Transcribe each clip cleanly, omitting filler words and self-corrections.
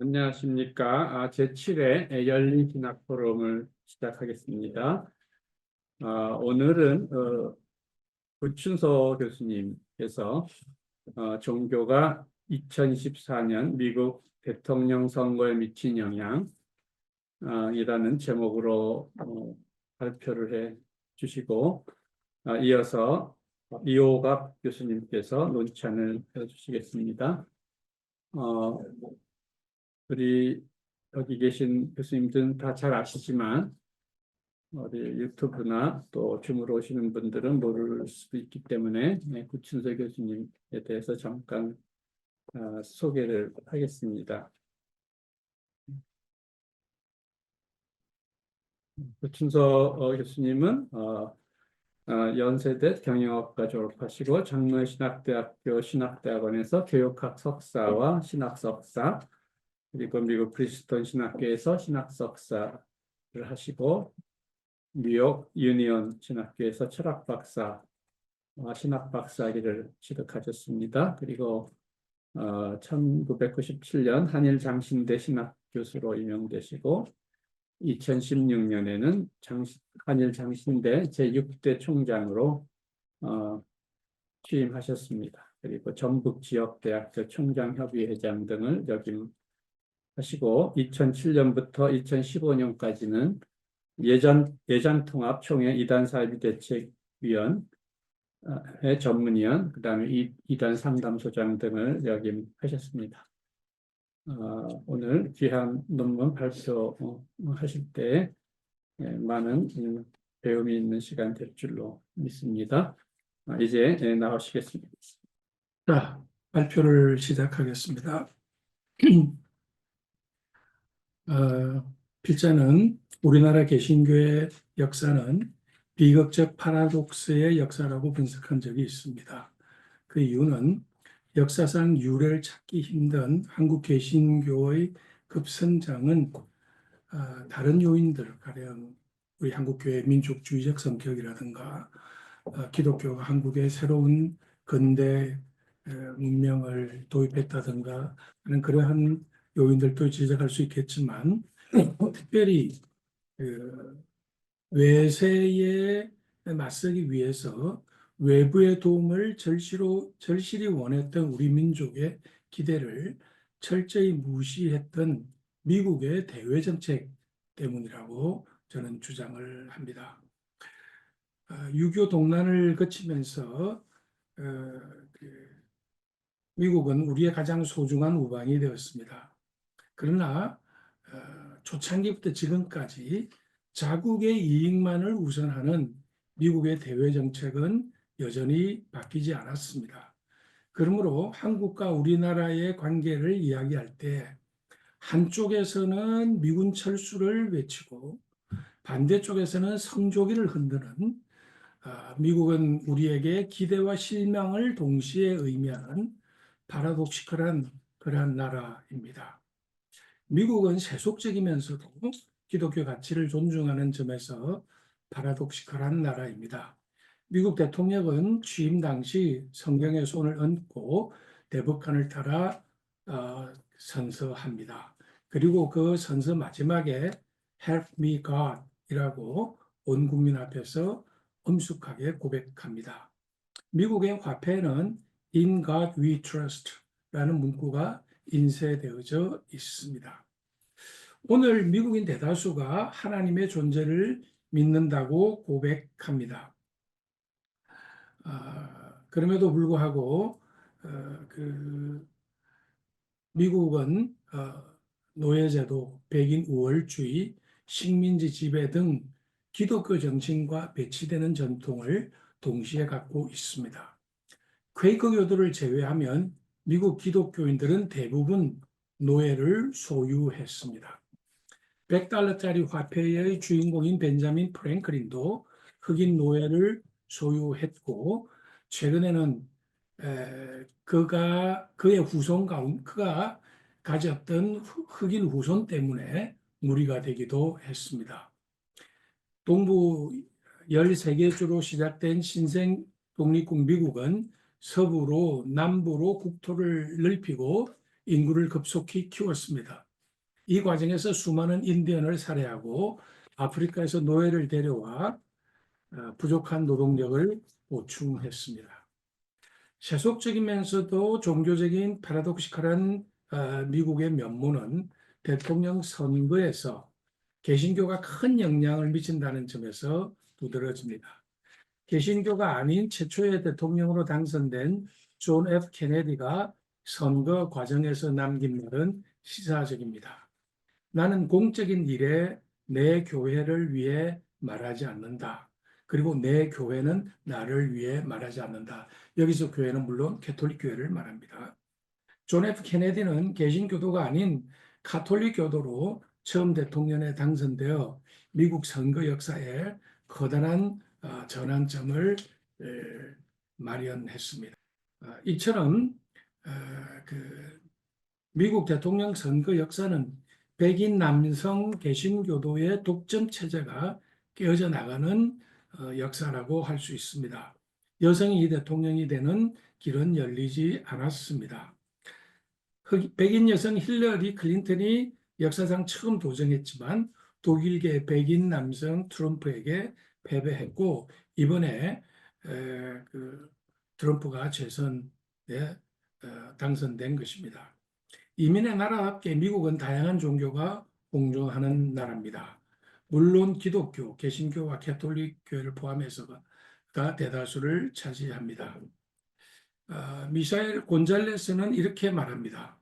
안녕하십니까. 제7회 열린 신학 포럼을 시작하겠습니다. 오늘은 구춘서 교수님께서 종교가 2024년 미국 대통령 선거에 미친 영향이라는 제목으로 발표를 해 주시고 이어서 이호갑 교수님께서 논찬을 해주시겠습니다. 우리 여기 계신 교수님들은 다 잘 아시지만 우리 유튜브나 또 줌으로 오시는 분들은 모를 수도 있기 때문에 구춘서 교수님에 대해서 잠깐 소개를 하겠습니다. 구춘서 교수님은 연세대 경영학과 졸업하시고 장로신학대학교 신학대학원에서 교육학 석사와 신학 석사, 그리고 미국 프리스턴 신학교에서 신학 석사를 하시고 뉴욕 유니온 신학교에서 철학 박사, 신학 박사학위를 취득하셨습니다. 그리고 1997년 한일 장신대 신학 교수로 임명되시고 2016년에는 한일 장신대 제6대 총장으로 취임하셨습니다. 그리고 전북 지역대학교 총장협의회장 등을 역임하시고 2007년부터 2015년까지는 예장통합총회 이단사회대책위원회 전문위원, 그다음에 이단 상담소장 등을 역임하셨습니다. 오늘 귀한 논문 발표하실 때 많은 배움이 있는 시간 될 줄로 믿습니다. 이제 나오시겠습니다. 자, 발표를 시작하겠습니다. 필자는 우리나라 개신교의 역사는 비극적 파라독스의 역사라고 분석한 적이 있습니다. 그 이유는 역사상 유래를 찾기 힘든 한국 개신교의 급성장은 다른 요인들, 가령 우리 한국교회의 민족주의적 성격이라든가 기독교가 한국의 새로운 근대 문명을 도입했다든가 하는 그러한 요인들도 지적할 수 있겠지만 특별히 외세에 맞서기 위해서 외부의 도움을 절실히 원했던 우리 민족의 기대를 철저히 무시했던 미국의 대외 정책 때문이라고 저는 주장을 합니다. 6.25 동란을 거치면서 미국은 우리의 가장 소중한 우방이 되었습니다. 그러나 초창기부터 지금까지 자국의 이익만을 우선하는 미국의 대외 정책은 여전히 바뀌지 않았습니다. 그러므로 한국과 우리나라의 관계를 이야기할 때 한쪽에서는 미군 철수를 외치고 반대쪽에서는 성조기를 흔드는 미국은 우리에게 기대와 실망을 동시에 의미하는 파라독시컬한 그러한 나라입니다. 미국은 세속적이면서도 기독교 가치를 존중하는 점에서 파라독시컬한 나라입니다. 미국 대통령은 취임 당시 성경에 손을 얹고 대법관을 따라 선서합니다. 그리고 그 선서 마지막에 Help me God 이라고 온 국민 앞에서 엄숙하게 고백합니다. 미국의 화폐에는 In God we trust 라는 문구가 인쇄되어져 있습니다. 오늘 미국인 대다수가 하나님의 존재를 믿는다고 고백합니다. 그럼에도 불구하고 미국은 노예제도, 백인 우월주의, 식민지 지배 등 기독교 정신과 배치되는 전통을 동시에 갖고 있습니다. 퀘이커교도를 제외하면 미국 기독교인들은 대부분 노예를 소유했습니다. $100짜리 화폐의 주인공인 벤자민 프랭클린도 흑인 노예를 소유했고 최근에는 그의 후손 가운데 그가 가졌던 흑인 후손 때문에 무리가 되기도 했습니다. 동부 13개주로 시작된 신생 독립국 미국은 서부로 남부로 국토를 넓히고 인구를 급속히 키웠습니다. 이 과정에서 수많은 인디언을 살해하고 아프리카에서 노예를 데려와 부족한 노동력을 보충했습니다. 세속적이면서도 종교적인 파라독시칼한 미국의 면모는 대통령 선거에서 개신교가 큰 영향을 미친다는 점에서 두드러집니다. 개신교가 아닌 최초의 대통령으로 당선된 존 F. 케네디가 선거 과정에서 남긴 말은 시사적입니다. 나는 공적인 일에 내 교회를 위해 말하지 않는다. 그리고 내 교회는 나를 위해 말하지 않는다. 여기서 교회는 물론 캐톨릭 교회를 말합니다. 존 F. 케네디는 개신교도가 아닌 가톨릭 교도로 처음 대통령에 당선되어 미국 선거 역사에 커다란 전환점을 마련했습니다. 이처럼 미국 대통령 선거 역사는 백인 남성 개신교도의 독점 체제가 깨어져 나가는 역사라고 할 수 있습니다. 여성이 대통령이 되는 길은 열리지 않았습니다. 백인 여성 힐러리 클린턴이 역사상 처음 도전했지만 독일계 백인 남성 트럼프에게 패배했고 이번에 트럼프가 재선에 당선된 것입니다. 이민의 나라답게 미국은 다양한 종교가 공존하는 나라입니다. 물론 기독교, 개신교와 캐톨릭 교회를 포함해서가 대다수를 차지합니다. 미샤엘 곤잘레스는 이렇게 말합니다.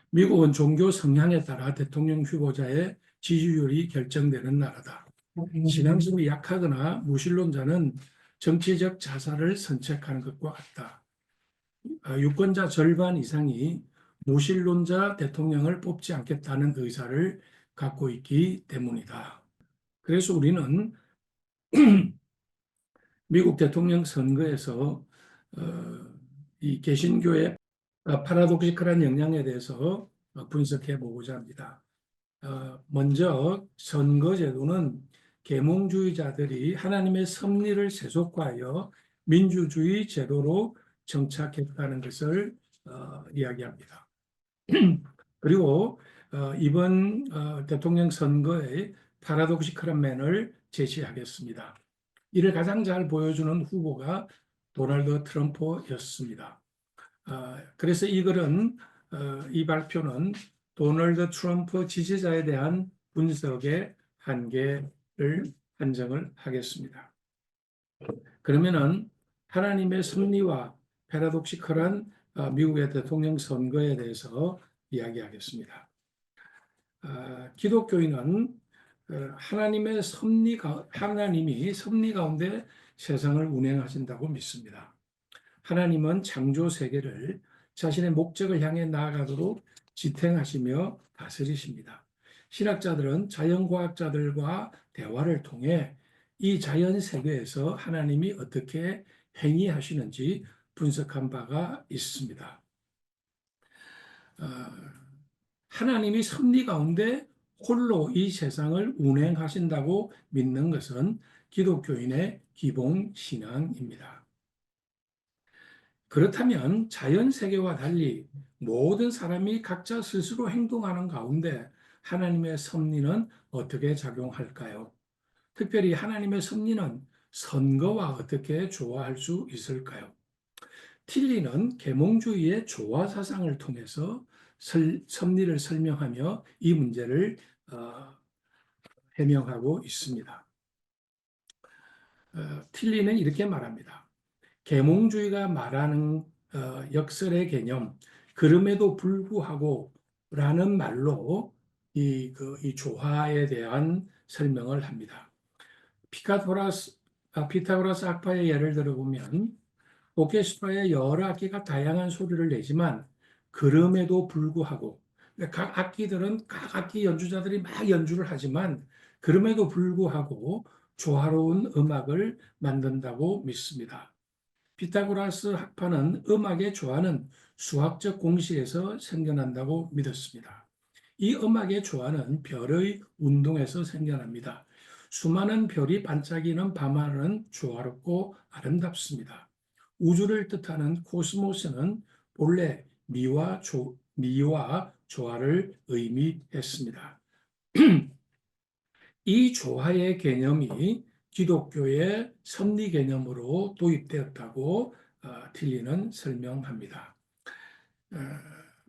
미국은 종교 성향에 따라 대통령 후보자의 지지율이 결정되는 나라다. 신앙심이 약하거나 무신론자는 정치적 자살을 선택하는 것과 같다. 유권자 절반 이상이 무신론자 대통령을 뽑지 않겠다는 의사를 갖고 있기 때문이다. 그래서 우리는 미국 대통령 선거에서 이 개신교의 파라독시칼한 영향에 대해서 분석해 보고자 합니다. 먼저 선거제도는 계몽주의자들이 하나님의 섭리를 세속화하여 민주주의 제도로 정착했다는 것을 이야기합니다. 그리고 이번 대통령 선거의 파라독시칼한 면을 제시하겠습니다. 이를 가장 잘 보여주는 후보가 도널드 트럼프였습니다. 그래서 이 글은 이 발표는 도널드 트럼프 지지자에 대한 분석의 한계를 한정을 하겠습니다. 그러면은 하나님의 섭리와 패러독시컬한 미국의 대통령 선거에 대해서 이야기하겠습니다. 기독교인은 하나님이 섭리 가운데 세상을 운행하신다고 믿습니다. 하나님은 창조 세계를 자신의 목적을 향해 나아가도록 지탱하시며 다스리십니다. 신학자들은 자연과학자들과 대화를 통해 이 자연 세계에서 하나님이 어떻게 행위하시는지 분석한 바가 있습니다. 하나님이 섭리 가운데 홀로 이 세상을 운행하신다고 믿는 것은 기독교인의 기본 신앙입니다. 그렇다면 자연 세계와 달리 모든 사람이 각자 스스로 행동하는 가운데 하나님의 섭리는 어떻게 작용할까요? 특별히 하나님의 섭리는 선거와 어떻게 조화할 수 있을까요? 틸리는 계몽주의의 조화 사상을 통해서 섭리를 설명하며 이 문제를 해명하고 있습니다. 틸리는 이렇게 말합니다. 계몽주의가 말하는 역설의 개념, 그럼에도 불구하고 라는 말로 이 조화에 대한 설명을 합니다. 피타고라스 학파의 예를 들어보면 오케스트라의 여러 악기가 다양한 소리를 내지만 그럼에도 불구하고 각 악기들은 각 악기 연주자들이 막 연주를 하지만 그럼에도 불구하고 조화로운 음악을 만든다고 믿습니다. 피타고라스 학파는 음악의 조화는 수학적 공식에서 생겨난다고 믿었습니다. 이 음악의 조화는 별의 운동에서 생겨납니다. 수많은 별이 반짝이는 밤하늘은 조화롭고 아름답습니다. 우주를 뜻하는 코스모스는 본래 미와 조화를 의미했습니다. 이 조화의 개념이 기독교의 섭리 개념으로 도입되었다고 틸리는 설명합니다.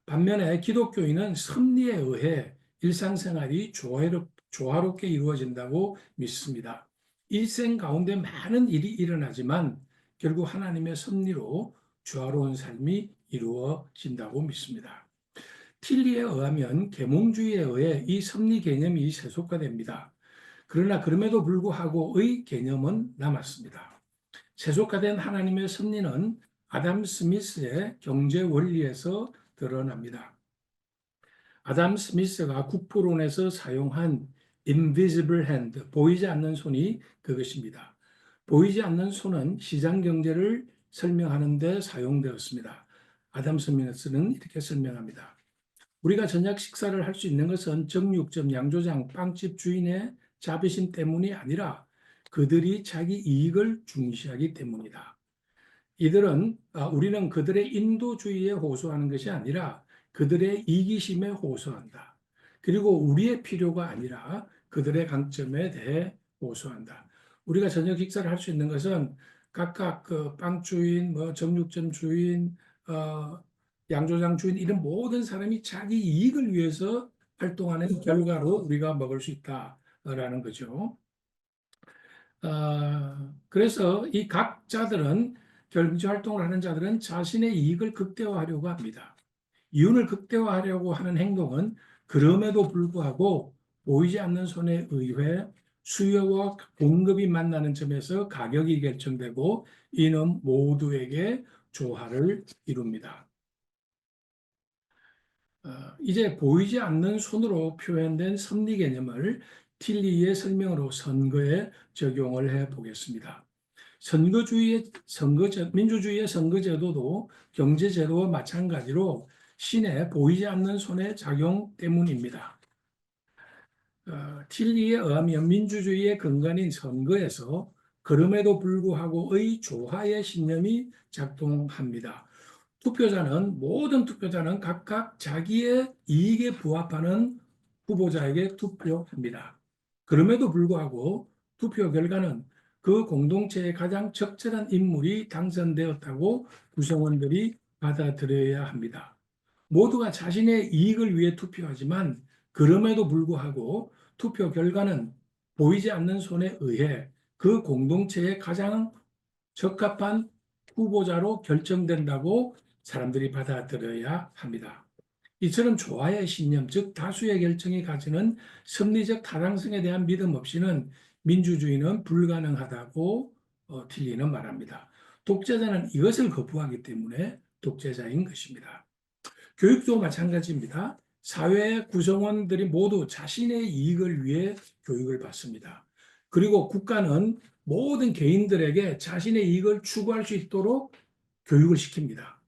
반면에 기독교인은 섭리에 의해 일상생활이 조화롭게 이루어진다고 믿습니다. 일생 가운데 많은 일이 일어나지만 결국 하나님의 섭리로 조화로운 삶이 이루어진다고 믿습니다. 틸리에 의하면 계몽주의에 의해 이 섭리 개념이 세속화됩니다. 그러나 그럼에도 불구하고의 개념은 남았습니다. 세속화된 하나님의 섭리는 아담 스미스의 경제 원리에서 드러납니다. 아담 스미스가 국부론에서 사용한 invisible hand, 보이지 않는 손이 그것입니다. 보이지 않는 손은 시장 경제를 설명하는 데 사용되었습니다. 아담 스미스는 이렇게 설명합니다. 우리가 저녁 식사를 할 수 있는 것은 정육점, 양조장, 빵집 주인의 자비심 때문이 아니라 그들이 자기 이익을 중시하기 때문이다. 우리는 그들의 인도주의에 호소하는 것이 아니라 그들의 이기심에 호소한다. 그리고 우리의 필요가 아니라 그들의 강점에 대해 호소한다. 우리가 저녁 식사를 할 수 있는 것은 각각 그 빵주인, 정육점 주인, 양조장 주인 이런 모든 사람이 자기 이익을 위해서 활동하는 결과로 우리가 먹을 수 있다라는 거죠. 그래서 이 각자들은 경제 활동을 하는 자들은 자신의 이익을 극대화하려고 합니다. 이윤을 극대화하려고 하는 행동은 그럼에도 불구하고 보이지 않는 손에 의해 수요와 공급이 만나는 점에서 가격이 결정되고 이는 모두에게 조화를 이룹니다. 이제 보이지 않는 손으로 표현된 섭리 개념을 틸리의 설명으로 선거에 적용을 해 보겠습니다. 민주주의의 선거제도도 경제제도와 마찬가지로 신의 보이지 않는 손의 작용 때문입니다. 틸리에 의하면 민주주의의 근간인 선거에서 그럼에도 불구하고의 조화의 신념이 작동합니다. 모든 투표자는 각각 자기의 이익에 부합하는 후보자에게 투표합니다. 그럼에도 불구하고 투표 결과는 그 공동체의 가장 적절한 인물이 당선되었다고 구성원들이 받아들여야 합니다. 모두가 자신의 이익을 위해 투표하지만 그럼에도 불구하고 투표 결과는 보이지 않는 손에 의해 그 공동체의 가장 적합한 후보자로 결정된다고 사람들이 받아들여야 합니다. 이처럼 조화의 신념, 즉 다수의 결정이 가지는 섭리적 타당성에 대한 믿음 없이는 민주주의는 불가능하다고 틸리는 말합니다. 독재자는 이것을 거부하기 때문에 독재자인 것입니다. 교육도 마찬가지입니다. 사회 구성원들이 모두 자신의 이익을 위해 교육을 받습니다. 그리고 국가는 모든 개인들에게 자신의 이익을 추구할 수 있도록 교육을 시킵니다.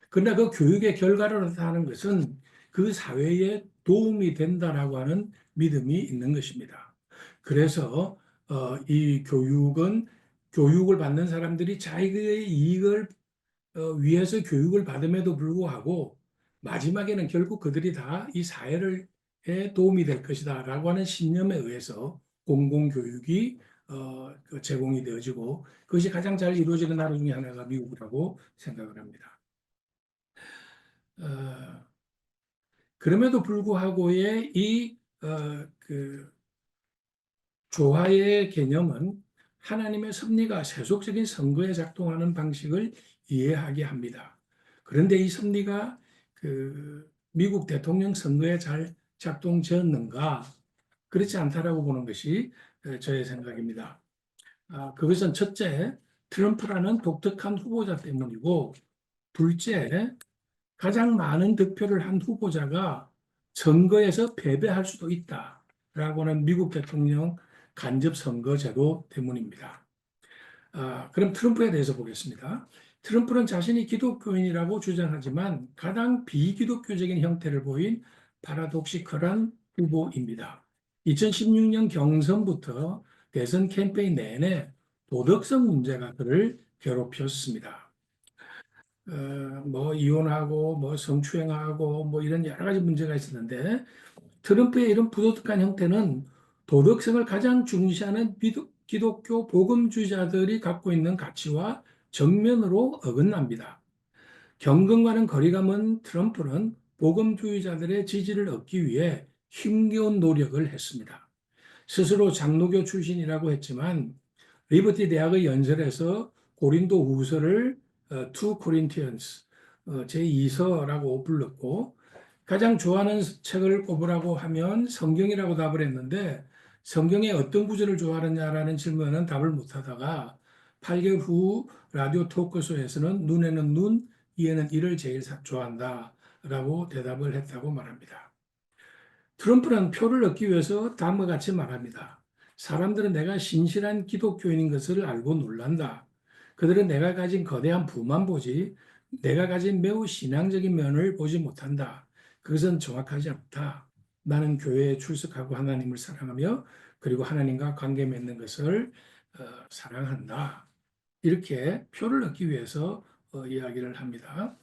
그러나 그 교육의 결과로 나타나는 것은 그 사회에 도움이 된다라고 하는 믿음이 있는 것입니다. 그래서 이 교육을 받는 사람들이 자기의 이익을 위해서 교육을 받음에도 불구하고 마지막에는 결국 그들이 다 이 사회에 도움이 될 것이다라고 하는 신념에 의해서 공공교육이 제공이 되어지고 그것이 가장 잘 이루어지는 나라 중에 하나가 미국이라고 생각을 합니다. 그럼에도 불구하고의 그 조화의 개념은 하나님의 섭리가 세속적인 선거에 작동하는 방식을 이해하게 합니다. 그런데 이 섭리가 그 미국 대통령 선거에 잘 작동되었는가? 그렇지 않다라고 보는 것이 저의 생각입니다. 그것은 첫째, 트럼프라는 독특한 후보자 때문이고, 둘째, 가장 많은 득표를 한 후보자가 선거에서 패배할 수도 있다라고 하는 미국 대통령 간접 선거제도 때문입니다. 그럼 트럼프에 대해서 보겠습니다. 트럼프는 자신이 기독교인이라고 주장하지만 가장 비기독교적인 형태를 보인 파라독시컬한 후보입니다. 2016년 경선부터 대선 캠페인 내내 도덕성 문제가 그를 괴롭혔습니다. 뭐 이혼하고 뭐 성추행하고 뭐 이런 여러 가지 문제가 있었는데 트럼프의 이런 부도덕한 형태는 도덕성을 가장 중시하는 기독교 복음주의자들이 갖고 있는 가치와 정면으로 어긋납니다. 경건과는 거리가 먼 트럼프는 복음주의자들의 지지를 얻기 위해 힘겨운 노력을 했습니다. 스스로 장로교 출신이라고 했지만 리버티 대학의 연설에서 고린도 후서를 2 Corinthians 제2서라고 불렀고 가장 좋아하는 책을 꼽으라고 하면 성경이라고 답을 했는데 성경의 어떤 구절을 좋아하느냐라는 질문은 답을 못하다가 8개월 후 라디오 토크쇼에서는 눈에는 눈, 이에는 이를 제일 좋아한다라고 대답을 했다고 말합니다. 트럼프는 표를 얻기 위해서 다음과 같이 말합니다. 사람들은 내가 신실한 기독교인인 것을 알고 놀란다. 그들은 내가 가진 거대한 부만 보지 내가 가진 매우 신앙적인 면을 보지 못한다. 그것은 정확하지 않다. 나는 교회에 출석하고 하나님을 사랑하며 그리고 하나님과 관계 맺는 것을 사랑한다. 이렇게 표를 얻기 위해서 이야기를 합니다.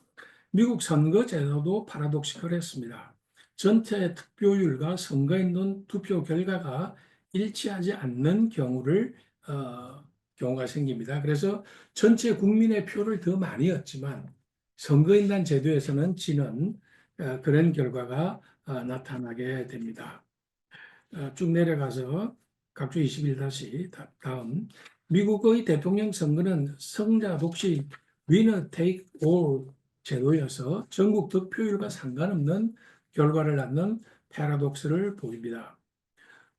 미국 선거 제도도 파라독시컬했습니다. 전체 득표율과 선거에 있는 투표 결과가 일치하지 않는 경우가 생깁니다. 그래서 전체 국민의 표를 더 많이 얻지만 선거인단 제도에서는 지는 그런 결과가 나타나게 됩니다. 쭉 내려가서 각주 21 다음 미국의 대통령 선거는 성자 독식 winner take all 제도여서 전국 득표율과 상관없는 결과를 낳는 패러독스를 보입니다.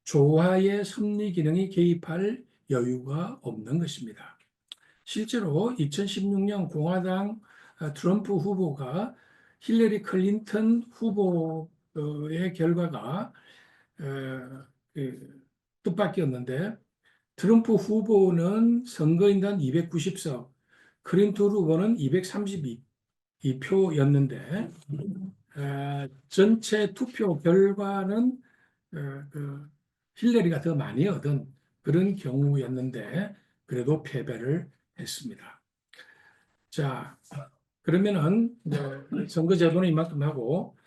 조화의 섭리 기능이 개입할 여유가 없는 것입니다. 실제로 2016년 공화당 트럼프 후보가 힐러리 클린턴 후보의 결과가 뜻밖이었는데 트럼프 후보는 선거인단 290석, 클린턴 후보는 232표였는데 전체 투표 결과는 힐러리가 더 많이 얻은 그런 경우였는데 그래도 패배를 했습니다. 자, 그러면은 선거 제도는 이만큼 하고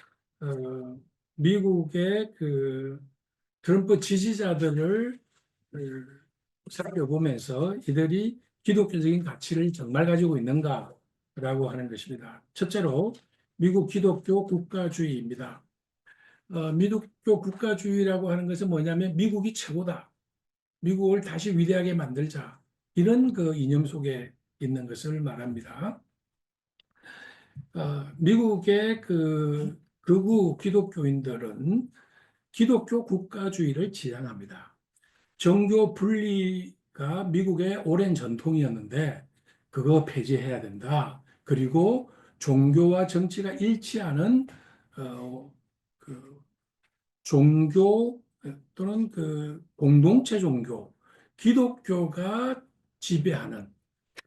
미국의 그 트럼프 지지자들을 살펴보면서 이들이 기독교적인 가치를 정말 가지고 있는가라고 하는 것입니다. 첫째로 미국 기독교 국가주의입니다. 미국교 국가주의라고 하는 것은 뭐냐면 미국이 최고다. 미국을 다시 위대하게 만들자. 이런 그 이념 속에 있는 것을 말합니다. 미국의 그 극우 기독교인들은 기독교 국가주의를 지향합니다. 종교 분리가 미국의 오랜 전통이었는데 그거 폐지해야 된다. 그리고 종교와 정치가 일치하는 그 종교 또는 그 공동체 종교, 기독교가 지배하는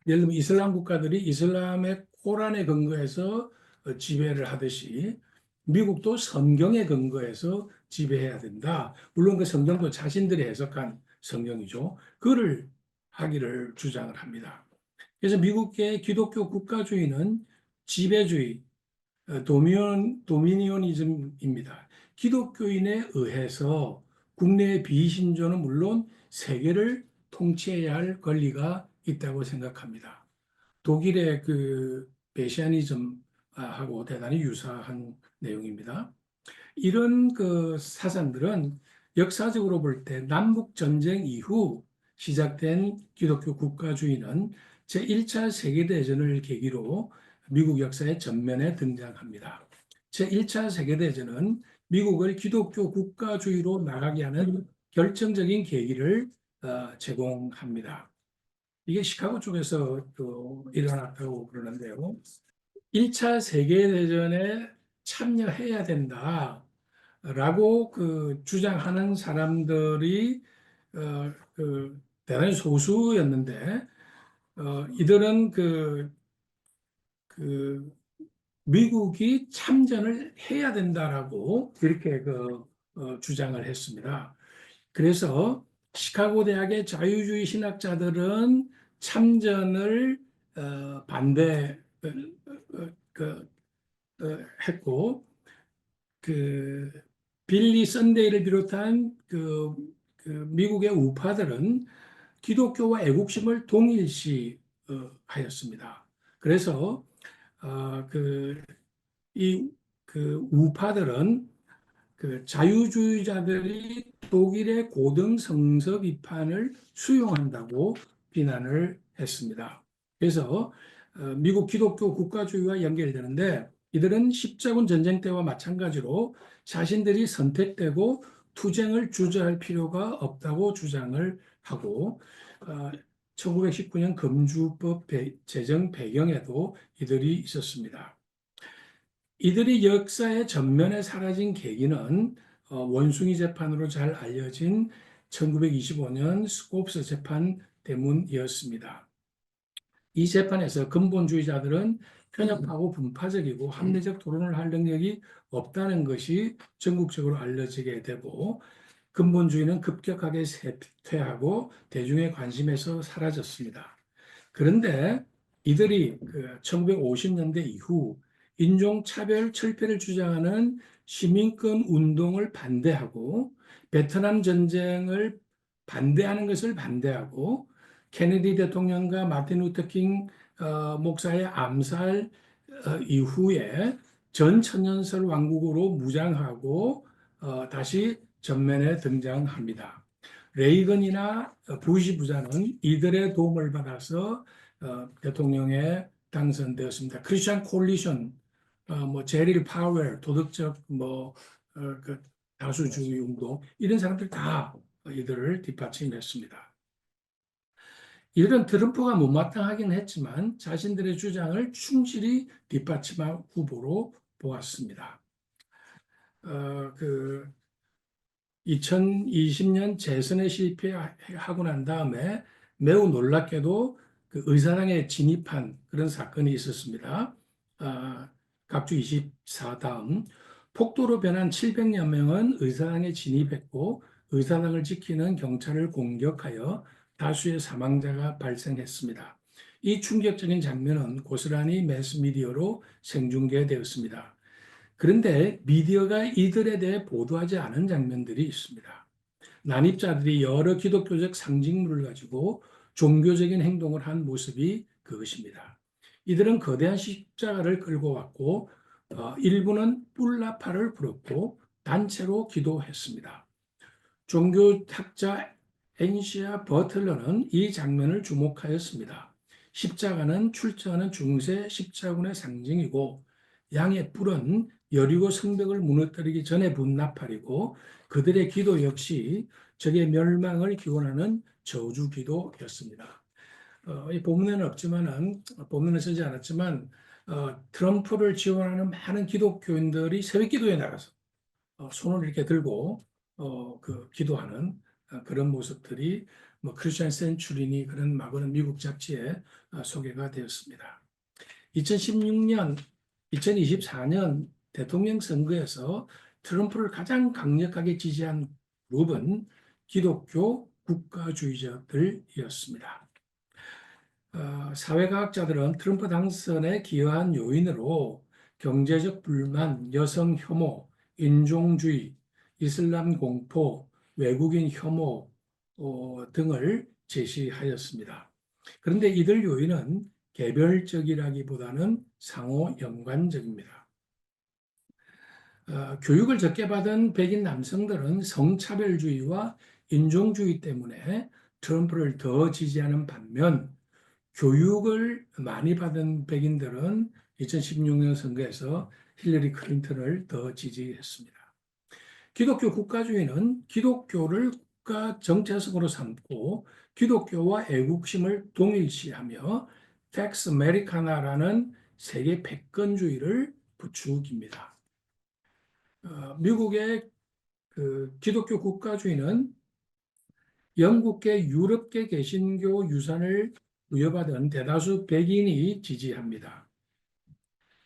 예를 들면 이슬람 국가들이 이슬람의 코란에 근거해서 지배를 하듯이 미국도 성경에 근거해서 지배해야 된다. 물론 그 성경도 자신들이 해석한 성경이죠. 그를 하기를 주장을 합니다. 그래서 미국의 기독교 국가주의는 지배주의, 도미니오니즘입니다. 기독교인에 의해서 국내의 비신조는 물론 세계를 통치해야 할 권리가 있다고 생각합니다. 독일의 그 메시아니즘하고 대단히 유사한 내용입니다. 이런 그 사상들은 역사적으로 볼 때 남북 전쟁 이후 시작된 기독교 국가주의는 제1차 세계대전을 계기로 미국 역사의 전면에 등장합니다. 제1차 세계대전은 미국을 기독교 국가주의로 나가게 하는 결정적인 계기를 제공합니다. 이게 시카고 쪽에서 또 일어났다고 그러는데요. 1차 세계대전에 참여해야 된다라고 그 주장하는 사람들이 대단히 소수였는데 이들은 그 미국이 참전을 해야 된다라고 이렇게 주장을 했습니다. 그래서 시카고 대학의 자유주의 신학자들은 참전을 반대 했고 빌리 선데이를 비롯한 미국의 우파들은 기독교와 애국심을 동일시하였습니다. 그래서 이 우파들은 자유주의자들이 독일의 고등 성서 비판을 수용한다고 비난을 했습니다. 그래서 미국 기독교 국가주의와 연결되는데 이들은 십자군 전쟁 때와 마찬가지로 자신들이 선택되고 투쟁을 주저할 필요가 없다고 주장을 하고 1919년 금주법 제정 배경에도 이들이 있었습니다. 이들이 역사의 전면에 사라진 계기는 원숭이 재판으로 잘 알려진 1925년 스콥스 재판 때문이었습니다. 이 재판에서 근본주의자들은 편협하고 분파적이고 합리적 토론을 할 능력이 없다는 것이 전국적으로 알려지게 되고 근본주의는 급격하게 쇠퇴하고 대중의 관심에서 사라졌습니다. 그런데 이들이 1950년대 이후 인종차별 철폐를 주장하는 시민권 운동을 반대하고 베트남 전쟁을 반대하는 것을 반대하고 케네디 대통령과 마틴 루터 킹 목사의 암살 이후에 전 천년설 왕국으로 무장하고 다시 전면에 등장합니다. 레이건이나 부시 부자는 이들의 도움을 받아서 대통령에 당선되었습니다. 크리스천 콜리션, 제릴 파웰, 도덕적 다수주의 운동 이런 사람들 다 이들을 뒷받침했습니다. 이들은 트럼프가 못마땅하긴 했지만 자신들의 주장을 충실히 뒷받침한 후보로 보았습니다. 2020년 재선에 실패하고 난 다음에 매우 놀랍게도 의사당에 진입한 그런 사건이 있었습니다. 각주 24 다음 폭도로 변한 700여 명은 의사당에 진입했고 의사당을 지키는 경찰을 공격하여 다수의 사망자가 발생했습니다. 이 충격적인 장면은 고스란히 매스미디어로 생중계되었습니다. 그런데 미디어가 이들에 대해 보도하지 않은 장면들이 있습니다. 난입자들이 여러 기독교적 상징물을 가지고 종교적인 행동을 한 모습이 그것입니다. 이들은 거대한 십자가를 끌고 왔고 일부는 뿔나파를 불었고 단체로 기도했습니다. 종교학자 엔시아 버틀러는 이 장면을 주목하였습니다. 십자가는 출전하는 중세 십자군의 상징이고 양의 뿔은 여리고 성벽을 무너뜨리기 전에 분 나팔이고 그들의 기도 역시 적의 멸망을 기원하는 저주 기도였습니다. 이 본문에는 없지만은 본문에 쓰지 않았지만 트럼프를 지원하는 많은 기독교인들이 새벽 기도에 나가서 손을 이렇게 들고 기도하는 그런 모습들이 크리스천 센츄리니 그런 많은 미국 잡지에 소개가 되었습니다. 2024년 대통령 선거에서 트럼프를 가장 강력하게 지지한 그룹은 기독교 국가주의자들이었습니다. 사회과학자들은 트럼프 당선에 기여한 요인으로 경제적 불만, 여성 혐오, 인종주의, 이슬람 공포, 외국인 혐오 등을 제시하였습니다. 그런데 이들 요인은 개별적이라기보다는 상호 연관적입니다. 교육을 적게 받은 백인 남성들은 성차별주의와 인종주의 때문에 트럼프를 더 지지하는 반면 교육을 많이 받은 백인들은 2016년 선거에서 힐러리 클린턴을 더 지지했습니다. 기독교 국가주의는 기독교를 국가 정체성으로 삼고 기독교와 애국심을 동일시하며 팩스 아메리카나라는 세계 패권주의를 부추깁니다. 미국의 기독교 국가주의는 영국계 유럽계 개신교 유산을 부여받은 대다수 백인이 지지합니다.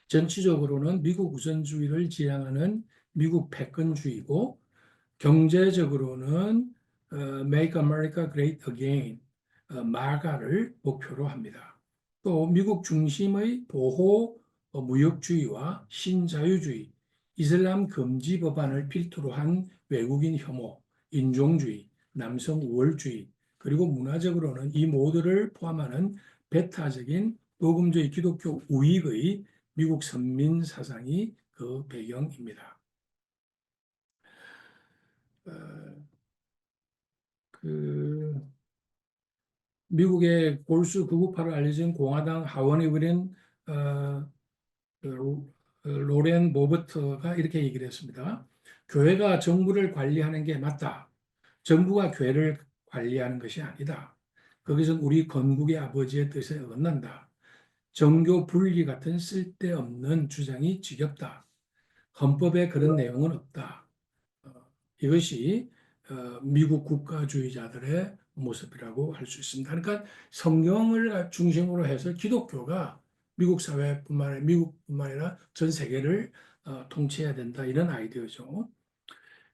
정치적으로는 미국 우선주의를 지향하는 미국 패권주의고 경제적으로는 Make America Great Again, 마가를 목표로 합니다. 또 미국 중심의 보호 무역주의와 신자유주의, 이슬람 금지 법안을 필두로 한 외국인 혐오, 인종주의, 남성 우월주의, 그리고 문화적으로는 이 모두를 포함하는 배타적인 복음주의 기독교 우익의 미국 선민 사상이 그 배경입니다. 어, 그 미국의 골수 극우파로 알려진 공화당 하원 의원인 어, 로렌 모버트가 이렇게 얘기를 했습니다. 교회가 정부를 관리하는 게 맞다. 정부가 교회를 관리하는 것이 아니다. 거기서 우리 건국의 아버지의 뜻에 어긋난다. 정교 분리 같은 쓸데없는 주장이 지겹다. 헌법에 그런 내용은 없다. 어, 이것이 미국 국가주의자들의 모습이라고 할 수 있습니다. 그러니까 성경을 중심으로 해서 기독교가 미국 사회뿐만 아니라 미국뿐만 아니라 전 세계를 통치해야 된다 이런 아이디어죠.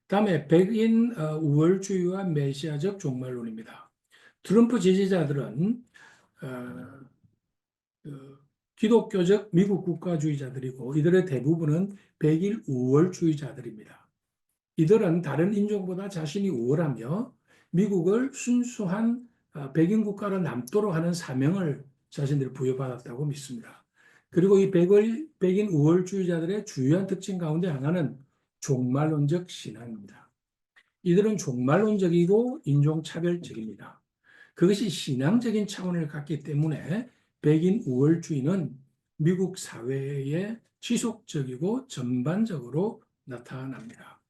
다음에 백인 우월주의와 메시아적 종말론입니다. 트럼프 지지자들은 어, 그 기독교적 미국 국가주의자들이고 이들의 대부분은 백인 우월주의자들입니다. 이들은 다른 인종보다 자신이 우월하며 미국을 순수한 백인 국가로 남도록 하는 사명을 자신들이 부여받았다고 믿습니다. 그리고 이 백인 우월주의자들의 주요한 특징 가운데 하나는 종말론적 신앙입니다. 이들은 종말론적이고 인종차별적입니다. 그것이 신앙적인 차원을 갖기 때문에 백인 우월주의는 미국 사회에 지속적이고 전반적으로 나타납니다.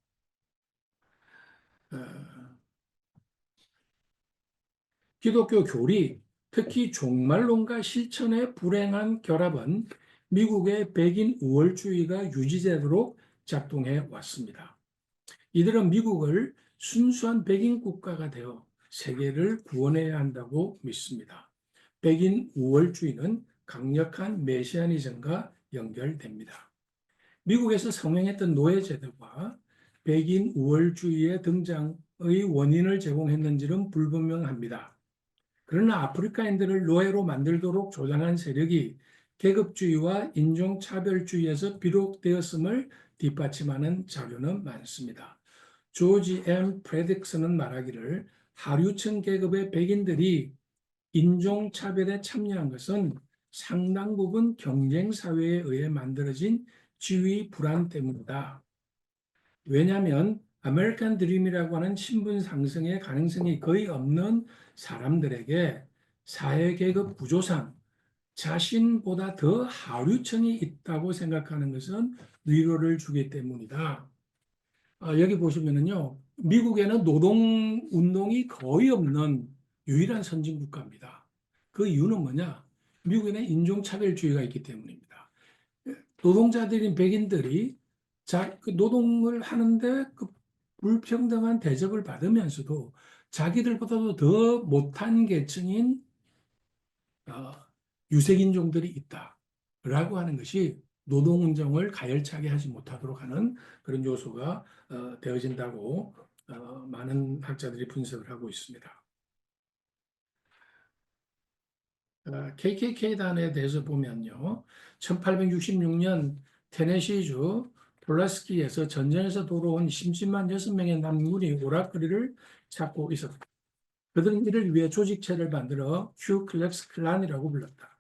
어, 기독교 교리, 특히 종말론과 실천의 불행한 결합은 미국의 백인 우월주의가 유지되도록 작동해 왔습니다. 이들은 미국을 순수한 백인 국가가 되어 세계를 구원해야 한다고 믿습니다. 백인 우월주의는 강력한 메시아니즘과 연결됩니다. 미국에서 성행했던 노예제도가 백인 우월주의의 등장의 원인을 제공했는지는 불분명합니다. 그러나 아프리카인들을 노예로 만들도록 조장한 세력이 계급주의와 인종차별주의에서 비롯되었음을 뒷받침하는 자료는 많습니다. 조지 M. 프레딕슨은 말하기를 하류층 계급의 백인들이 인종차별에 참여한 것은 상당 부분 경쟁사회에 의해 만들어진 지위 불안 때문이다. 왜냐하면 아메리칸 드림이라고 하는 신분 상승의 가능성이 거의 없는 사람들에게 사회계급 구조상 자신보다 더 하류층이 있다고 생각하는 것은 위로를 주기 때문이다. 여기 보시면은요, 미국에는 노동운동이 거의 없는 유일한 선진국가입니다. 그 이유는 뭐냐? 미국에는 인종차별주의가 있기 때문입니다. 노동자들인 백인들이 그 노동을 하는데 그 불평등한 대접을 받으면서도 자기들보다도 더 못한 계층인 어, 유색인종들이 있다라고 하는 것이 노동운동을 가열차게 하지 못하도록 하는 그런 요소가 되어진다고 많은 학자들이 분석을 하고 있습니다. KKK단에 대해서 보면요. 1866년 테네시주 폴라스키에서 전쟁에서 돌아온 심지만 6명의 남군이 오락거리를 찾고 있었다. 그들은 이를 위해 조직체를 만들어 큐클렉스 클란이라고 불렀다.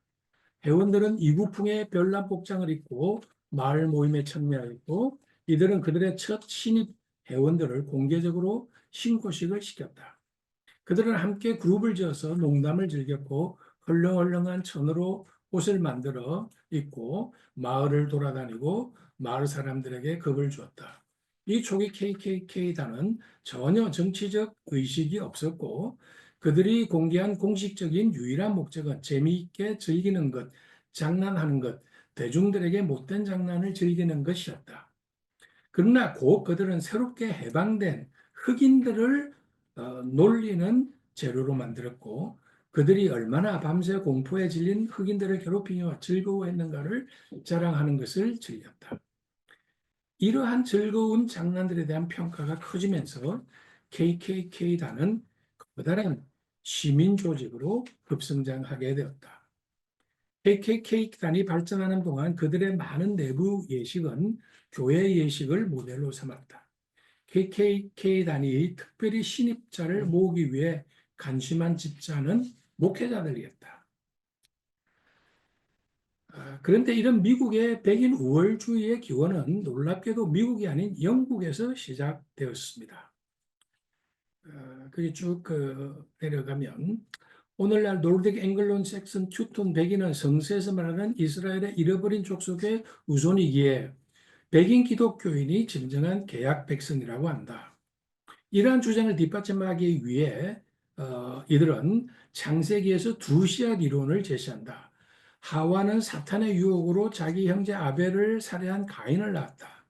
회원들은 이구풍의 별난 복장을 입고 마을 모임에 참여하였고 이들은 그들의 첫 신입 회원들을 공개적으로 신고식을 시켰다. 그들은 함께 그룹을 지어서 농담을 즐겼고 헐렁헐렁한 천으로 옷을 만들어 입고 마을을 돌아다니고 마을 사람들에게 겁을 주었다. 이 초기 KKK단은 전혀 정치적 의식이 없었고 그들이 공개한 공식적인 유일한 목적은 재미있게 즐기는 것, 장난하는 것, 대중들에게 못된 장난을 즐기는 것이었다. 그러나 곧 그들은 새롭게 해방된 흑인들을 놀리는 재료로 만들었고 그들이 얼마나 밤새 공포에 질린 흑인들을 괴롭히며 즐거워했는가를 자랑하는 것을 즐겼다. 이러한 즐거운 장난들에 대한 평가가 커지면서 KKK단은 커다란 시민 조직으로 급성장하게 되었다. KKK단이 발전하는 동안 그들의 많은 내부 예식은 교회 예식을 모델로 삼았다. KKK단이 특별히 신입자를 모으기 위해 간심한 집단은 목회자들이었다. 그런데 이런 미국의 백인 우월주의의 기원은 놀랍게도 미국이 아닌 영국에서 시작되었습니다. 그게 쭉 내려가면 오늘날 노르딕 앵글론 섹슨 튜톤 백인은 성서에서 말하는 이스라엘의 잃어버린 족속의 후손이기에 백인 기독교인이 진정한 계약 백성이라고 한다. 이러한 주장을 뒷받침하기 위해 이들은 창세기에서 두 씨앗 이론을 제시한다. 하와는 사탄의 유혹으로 자기 형제 아벨을 살해한 가인을 낳았다.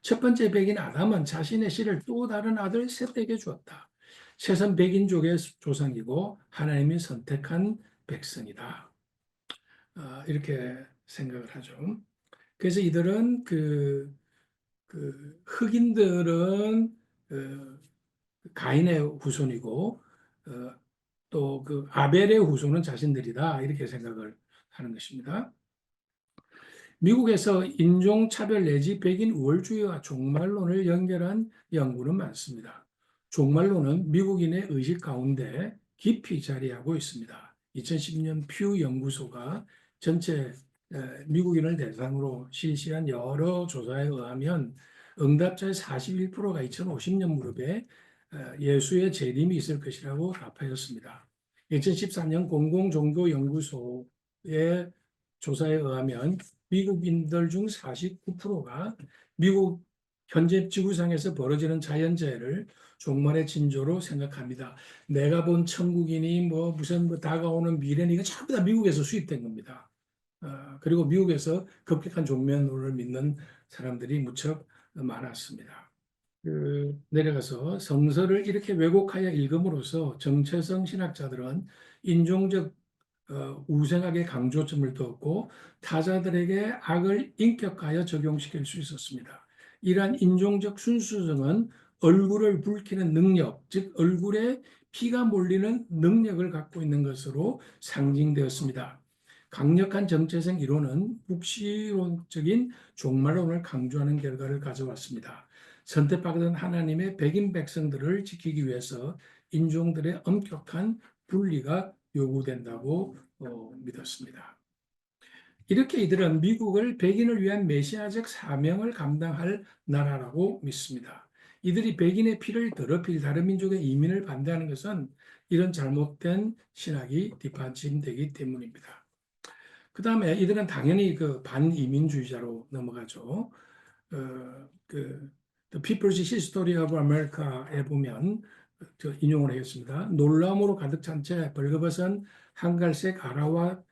첫 번째 백인 아담은 자신의 씨를 또 다른 아들 셋에게 주었다. 셋은 백인족의 조상이고 하나님이 선택한 백성이다. 이렇게 생각을 하죠. 그래서 이들은 흑인들은 가인의 후손이고 또 그 아벨의 후손은 자신들이다 이렇게 생각을 하는 것입니다. 미국에서 인종차별 내지 백인 우월주의와 종말론을 연결한 연구는 많습니다. 종말론은 미국인의 의식 가운데 깊이 자리하고 있습니다. 2010년 퓨 연구소가 전체 미국인을 대상으로 실시한 여러 조사에 의하면 응답자의 41%가 2050년 무렵에 예수의 재림이 있을 것이라고 답하였습니다. 2014년 공공종교연구소의 조사에 의하면 미국인들 중 49%가 미국 현재 지구상에서 벌어지는 자연재해를 종말의 징조로 생각합니다. 내가 본 천국이니 무슨 다가오는 미래니 이거 전부 다 미국에서 수입된 겁니다. 그리고 미국에서 급격한 종말론을 믿는 사람들이 무척 많았습니다. 내려가서 성서를 이렇게 왜곡하여 읽음으로써 정체성 신학자들은 인종적 우생학의 강조점을 두었고 타자들에게 악을 인격화하여 적용시킬 수 있었습니다. 이러한 인종적 순수성은 얼굴을 붉히는 능력, 즉 얼굴에 피가 몰리는 능력을 갖고 있는 것으로 상징되었습니다. 강력한 정체성 이론은 묵시론적인 종말론을 강조하는 결과를 가져왔습니다. 선택받은 하나님의 백인 백성들을 지키기 위해서 인종들의 엄격한 분리가 요구된다고 믿었습니다. 이렇게 이들은 미국을 백인을 위한 메시아적 사명을 감당할 나라라고 믿습니다. 이들이 백인의 피를 더럽힐 다른 민족의 이민을 반대하는 것은 이런 잘못된 신학이 뒷받침되기 때문입니다. 그 다음에 이들은 당연히 그 반이민주의자로 넘어가죠. The People's History of America에 보면 인용을 하겠습니다. 놀라움으로 가득 찬 채 벌거벗은 한갈색 아라와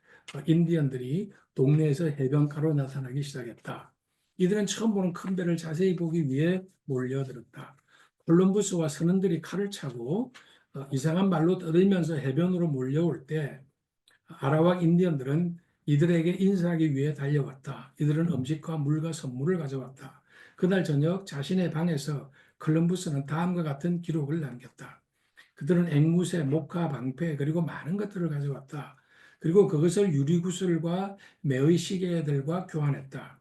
인디언들이 동네에서 해변가로 나타나기 시작했다. 이들은 처음 보는 큰 배를 자세히 보기 위해 몰려들었다. 콜럼버스와 선원들이 칼을 차고 이상한 말로 떠들면서 해변으로 몰려올 때 아라왁 인디언들은 이들에게 인사하기 위해 달려왔다. 이들은 음식과 물과 선물을 가져왔다. 그날 저녁 자신의 방에서 콜럼버스는 다음과 같은 기록을 남겼다. 그들은 앵무새, 목화, 방패 그리고 많은 것들을 가져왔다. 그리고 그것을 유리구슬과 매의 시계들과 교환했다.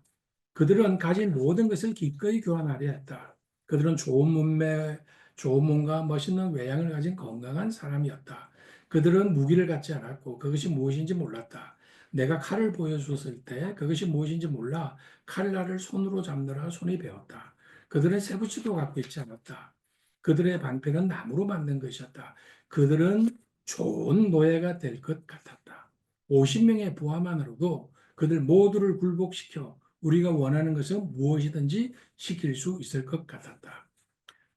그들은 가진 모든 것을 기꺼이 교환하려 했다. 그들은 좋은 몸매, 좋은 몸과 멋있는 외양을 가진 건강한 사람이었다. 그들은 무기를 갖지 않았고 그것이 무엇인지 몰랐다. 내가 칼을 보여줬을 때 그것이 무엇인지 몰라 칼날을 손으로 잡느라 손이 베었다. 그들은 쇠붙이도 갖고 있지 않았다. 그들의 방패는 나무로 만든 것이었다. 그들은 좋은 노예가 될 것 같았다. 50명의 부하만으로도 그들 모두를 굴복시켜 우리가 원하는 것은 무엇이든지 시킬 수 있을 것 같았다.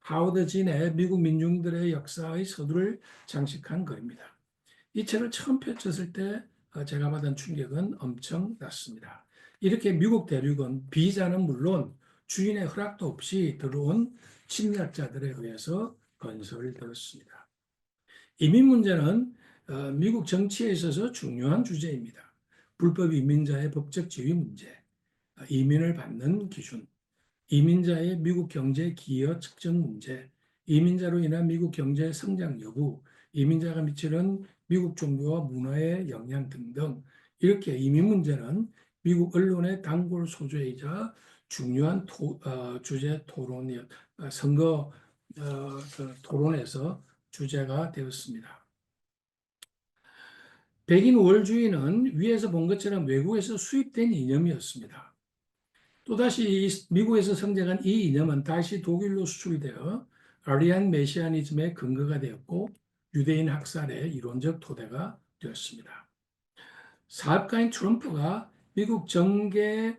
하워드 진의 미국 민중들의 역사의 서두를 장식한 글입니다. 이 책을 처음 펼쳤을 때 제가 받은 충격은 엄청났습니다. 이렇게 미국 대륙은 비자는 물론 주인의 허락도 없이 들어온 침략자들에 의해서 건설되었습니다. 이민 문제는 미국 정치에 있어서 중요한 주제입니다. 불법 이민자의 법적 지위 문제, 이민을 받는 기준, 이민자의 미국 경제 기여 측정 문제, 이민자로 인한 미국 경제 성장 여부, 이민자가 미치는 미국 종교와 문화의 영향 등등 이렇게 이민 문제는 미국 언론의 단골 소재이자 중요한 주제 토론이었, 선거 그 토론에서 주제가 되었습니다. 백인 우월주의는 위에서 본 것처럼 외국에서 수입된 이념이었습니다. 또다시 미국에서 성장한 이 이념은 다시 독일로 수출되어 아리안 메시아니즘의 근거가 되었고 유대인 학살의 이론적 토대가 되었습니다. 사업가인 트럼프가 미국 정계에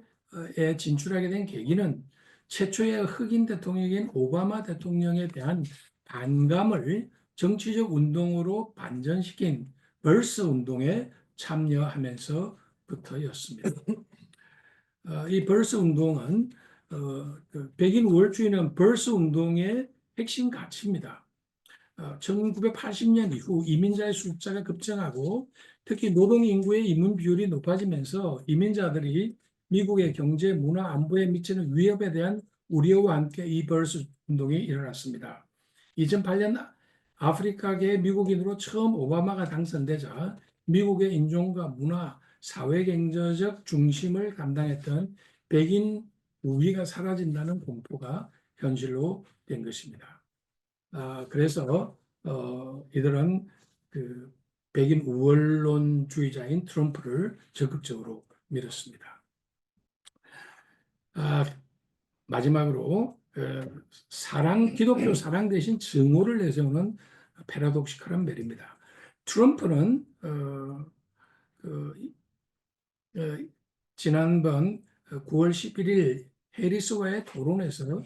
진출하게 된 계기는 최초의 흑인 대통령인 오바마 대통령에 대한 반감을 정치적 운동으로 반전시킨 벌스 운동에 참여하면서부터였습니다. 이 벌스 운동은 그 백인 우월주의는 벌스 운동의 핵심 가치입니다. 1980년 이후 이민자의 숫자가 급증하고 특히 노동 인구의 이민 비율이 높아지면서 이민자들이 미국의 경제, 문화, 안보에 미치는 위협에 대한 우려와 함께 이 벌스 운동이 일어났습니다. 2008년 아프리카계 미국인으로 처음 오바마가 당선되자 미국의 인종과 문화, 사회경제적 중심을 감당했던 백인 우위가 사라진다는 공포가 현실로 된 것입니다. 그래서 이들은 그 백인 우월론주의자인 트럼프를 적극적으로 밀었습니다. 마지막으로 기독교 사랑 대신 증오를 내세우는 패러독시컬한 멜입니다. 트럼프는 지난번 9월 11일 해리스와의 토론에서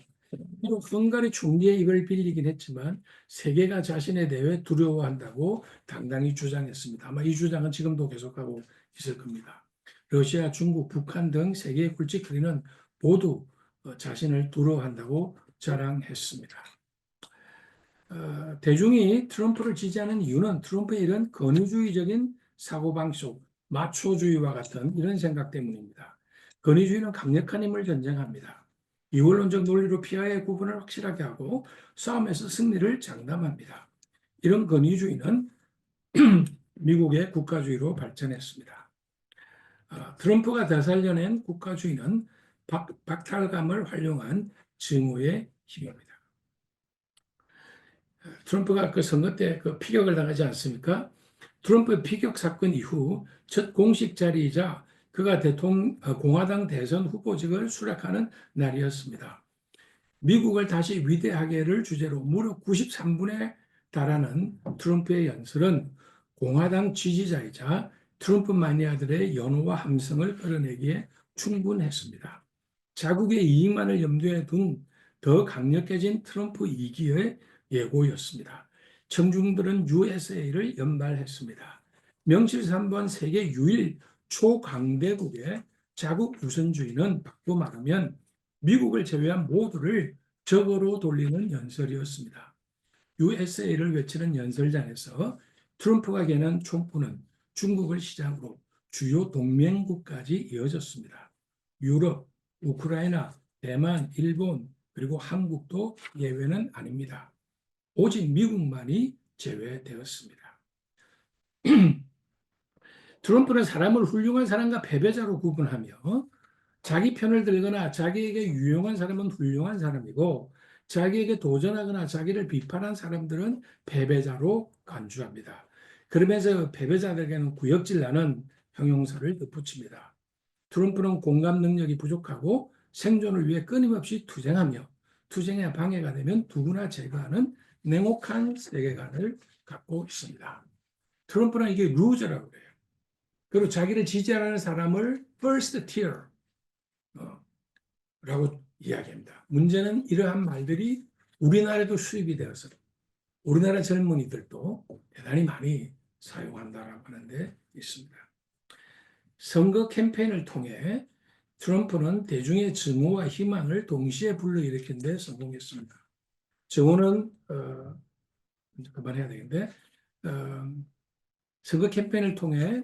비록 헝가리 총리의 입을 빌리긴 했지만 세계가 자신에 대해 두려워한다고 당당히 주장했습니다. 아마 이 주장은 지금도 계속하고 있을 겁니다. 러시아, 중국, 북한 등 세계의 굵직거리는 모두 자신을 두려워한다고 자랑했습니다. 대중이 트럼프를 지지하는 이유는 트럼프의 이런 권위주의적인 사고방식, 마초주의와 같은 이런 생각 때문입니다. 권위주의는 강력한 힘을 전쟁합니다. 이원론적 논리로 피하의 구분을 확실하게 하고 싸움에서 승리를 장담합니다. 이런 권위주의는 미국의 국가주의로 발전했습니다. 트럼프가 되살려낸 국가주의는 박탈감을 활용한 증오의 힘입니다. 트럼프가 그 선거 때 그 피격을 당하지 않습니까? 트럼프 피격 사건 이후 첫 공식 자리이자 그가 공화당 대선 후보직을 수락하는 날이었습니다. 미국을 다시 위대하게를 주제로 무려 93분에 달하는 트럼프의 연설은 공화당 지지자이자 트럼프 마니아들의 연호와 함성을 끌어내기에 충분했습니다. 자국의 이익만을 염두에 둔 더 강력해진 트럼프 2기의 예고였습니다. 청중들은 USA를 연발했습니다. 명실상부한 세계 유일 초강대국의 자국 우선주의는 바꿔 말하면 미국을 제외한 모두를 적으로 돌리는 연설이었습니다. USA를 외치는 연설장에서 트럼프가 겨눈 촉구는 중국을 시작으로 주요 동맹국까지 이어졌습니다. 유럽, 우크라이나, 대만, 일본, 그리고 한국도 예외는 아닙니다. 오직 미국만이 제외되었습니다. 트럼프는 사람을 훌륭한 사람과 패배자로 구분하며 자기 편을 들거나 자기에게 유용한 사람은 훌륭한 사람이고 자기에게 도전하거나 자기를 비판한 사람들은 패배자로 간주합니다. 그러면서 패배자들에게는 구역질나는 형용사를 덧붙입니다. 트럼프는 공감 능력이 부족하고 생존을 위해 끊임없이 투쟁하며 투쟁에 방해가 되면 누구나 제거하는 냉혹한 세계관을 갖고 있습니다. 트럼프는 이게 루저라고 그래요. 그리고 자기를 지지하는 사람을 first tier 라고 이야기합니다. 문제는 이러한 말들이 우리나라에도 수입이 되어서 우리나라 젊은이들도 대단히 많이 사용한다라고 하는 데 있습니다. 선거 캠페인을 통해 트럼프는 대중의 증오와 희망을 동시에 불러일으킨 데 성공했습니다. 증오는 그만해야 되겠는데 선거 캠페인을 통해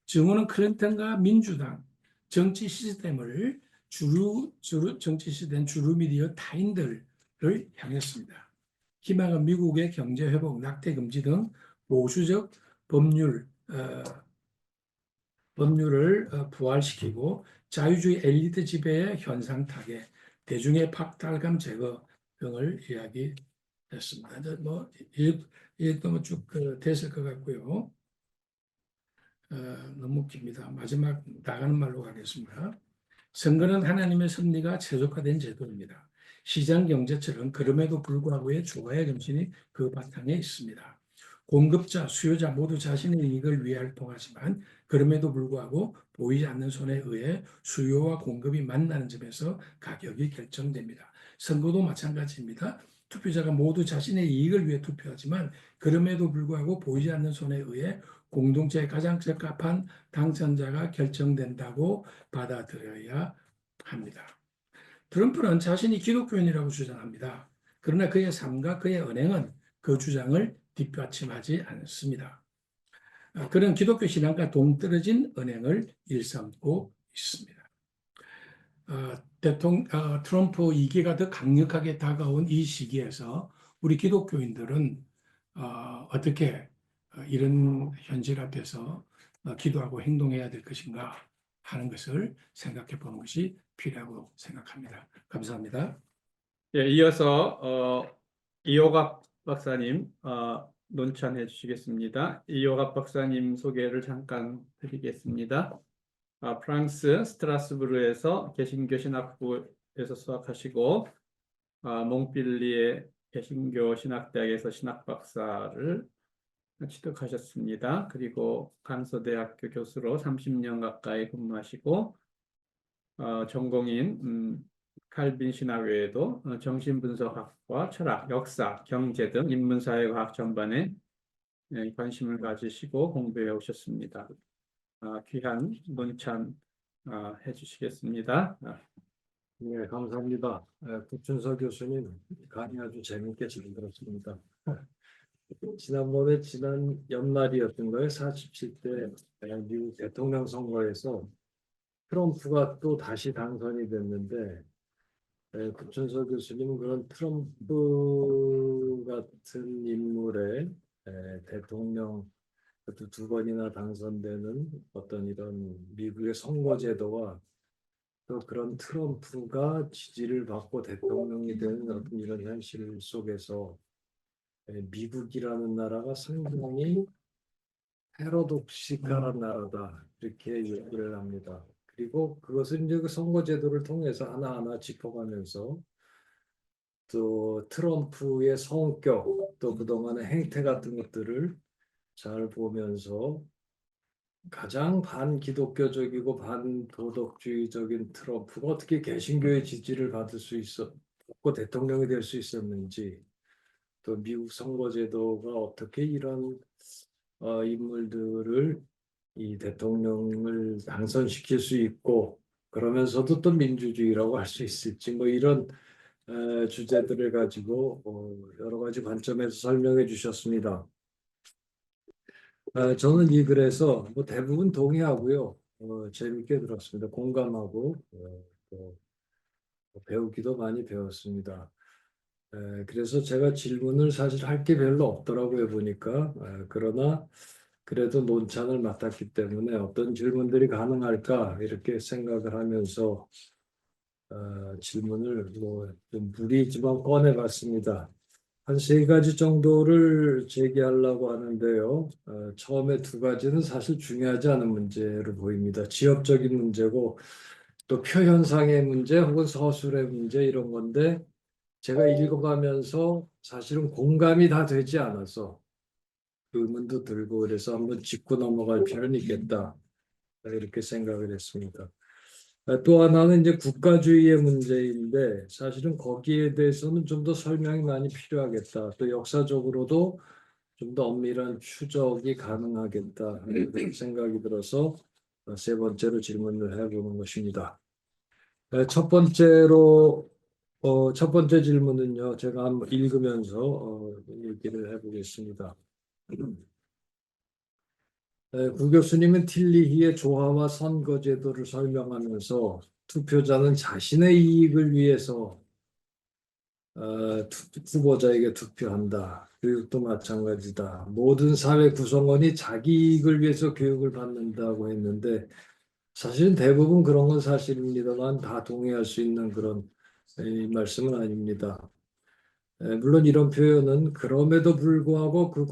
증오는 클린턴과 민주당 정치 시스템을 정치 시스템 주류 미디어 타인들을 향했습니다. 희망은 미국의 경제 회복, 낙태 금지 등 보수적 법률 법률을 부활시키고 자유주의 엘리트 지배의 현상 타개, 대중의 박탈감 제거 등을 이야기했습니다. 이제 뭐 쭉 됐을 것 같고요. 너무 깁니다. 마지막 나가는 말로 가겠습니다. 선거는 하나님의 섭리가 최적화된 제도입니다. 시장 경제처럼 그럼에도 불구하고의 조화의 정신이 그 바탕에 있습니다. 공급자, 수요자 모두 자신의 이익을 위해 활동하지만 그럼에도 불구하고 보이지 않는 손에 의해 수요와 공급이 만나는 점에서 가격이 결정됩니다. 선거도 마찬가지입니다. 투표자가 모두 자신의 이익을 위해 투표하지만 그럼에도 불구하고 보이지 않는 손에 의해 공동체에 가장 적합한 당선자가 결정된다고 받아들여야 합니다. 트럼프는 자신이 기독교인이라고 주장합니다. 그러나 그의 삶과 그의 언행은 그 주장을 뒷받침하지 않습니다. 그는 기독교 신앙과 동떨어진 언행을 일삼고 있습니다. 트럼프 2기가 더 강력하게 다가온 이 시기에서 우리 기독교인들은 어떻게 이런 현실 앞에서 기도하고 행동해야 될 것인가 하는 것을 생각해 보는 것이 필요하고 생각합니다. 감사합니다. 예, 이어서 이호갑 박사님 논찬해 주시겠습니다. 이호갑 박사님 소개를 잠깐 드리겠습니다. 프랑스 스트라스부르에서 개신교 신학부에서 수학하시고 몽필리에 개신교 신학대학에서 신학 박사를 취득하셨습니다. 그리고 간서대학교 교수로 30년 가까이 근무하시고 전공인 칼빈 신학 외에도 정신분석학과, 철학, 역사, 경제 등 인문사회과학 전반에 관심을 가지시고 공부해 오셨습니다. 귀한 논찬 해주시겠습니다. 네, 감사합니다. 구춘서 교수님 강의 아주 재밌게 잘 들었습니다. 지난번에 지난 연말이었던 거예요. 47대 미국 대통령 선거에서 트럼프가 또 다시 당선이 됐는데 구춘서 교수님은 그런 트럼프 같은 인물의 대통령 그것도 2번이나 당선되는 어떤 이런 미국의 선거제도와 또 그런 트럼프가 지지를 받고 대통령이 되는 어떤 이런 현실 속에서 미국이라는 나라가 상당히 패러독시칼한 나라다 이렇게 얘기를 합니다. 그리고 그것은 이제 그 선거제도를 통해서 하나하나 짚어가면서 또 트럼프의 성격 또 그동안의 행태 같은 것들을 잘 보면서 가장 반기독교적이고 반도덕주의적인 트럼프가 어떻게 개신교의 지지를 받을 수 받고 대통령이 될 수 있었는지 또 미국 선거제도가 어떻게 이런 인물들을 이 대통령을 당선시킬 수 있고 그러면서도 또 민주주의라고 할 수 있을지 뭐 이런 주제들을 가지고 여러 가지 관점에서 설명해 주셨습니다. 저는 이 글에서 뭐 대부분 동의하고요. 재밌게 들었습니다. 공감하고 또 배우기도 많이 배웠습니다. 그래서 제가 질문을 사실 할 게 별로 없더라고요 보니까. 그러나 그래도 논찬을 맡았기 때문에 어떤 질문들이 가능할까 이렇게 생각을 하면서 질문을 좀 무리지만 꺼내봤습니다. 한 3가지 정도를 제기하려고 하는데요. 처음에 2가지는 사실 중요하지 않은 문제로 보입니다. 지역적인 문제고 또 표현상의 문제 혹은 서술의 문제 이런 건데 제가 읽어가면서 사실은 공감이 다 되지 않아서 의문도 들고 그래서 한번 짚고 넘어갈 필요는 있겠다 이렇게 생각을 했습니다. 또 하나는 이제 국가주의의 문제인데 사실은 거기에 대해서는 좀 더 설명이 많이 필요하겠다. 또 역사적으로도 좀 더 엄밀한 추적이 가능하겠다 이런 생각이 들어서 3번째로 질문을 해보는 것입니다. 첫 번째 질문은요. 제가 한번 읽으면서 얘기를 해보겠습니다. 구 교수님은 틸리히의 조화와 선거제도를 설명하면서 투표자는 자신의 이익을 위해서 후보자에게 투표한다. 교육도 마찬가지다. 모든 사회 구성원이 자기 이익을 위해서 교육을 받는다고 했는데 사실은 대부분 그런 건 사실입니다만 다 동의할 수 있는 그런 이 말씀은 아닙니다. 물론 이런 표현은 그럼에도 불구하고 그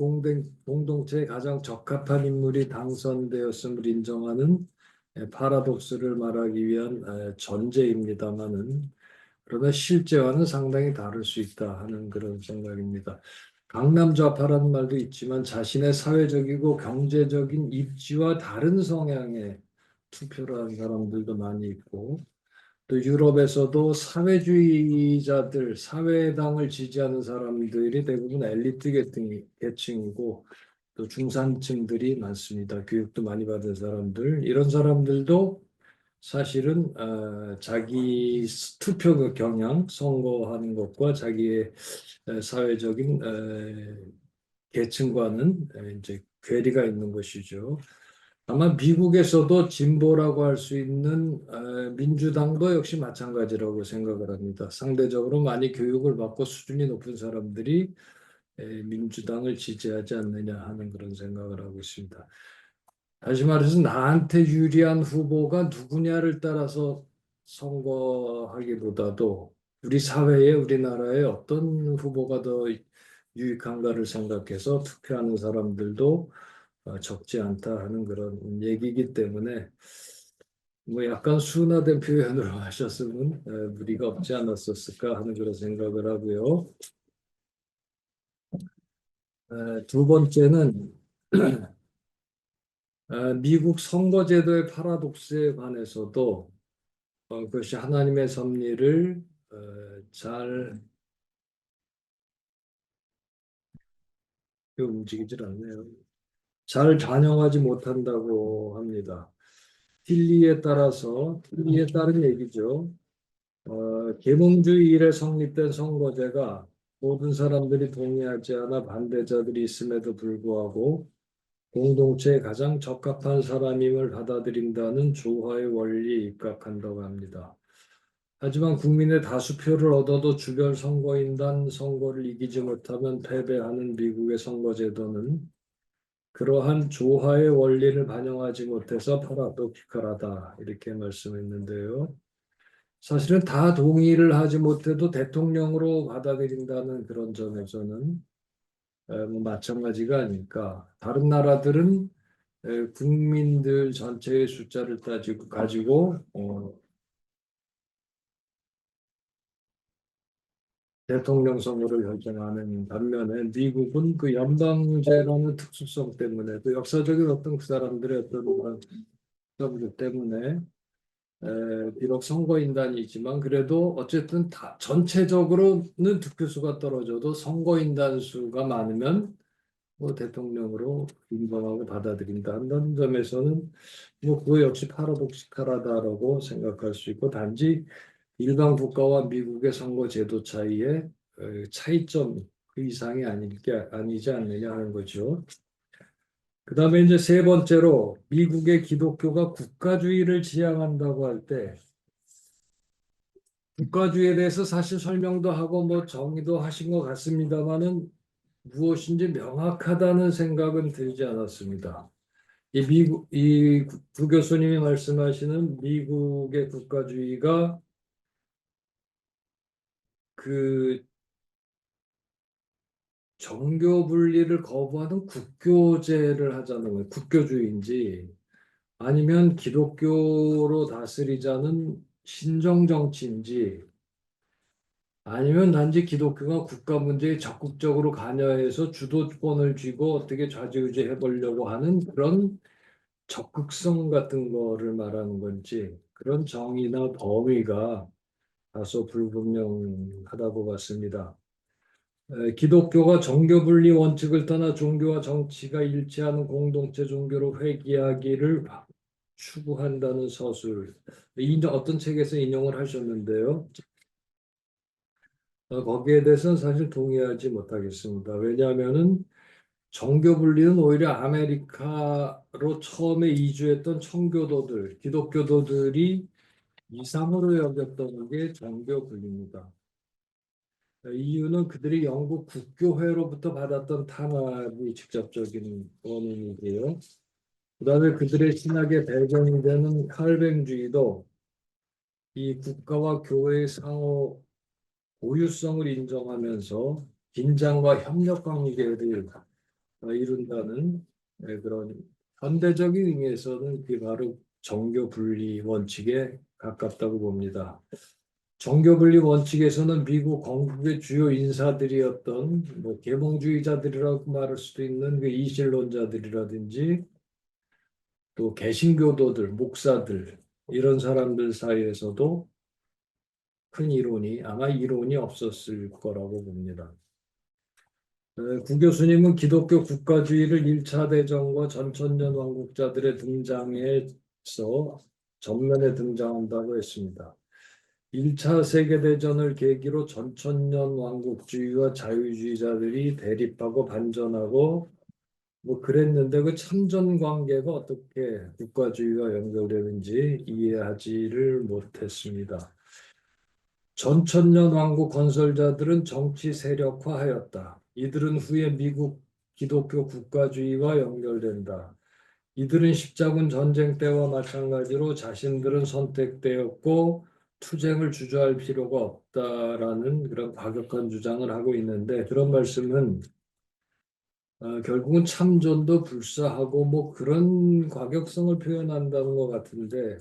공동체에 가장 적합한 인물이 당선되었음을 인정하는 파라독스를 말하기 위한 전제입니다만은 그러나 실제와는 상당히 다를 수 있다 하는 그런 생각입니다. 강남좌파라는 말도 있지만 자신의 사회적이고 경제적인 입지와 다른 성향의 투표를 하는 사람들도 많이 있고 또 유럽에서도 사회주의자들, 사회당을 지지하는 사람들이 대부분 엘리트 계층이고 또 중산층들이 많습니다. 교육도 많이 받은 사람들, 이런 사람들도 사실은 자기 투표 그 경향, 선거하는 것과 자기의 사회적인 계층과는 이제 괴리가 있는 것이죠. 아마 미국에서도 진보라고 할 수 있는 민주당도 역시 마찬가지라고 생각을 합니다. 상대적으로 많이 교육을 받고 수준이 높은 사람들이 민주당을 지지하지 않느냐 하는 그런 생각을 하고 있습니다. 다시 말해서 나한테 유리한 후보가 누구냐를 따라서 선거하기보다도 우리 사회에 우리나라에 어떤 후보가 더 유익한가를 생각해서 투표하는 사람들도 적지 않다 하는 그런 얘기이기 때문에 뭐 약간 순화된 표현으로 하셨으면 무리가 없지 않았었을까 하는 그런 생각을 하고요. 두 번째는 미국 선거제도의 파라독스에 관해서도 그것이 하나님의 섭리를 잘 움직이질 않네요. 잘 반영하지 못한다고 합니다. 틸리에 따른 얘기죠. 계몽주의 이래 성립된 선거제가 모든 사람들이 동의하지 않아 반대자들이 있음에도 불구하고 공동체에 가장 적합한 사람임을 받아들인다는 조화의 원리에 입각한다고 합니다. 하지만 국민의 다수표를 얻어도 주별 선거인단 선거를 이기지 못하면 패배하는 미국의 선거제도는 그러한 조화의 원리를 반영하지 못해서 파라독시컬하다 이렇게 말씀했는데요. 사실은 다 동의를 하지 못해도 대통령으로 받아들인다는 그런 점에서는 뭐 마찬가지가 아닐까. 다른 나라들은 국민들 전체의 숫자를 가지고 대통령 선거를 결정하는 반면에 미국은 그 연방제라는 특수성 때문에 또 역사적인 어떤 그 사람들의 어떤 그런 특성들 때문에 비록 선거인단이지만 그래도 어쨌든 다 전체적으로는 득표수가 떨어져도 선거인단 수가 많으면 뭐 대통령으로 인정하고 받아들인다 한다는 점에서는 뭐 그거 역시 파라독시칼하다라고 생각할 수 있고 단지 일반 국가와 미국의 선거 제도 차이의 차이점 그 이상이 아니지 않느냐 하는 거죠. 그다음에 이제 세 번째로 미국의 기독교가 국가주의를 지향한다고 할 때 국가주의에 대해서 사실 설명도 하고 뭐 정의도 하신 것 같습니다만은 무엇인지 명확하다는 생각은 들지 않았습니다. 부 교수님이 말씀하시는 미국의 국가주의가 그 정교 분리를 거부하는 국교제를 하자는 거예요. 국교주의인지 아니면 기독교로 다스리자는 신정정치인지 아니면 단지 기독교가 국가 문제에 적극적으로 관여해서 주도권을 쥐고 어떻게 좌지우지해 보려고 하는 그런 적극성 같은 거를 말하는 건지 그런 정의나 범위가 다소 불분명하다고 봤습니다. 기독교가 정교 분리 원칙을 떠나 종교와 정치가 일치하는 공동체 종교로 회귀하기를 추구한다는 서술. 어떤 책에서 인용을 하셨는데요. 거기에 대해서는 사실 동의하지 못하겠습니다. 왜냐하면은 정교 분리는 오히려 아메리카로 처음에 이주했던 청교도들, 기독교도들이 이상으로 여겼던 게 정교 분리입니다. 이유는 그들이 영국 국교회로부터 받았던 탄압이 직접적인 원인이고요. 그다음에 그들의 신학의 배경이 되는 칼뱅주의도 이 국가와 교회의 상호 고유성을 인정하면서 긴장과 협력 관계를 이룬다는 그런 현대적인 의미에서는 그게 바로 정교 분리 원칙에 가깝다고 봅니다. 정교 분리 원칙에서는 미국 건국의 주요 인사들이었던 뭐 계몽주의자들이라고 말할 수도 있는 그 이실론자들이라든지 또 개신교도들, 목사들 이런 사람들 사이에서도 큰 이론이 아마 이론이 없었을 거라고 봅니다. 구 교수님은 기독교 국가주의를 1차 대전과 전천년 왕국자들의 등장에서 전면에 등장한다고 했습니다. 1차 세계대전을 계기로 전천년 왕국주의와 자유주의자들이 대립하고 반전하고 뭐 그랬는데 그 참전 관계가 어떻게 국가주의와 연결되는지 이해하지를 못했습니다. 전천년 왕국 건설자들은 정치 세력화하였다. 이들은 후에 미국 기독교 국가주의와 연결된다. 이들은 십자군 전쟁 때와 마찬가지로 자신들은 선택되었고 투쟁을 주저할 필요가 없다라는 그런 과격한 주장을 하고 있는데 그런 말씀은 결국은 참전도 불사하고 뭐 그런 과격성을 표현한다는 것 같은데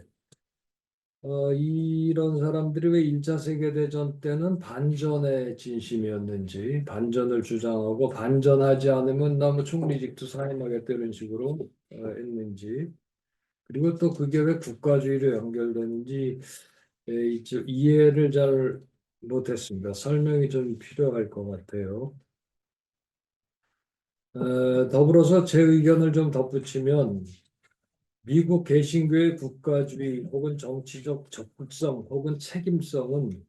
이런 사람들이 왜 1차 세계대전 때는 반전의 진심이었는지 반전을 주장하고 반전하지 않으면 나뭐 총리직도 사임하겠다 이런 식으로 했는지 그리고 또 그게 왜 국가주의로 연결되는지 이해를 잘 못했습니다. 설명이 좀 필요할 것 같아요. 더불어서 제 의견을 좀 덧붙이면 미국 개신교의 국가주의 혹은 정치적 적극성 혹은 책임성은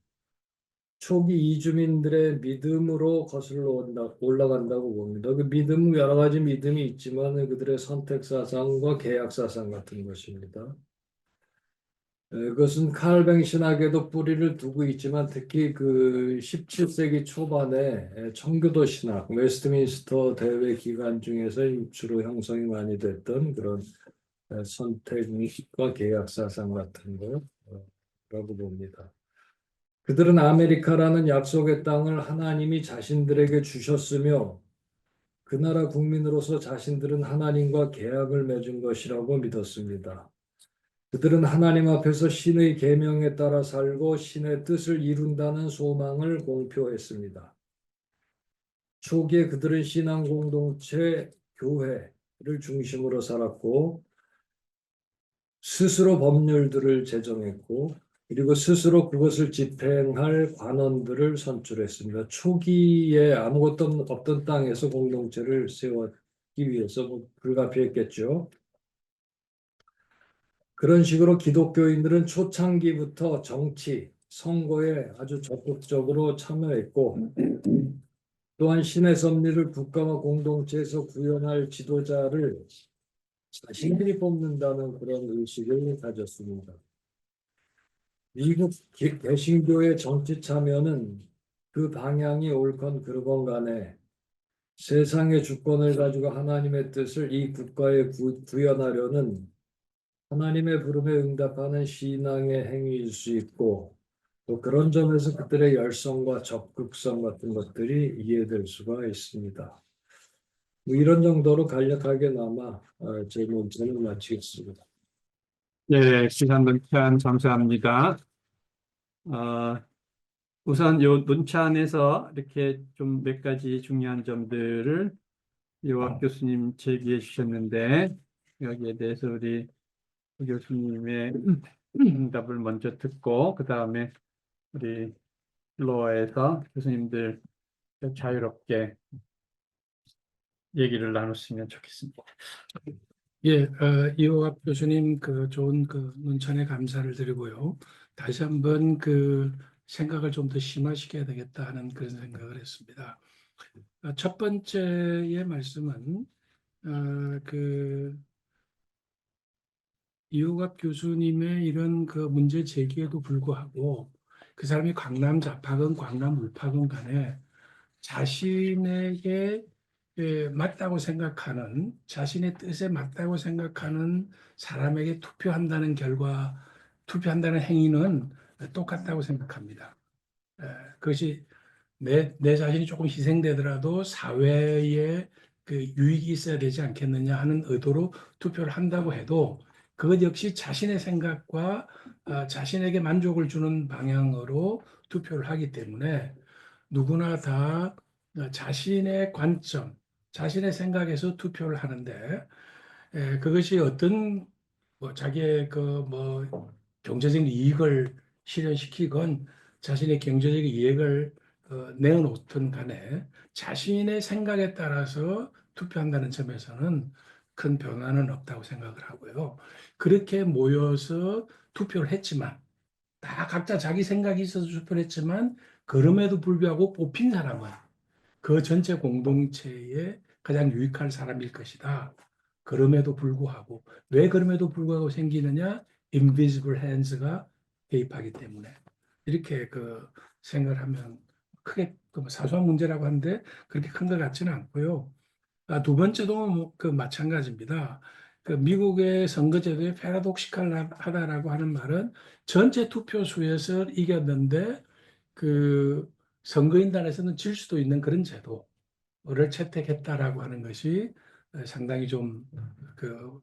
초기 이주민들의 믿음으로 거슬러 올라간다고 봅니다. 그 믿음은 여러 가지 믿음이 있지만 그들의 선택 사상과 계약 사상 같은 것입니다. 그것은 칼뱅 신학에도 뿌리를 두고 있지만 특히 그 17세기 초반에 청교도 신학, 웨스트민스터 대회 기간 중에서 주로 형성이 많이 됐던 그런 선택과 계약 사상 같은 거라고 봅니다. 그들은 아메리카라는 약속의 땅을 하나님이 자신들에게 주셨으며 그 나라 국민으로서 자신들은 하나님과 계약을 맺은 것이라고 믿었습니다. 그들은 하나님 앞에서 신의 계명에 따라 살고 신의 뜻을 이룬다는 소망을 공표했습니다. 초기에 그들은 신앙 공동체, 교회를 중심으로 살았고 스스로 법률들을 제정했고 그리고 스스로 그것을 집행할 관원들을 선출했습니다. 초기에 아무것도 없던 땅에서 공동체를 세웠기 위해서 불가피했겠죠. 그런 식으로 기독교인들은 초창기부터 정치, 선거에 아주 적극적으로 참여했고 또한 신의 섭리를 국가와 공동체에서 구현할 지도자를 자신들이 뽑는다는 그런 의식을 가졌습니다. 미국 개신교의 정치 참여는 그 방향이 옳건 그르건 간에 세상의 주권을 가지고 하나님의 뜻을 이 국가에 구현하려는 하나님의 부름에 응답하는 신앙의 행위일 수 있고 또 그런 점에서 그들의 열성과 적극성 같은 것들이 이해될 수가 있습니다. 뭐 이런 정도로 간략하게나마 제 논제를 마치겠습니다. 네, 시간 논찬 감사합니다. 우선 요 논찬에서 이렇게 좀 몇 가지 중요한 점들을 요학 교수님 제기해 주셨는데 여기에 대해서 우리 교수님의 응답을 먼저 듣고 그 다음에 우리 플로어에서 교수님들 자유롭게 얘기를 나눴으면 좋겠습니다. 예, 이호갑 교수님 그 좋은 그 논찬에 감사를 드리고요. 다시 한번 그 생각을 좀 더 심화시켜야 되겠다 하는 그런 생각을 했습니다. 첫 번째의 말씀은 그 이호갑 교수님의 이런 그 문제 제기에도 불구하고 그 사람이 강남 좌파건 강남 우파건 간에 자신에게 맞다고 생각하는, 자신의 뜻에 맞다고 생각하는 사람에게 투표한다는 행위는 똑같다고 생각합니다. 그것이 내 자신이 조금 희생되더라도 사회에 그 유익이 있어야 되지 않겠느냐 하는 의도로 투표를 한다고 해도 그것 역시 자신의 생각과 자신에게 만족을 주는 방향으로 투표를 하기 때문에 누구나 다 자신의 관점, 자신의 생각에서 투표를 하는데 그것이 어떤 뭐 자기의 그 뭐 경제적 이익을 실현시키건 자신의 경제적 이익을 내어놓든 간에 자신의 생각에 따라서 투표한다는 점에서는 큰 변화는 없다고 생각을 하고요. 그렇게 모여서 투표를 했지만 다 각자 자기 생각이 있어서 투표를 했지만 그럼에도 불구하고 뽑힌 사람은 그 전체 공동체에 가장 유익할 사람일 것이다. 그럼에도 불구하고 왜 그럼에도 불구하고 생기느냐? invisible hands가 개입하기 때문에 이렇게 그 생각을 하면 크게 그뭐 사소한 문제라고 하는데 그렇게 큰 것 같지는 않고요. 두 번째도 그 마찬가지입니다. 그 미국의 선거제도에 패러독시칼하다라고 하는 말은 전체 투표수에서 이겼는데 그 선거인단에서는 질 수도 있는 그런 제도를 채택했다라고 하는 것이 상당히 좀그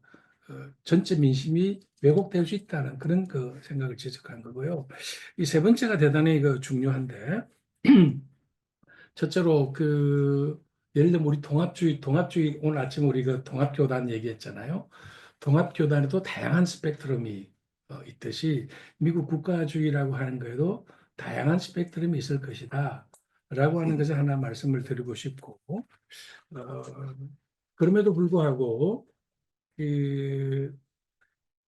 전체 민심이 왜곡될 수 있다는 그런 그 생각을 지적한 거고요. 이 세 번째가 대단히 그 중요한데 첫째로 그 예를 들면 우리 동합주의 오늘 아침 우리 그 동합교단 얘기했잖아요. 동합교단에도 다양한 스펙트럼이 있듯이 미국 국가주의라고 하는 거에도 다양한 스펙트럼이 있을 것이다. 라고 하는 것을 하나 말씀을 드리고 싶고, 어, 그럼에도 불구하고, 그,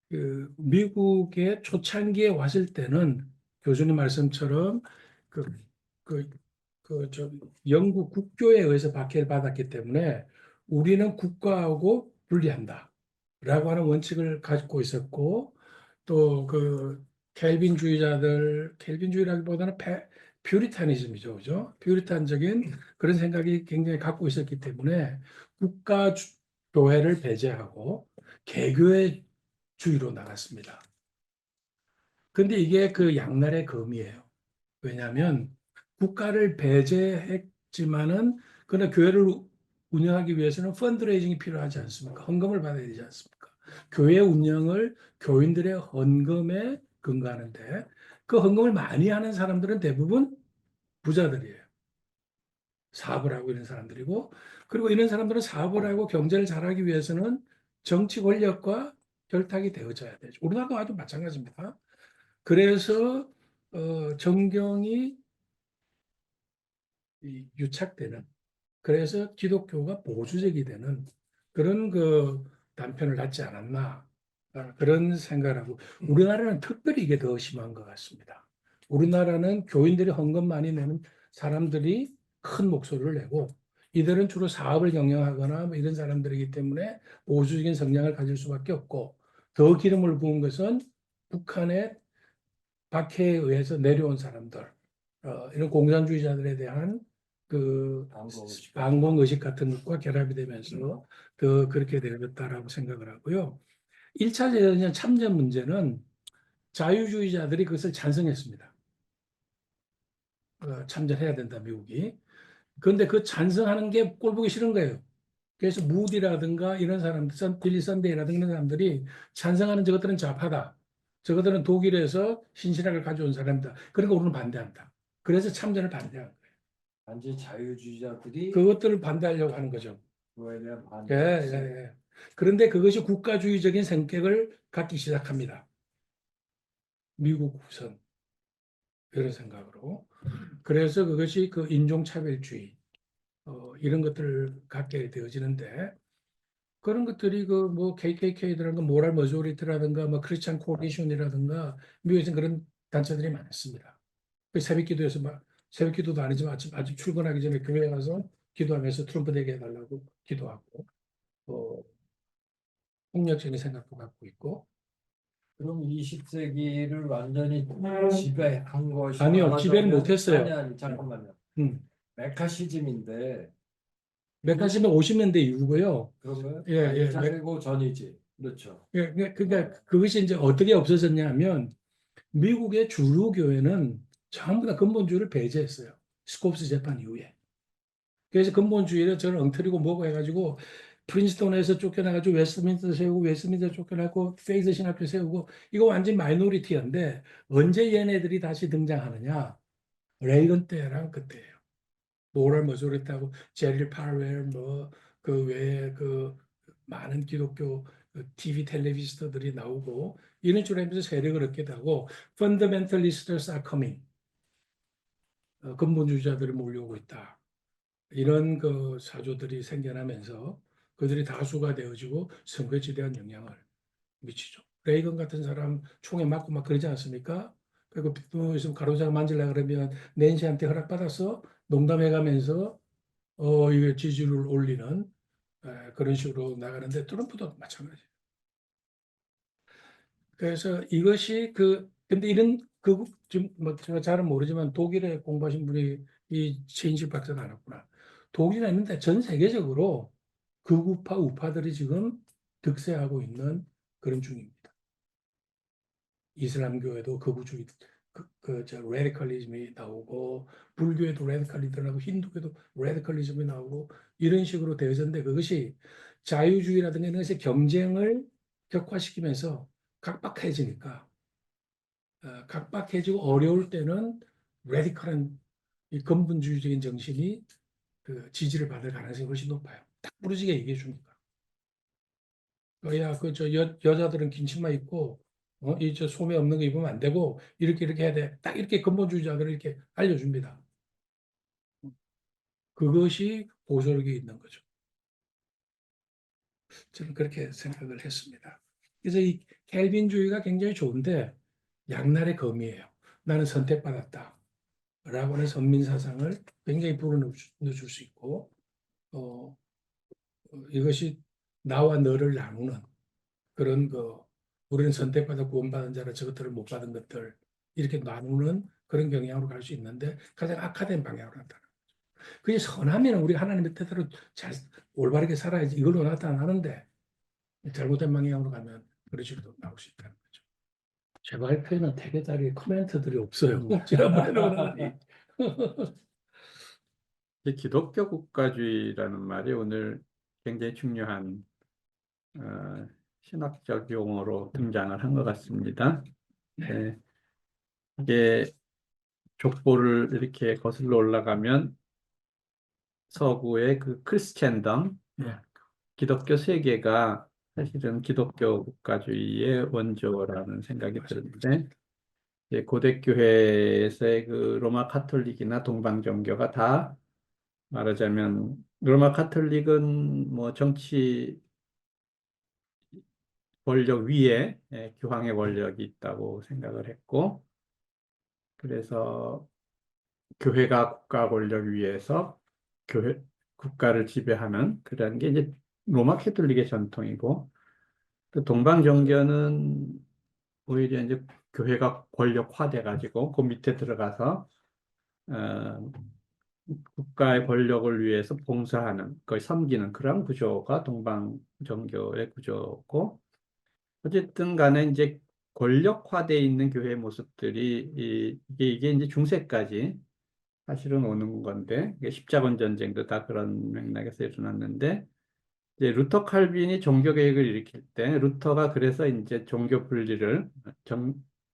그 미국의 초창기에 왔을 때는 교수님 말씀처럼 그, 그, 영국 국교에 의해서 박해를 받았기 때문에 우리는 국가하고 분리한다. 라고 하는 원칙을 가지고 있었고 또 그 켈빈주의라기보다는 퓨리타니즘이죠. 그죠? 퓨리탄적인 그런 생각이 굉장히 갖고 있었기 때문에 국가 교회를 배제하고 개교의 주의로 나갔습니다. 근데 이게 그 양날의 검이에요. 왜냐하면 국가를 배제했지만은 그러나 교회를 운영하기 위해서는 펀드레이징이 필요하지 않습니까? 헌금을 받아야 되지 않습니까? 교회 운영을 교인들의 헌금에 근거하는데 그 헌금을 많이 하는 사람들은 대부분 부자들이에요. 사업을 하고 있는 사람들이고 그리고 이런 사람들은 사업을 하고 경제를 잘하기 위해서는 정치 권력과 결탁이 되어져야 되죠. 우리나라도 아주 마찬가지입니다. 그래서 정경이 유착되는 그래서 기독교가 보수적이 되는 그런 그 단편을 갖지 않았나 그런 생각을 하고 우리나라는 특별히 이게 더 심한 것 같습니다. 우리나라는 교인들이 헌금 많이 내는 사람들이 큰 목소리를 내고 이들은 주로 사업을 경영하거나 뭐 이런 사람들이기 때문에 보수적인 성향을 가질 수밖에 없고 더 기름을 부은 것은 북한의 박해에 의해서 내려온 사람들 이런 공산주의자들에 대한 그 반공의식 같은 것과 결합이 되면서 더 그렇게 되었다라고 생각을 하고요. 1차 대전 참전 문제는 자유주의자들이 그것을 찬성했습니다. 참전해야 된다, 미국이. 그런데 그 찬성하는 게 꼴보기 싫은 거예요. 그래서 무디라든가 이런 사람들, 빌리 선데이라든가 이런 사람들이 찬성하는 저것들은 좌파다. 저것들은 독일에서 신신학을 가져온 사람이다. 그러니까 우리는 반대한다. 그래서 참전을 반대한 거예요. 단지 자유주의자들이 그것들을 반대하려고 하는 거죠. 그거에 대한 예, 반대. 예. 그런데 그것이 국가주의적인 성격을 갖기 시작합니다. 미국 후선 이런 생각으로. 그래서 그것이 그 인종차별주의 이런 것들을 갖게 되어지는데 그런 것들이 그 뭐 KKK라든가 모랄 머조리티라든가 뭐 크리스찬 코리션이라든가 미국에서는 그런 단체들이 많습니다. 그 새벽기도에서 막 새벽기도도 아니지만 아침 출근하기 전에 교회 가서 기도하면서 트럼프 되게 해달라고 기도하고 폭력적인 생각도 갖고 있고 그럼 20세기를 완전히 지배한 것이 아니요, 지배는 말하자면 못했어요. 아니 잠깐만요. 음. 메카시즘인데 메카시즘은 50년대 이후고요. 그러면 예, 예. 그리고 전이지. 그렇죠. 그러니까 그것이 이제 어떻게 없어졌냐면 미국의 주류 교회는 전부 다 근본주의를 배제했어요. 스콥스 재판 이후에. 그래서 근본주의를 저는 엉터리고 뭐고 해가지고 프린스턴에서 쫓겨나가지고 웨스트민스터 세우고 웨스트민스터 쫓겨나고 페이스 신학교 세우고 이거 완전 마이너리티였는데 언제 얘네들이 다시 등장하느냐? 레이건 때랑 그때예요. 모럴 머조리티하고 제릴 파웰 뭐 그 외에 그 많은 기독교 TV 텔레비스터들이 나오고 이런 식으로 하면서 세력을 얻게 되고 fundamentalists are coming. 근본주의자들이 몰려오고 있다. 이런 그 사조들이 생겨나면서 그들이 다수가 되어지고 선거에 지대한 영향을 미치죠. 레이건 같은 사람 총에 맞고 막 그러지 않습니까? 그리고 있으면 가로장 만지려 그러면 낸시한테 허락받아서 농담해가면서 이게 지지율을 올리는 그런 식으로 나가는데 트럼프도 마찬가지. 그래서 이것이 근데 이런 지금 뭐 제가 잘은 모르지만 독일에 공부하신 분이 이 최인식 박사는 알았구나. 독일에 있는데 전 세계적으로 극우파 우파들이 지금 득세하고 있는 그런 중입니다. 이슬람교에도 극우주의 저 레디컬리즘이 나오고 불교에도 레디컬리즘이 나오고 힌두교도 레디컬리즘이 나오고 이런 식으로 되어졌는데 그것이 자유주의라든가 이런 것의 경쟁을 격화시키면서 각박해지니까 각박해지고 어려울 때는 레디컬한 이 근본주의적인 정신이 그 지지를 받을 가능성이 훨씬 높아요. 딱 부러지게 얘기해 주니까. 야, 여자들은 긴 치마 입고, 이 저 소매 없는 거 입으면 안 되고, 이렇게 해야 돼. 딱 이렇게 근본주의자들을 이렇게 알려줍니다. 그것이 보수력이 있는 거죠. 저는 그렇게 생각을 했습니다. 그래서 이 켈빈주의가 굉장히 좋은데, 양날의 검이에요. 나는 선택받았다. 라고 하는 선민사상을 굉장히 불어넣어줄 수 있고, 어, 이것이 나와 너를 나누는 그런 우리는 선택받아 구원받은 자라 저것들을 못 받은 것들 이렇게 나누는 그런 경향으로 갈 수 있는데 가장 악화된 방향으로 나타나. 그게 선하면 우리 하나님의 뜻대로 잘 올바르게 살아야지 이걸로 나타나는데 잘못된 방향으로 가면 그런 식으로 나올 수 있다는 거죠. 제 발표에는 되게 코멘트들이 없어요. 지난번에는 그러더니. 이 기독교 국가주의라는 말이 오늘 굉장히 중요한 신학적 용어로 등장을 한 것 같습니다. 네. 이게 족보를 이렇게 거슬러 올라가면 서구의 그 크리스찬덤, 네. 기독교 세계가 사실은 기독교 국가주의의 원조라는 생각이 드는데 이제 고대 교회에서의 그 로마 카톨릭이나 동방 종교가 다 말하자면 로마 카톨릭은 뭐 정치 권력 위에 교황의 권력이 있다고 생각을 했고 그래서 교회가 국가 권력 위에서 교회 국가를 지배하는 그런 게 이제 로마 카톨릭의 전통이고 또 동방 종교는 오히려 이제 교회가 권력화돼 가지고 그 밑에 들어가서 어, 국가의 권력을 위해서 봉사하는, 거의 섬기는 그런 구조가 동방 종교의 구조고, 어쨌든 간에 이제 권력화돼 있는 교회의 모습들이 이게 이제 중세까지 사실은 오는 건데, 이게 십자군 전쟁도 다 그런 맥락에서 일어났는데, 이제 루터 칼빈이 종교 개혁을 일으킬 때, 루터가 그래서 이제 종교 분리를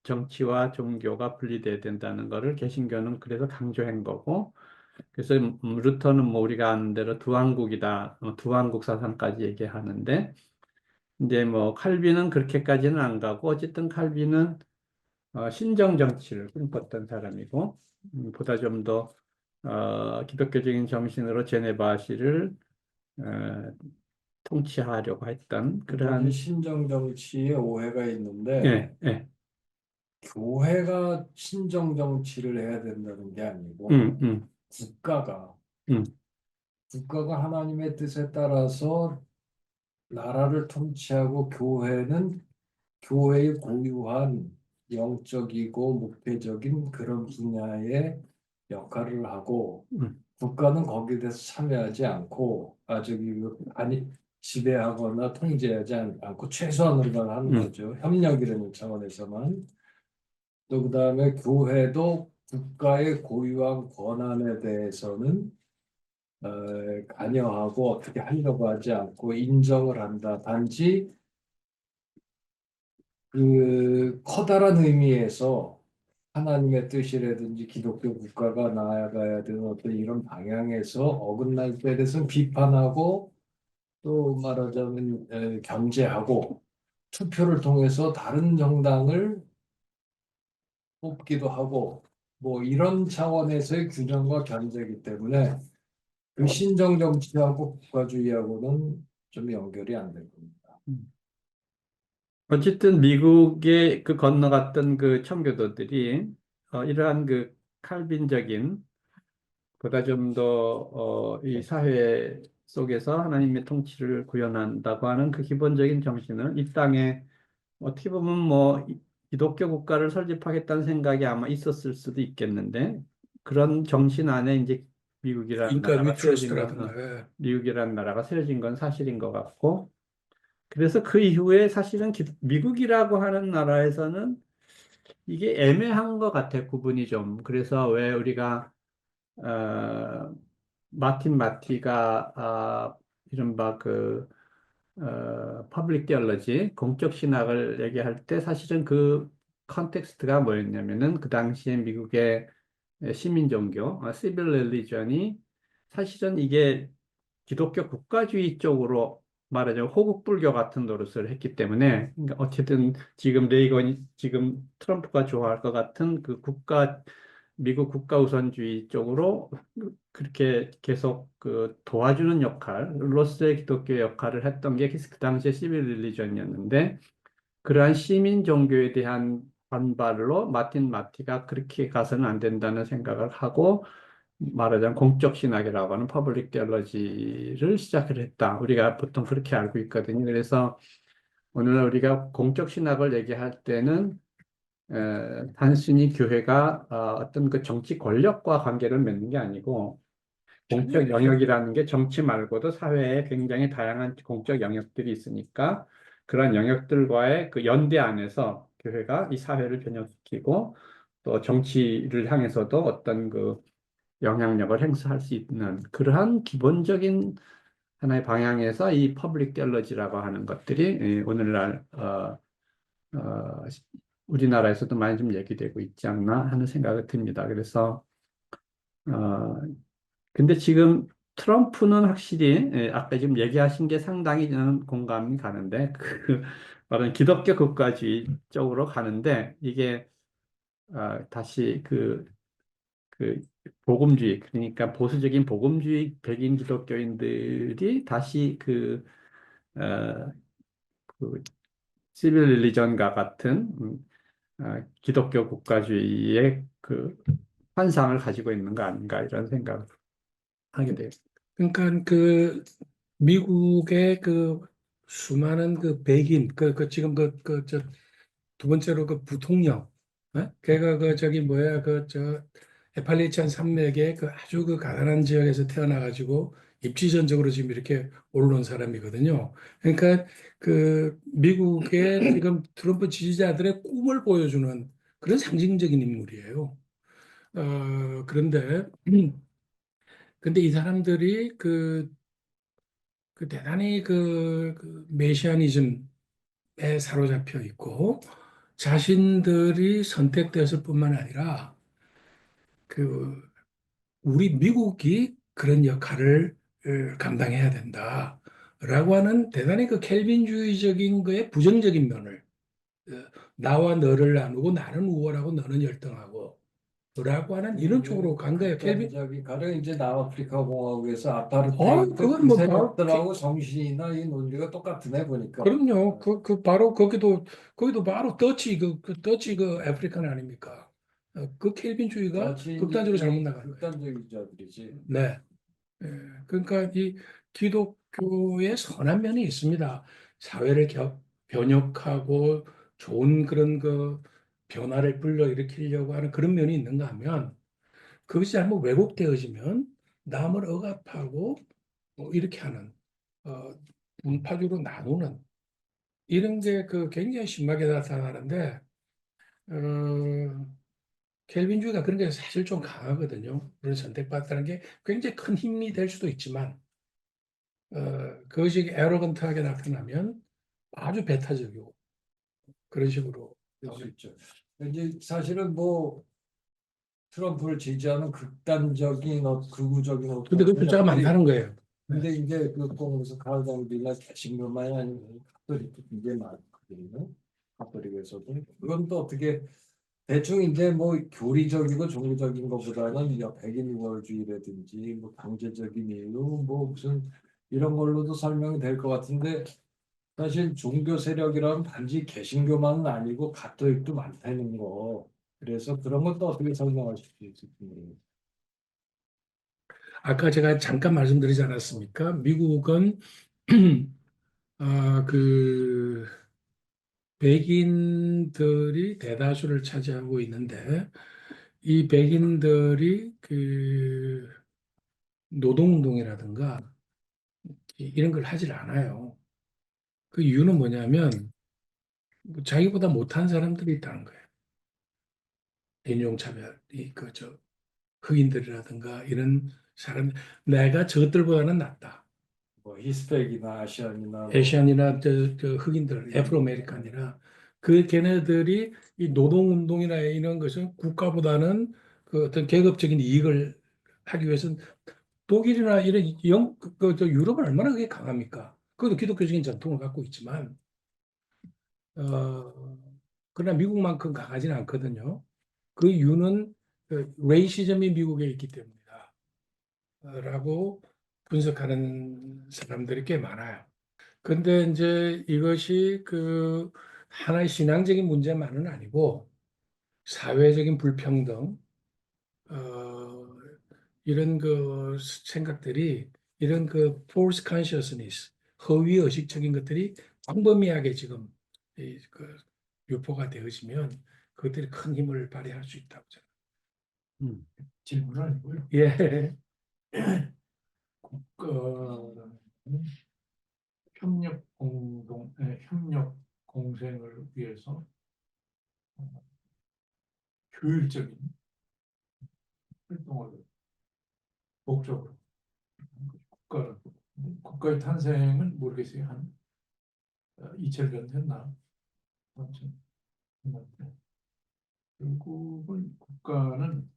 정치와 종교가 분리돼야 된다는 것을 개신교는 그래서 강조한 거고, 그래서 루터는 뭐 우리가 아는 대로 두왕국이다, 두왕국 사상까지 얘기하는데 이제 뭐 칼빈은 그렇게까지는 안 가고 어쨌든 칼빈은 신정 정치를 꿈꿨던 사람이고 보다 좀 더 기독교적인 정신으로 제네바시를 어, 통치하려고 했던 거기 그러한 신정 정치에 오해가 있는데 예, 예, 교회가 신정 정치를 해야 된다는 게 아니고 음, 음, 국가가 음, 국가가 하나님의 뜻에 따라서 나라를 통치하고 교회는 교회의 고유한 영적이고 목회적인 그런 분야의 역할을 하고 국가는 거기에 대해서 참여하지 않고 아니 지배하거나 통제하지 않고 최소한으로만 하는 거죠. 협력이라는 차원에서만. 또 그다음에 교회도 국가의 고유한 권한에 대해서는 어, 관여하고 어떻게 하려고 하지 않고 인정을 한다. 단지 그 커다란 의미에서 하나님의 뜻이라든지 기독교 국가가 나아가야 되는 어떤 이런 방향에서 어긋날 때에 대해서는 비판하고 또 말하자면 견제하고 투표를 통해서 다른 정당을 뽑기도 하고 뭐 이런 차원에서의 균형과 견제이기 때문에 그 신정 정치하고 국가주의하고는 좀 연결이 안 될 겁니다. 어쨌든 미국에 그 건너갔던 그 청교도들이 이러한 그 칼빈적인 보다 좀 더 이 사회 속에서 하나님의 통치를 구현한다고 하는 그 기본적인 정신은 이 땅에 어떻게 보면 뭐 기독교 국가를 설립하겠다는 생각이 아마 있었을 수도 있겠는데 그런 정신 안에 이제 미국이라는 인가 나라가 세워진 위트러스트라든가. 예. 미국이라는 나라가 세워진 건 사실인 것 같고 그래서 그 이후에 사실은 미국이라고 하는 나라에서는 이게 애매한 것 같아 구분이 좀 그래서 왜 우리가 어, 마틴 마티가 이른바 그 퍼블릭 티올로지 공적 신학을 얘기할 때 사실은 그 컨텍스트가 뭐였냐면은 그 당시에 미국의 시민 종교 시빌 릴리전이 사실은 이게 기독교 국가주의 쪽으로 말하자면 호국 불교 같은 노릇을 했기 때문에 그러니까 어쨌든 지금 레이건이 지금 트럼프가 좋아할 것 같은 그 미국 국가 우선주의 쪽으로 그렇게 계속 그 도와주는 역할로서의 기독교 역할을 했던 게 그 당시에 시빌 릴리전이었는데 그러한 시민 종교에 대한 반발로 마틴 마티가 그렇게 가서는 안 된다는 생각을 하고 말하자면 공적 신학이라고 하는 퍼블릭 테올로지를 시작을 했다. 우리가 보통 그렇게 알고 있거든요. 그래서 오늘날 우리가 공적 신학을 얘기할 때는 단순히 교회가 어떤 그 정치 권력과 관계를 맺는 게 아니고 공적 영역이라는 게 정치 말고도 사회에 굉장히 다양한 공적 영역들이 있으니까 그런 영역들과의 그 연대 안에서 교회가 이 사회를 변혁시키고 또 정치를 향해서도 어떤 그 영향력을 행사할 수 있는 그러한 기본적인 하나의 방향에서 이 퍼블릭 텔러지라고 하는 것들이 오늘날 어, 우리나라에서도 많이 좀 얘기되고 있지 않나 하는 생각이 듭니다. 그래서 어, 근데 지금 트럼프는 확실히 아까 지금 얘기하신 게 상당히 저는 공감이 가는데 그 말하는 기독교 국가주의 쪽으로 가는데 이게 다시 그 복음주의 그러니까 보수적인 복음주의 백인 기독교인들이 다시 어, 그 시빌 릴리전과 같은 기독교 국가주의의 그 환상을 가지고 있는 거 아닌가 이런 생각을 하게 돼요. 그러니까 그 미국의 그 수많은 그 백인 지금 저 두 번째로 그 부통령, 걔가 그 저기 뭐야 그 저 에팔리찬 산맥의 그 아주 그 가난한 지역에서 태어나가지고 입지전적으로 지금 이렇게 올라온 사람이거든요. 그러니까 그 미국의 지금 트럼프 지지자들의 꿈을 보여주는 그런 상징적인 인물이에요. 그런데 근데 이 사람들이 그 대단히 그 메시아니즘에 사로잡혀 있고 자신들이 선택되었을 뿐만 아니라 그 우리 미국이 그런 역할을 감당해야 된다라고 하는 대단히 그 켈빈주의적인 거에 부정적인 면을 어, 나와 너를 나누고 나는 우월하고 너는 열등하고 라고 하는 이런 쪽으로 간 거예요. 극단적이 가령 이제 남아프리카 공화국에서 아파르테이트 그건 그 뭐 바로 세력들하고 정신이나 이 논리가 똑같으네 보니까. 그럼요. 바로 거기도 바로 더치 그 아프리칸 아닙니까? 그 켈빈주의가 극단적으로 잘못 나간 거예요. 극단주의자들이지. 네. 예, 그러니까 이 기독교의 선한 면이 있습니다. 사회를 변혁하고 좋은 그런 그 변화를 불러일으키려고 하는 그런 면이 있는가 하면 그것이 잘못 왜곡되어지면 남을 억압하고 이렇게 하는 어, 분파주로 나누는 이런 게 그 굉장히 심하게 나타나는데 켈빈주의가 그런 게 사실 좀 강하거든요. 그런 선택받았다는 게 굉장히 큰 힘이 될 수도 있지만 그것이 에러건트하게 나타나면 아주 배타적이고 그런 식으로 그럴 수 나오는. 있죠. 이제 사실은 뭐 트럼프를 지지하는 극단적인 극우적인 근데 어떤 그 숫자가 세력들이 많다는 거예요. 근데 이제 그 공에서 가을당비나 개신교만이 아니고 가톨릭도 굉장히 많거든요. 가톨릭에서도 그건 또 어떻게 대충 이제 뭐 교리적이고 종교적인 것보다는 백인 우월주의라든지 뭐 경제적인 이유 뭐 무슨 이런 걸로도 설명이 될 것 같은데 사실 종교 세력이라면 단지 개신교만은 아니고 가톨릭도 많다는 거. 그래서 그런 것도 어떻게 설명하실 수 있을지. 아까 제가 잠깐 말씀드리지 않았습니까? 미국은 그 백인들이 대다수를 차지하고 있는데 이 백인들이 그 노동운동이라든가 이런 걸 하질 않아요. 그 이유는 뭐냐면 뭐 자기보다 못한 사람들이 있다는 거예요. 인종차별이 그저 흑인들이라든가 이런 사람 내가 저들보다는 낫다. 뭐 히스패기나 아시안이나 뭐 에시안이나 저 흑인들, 애프로아메리칸이나 그 걔네들이 이 노동운동이나 이런 것은 국가보다는 그 어떤 계급적인 이익을 하기 위해서는 독일이나 이런 저 유럽은 얼마나 그게 강합니까? 그것도 기독교적인 전통을 갖고 있지만 어, 그러나 미국만큼 강하지는 않거든요. 그 이유는 그 레이시즘이 미국에 있기 때문이다. 라고 분석하는 사람들이 꽤 많아요. 근데 이제 이것이 그 하나의 신앙적인 문제만은 아니고 사회적인 불평등, 어, 이런 그 생각들이 이런 그 false consciousness, 허위 의식적인 것들이 광범위하게 지금 그 유포가 되어지면 그것들이 큰 힘을 발휘할 수 있다고 저는. 질문은 아니고요. 예. 그 협력 공생을 위해서 효율적인 활동을 목적으로 국가를 국가의 탄생은 모르겠어요. 한 2000년 됐나? 아무튼 했는데 결국은 국가는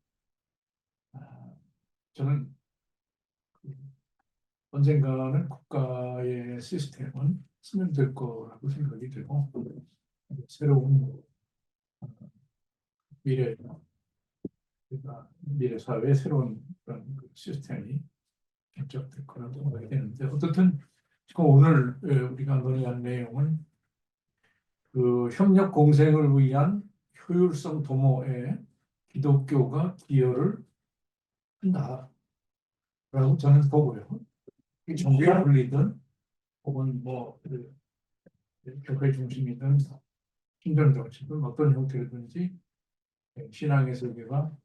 저는 그 언젠가는 국가의 시스템은 수면될 거라고 생각이 들고 새로운 미래 그러니까 미래 사회의 새로운 그런 그 시스템이 결정될 거라고 생각이 되는데 어떻든 지금 오늘 우리가 논의한 내용은 그 협력 공생을 위한 효율성 도모에 기독교가 기여를 한다라고 저는 보고요. 이 종교에 불리든 혹은 뭐그 교회 중심이든 신전 정치든 어떤 형태로든지 신앙의 세계가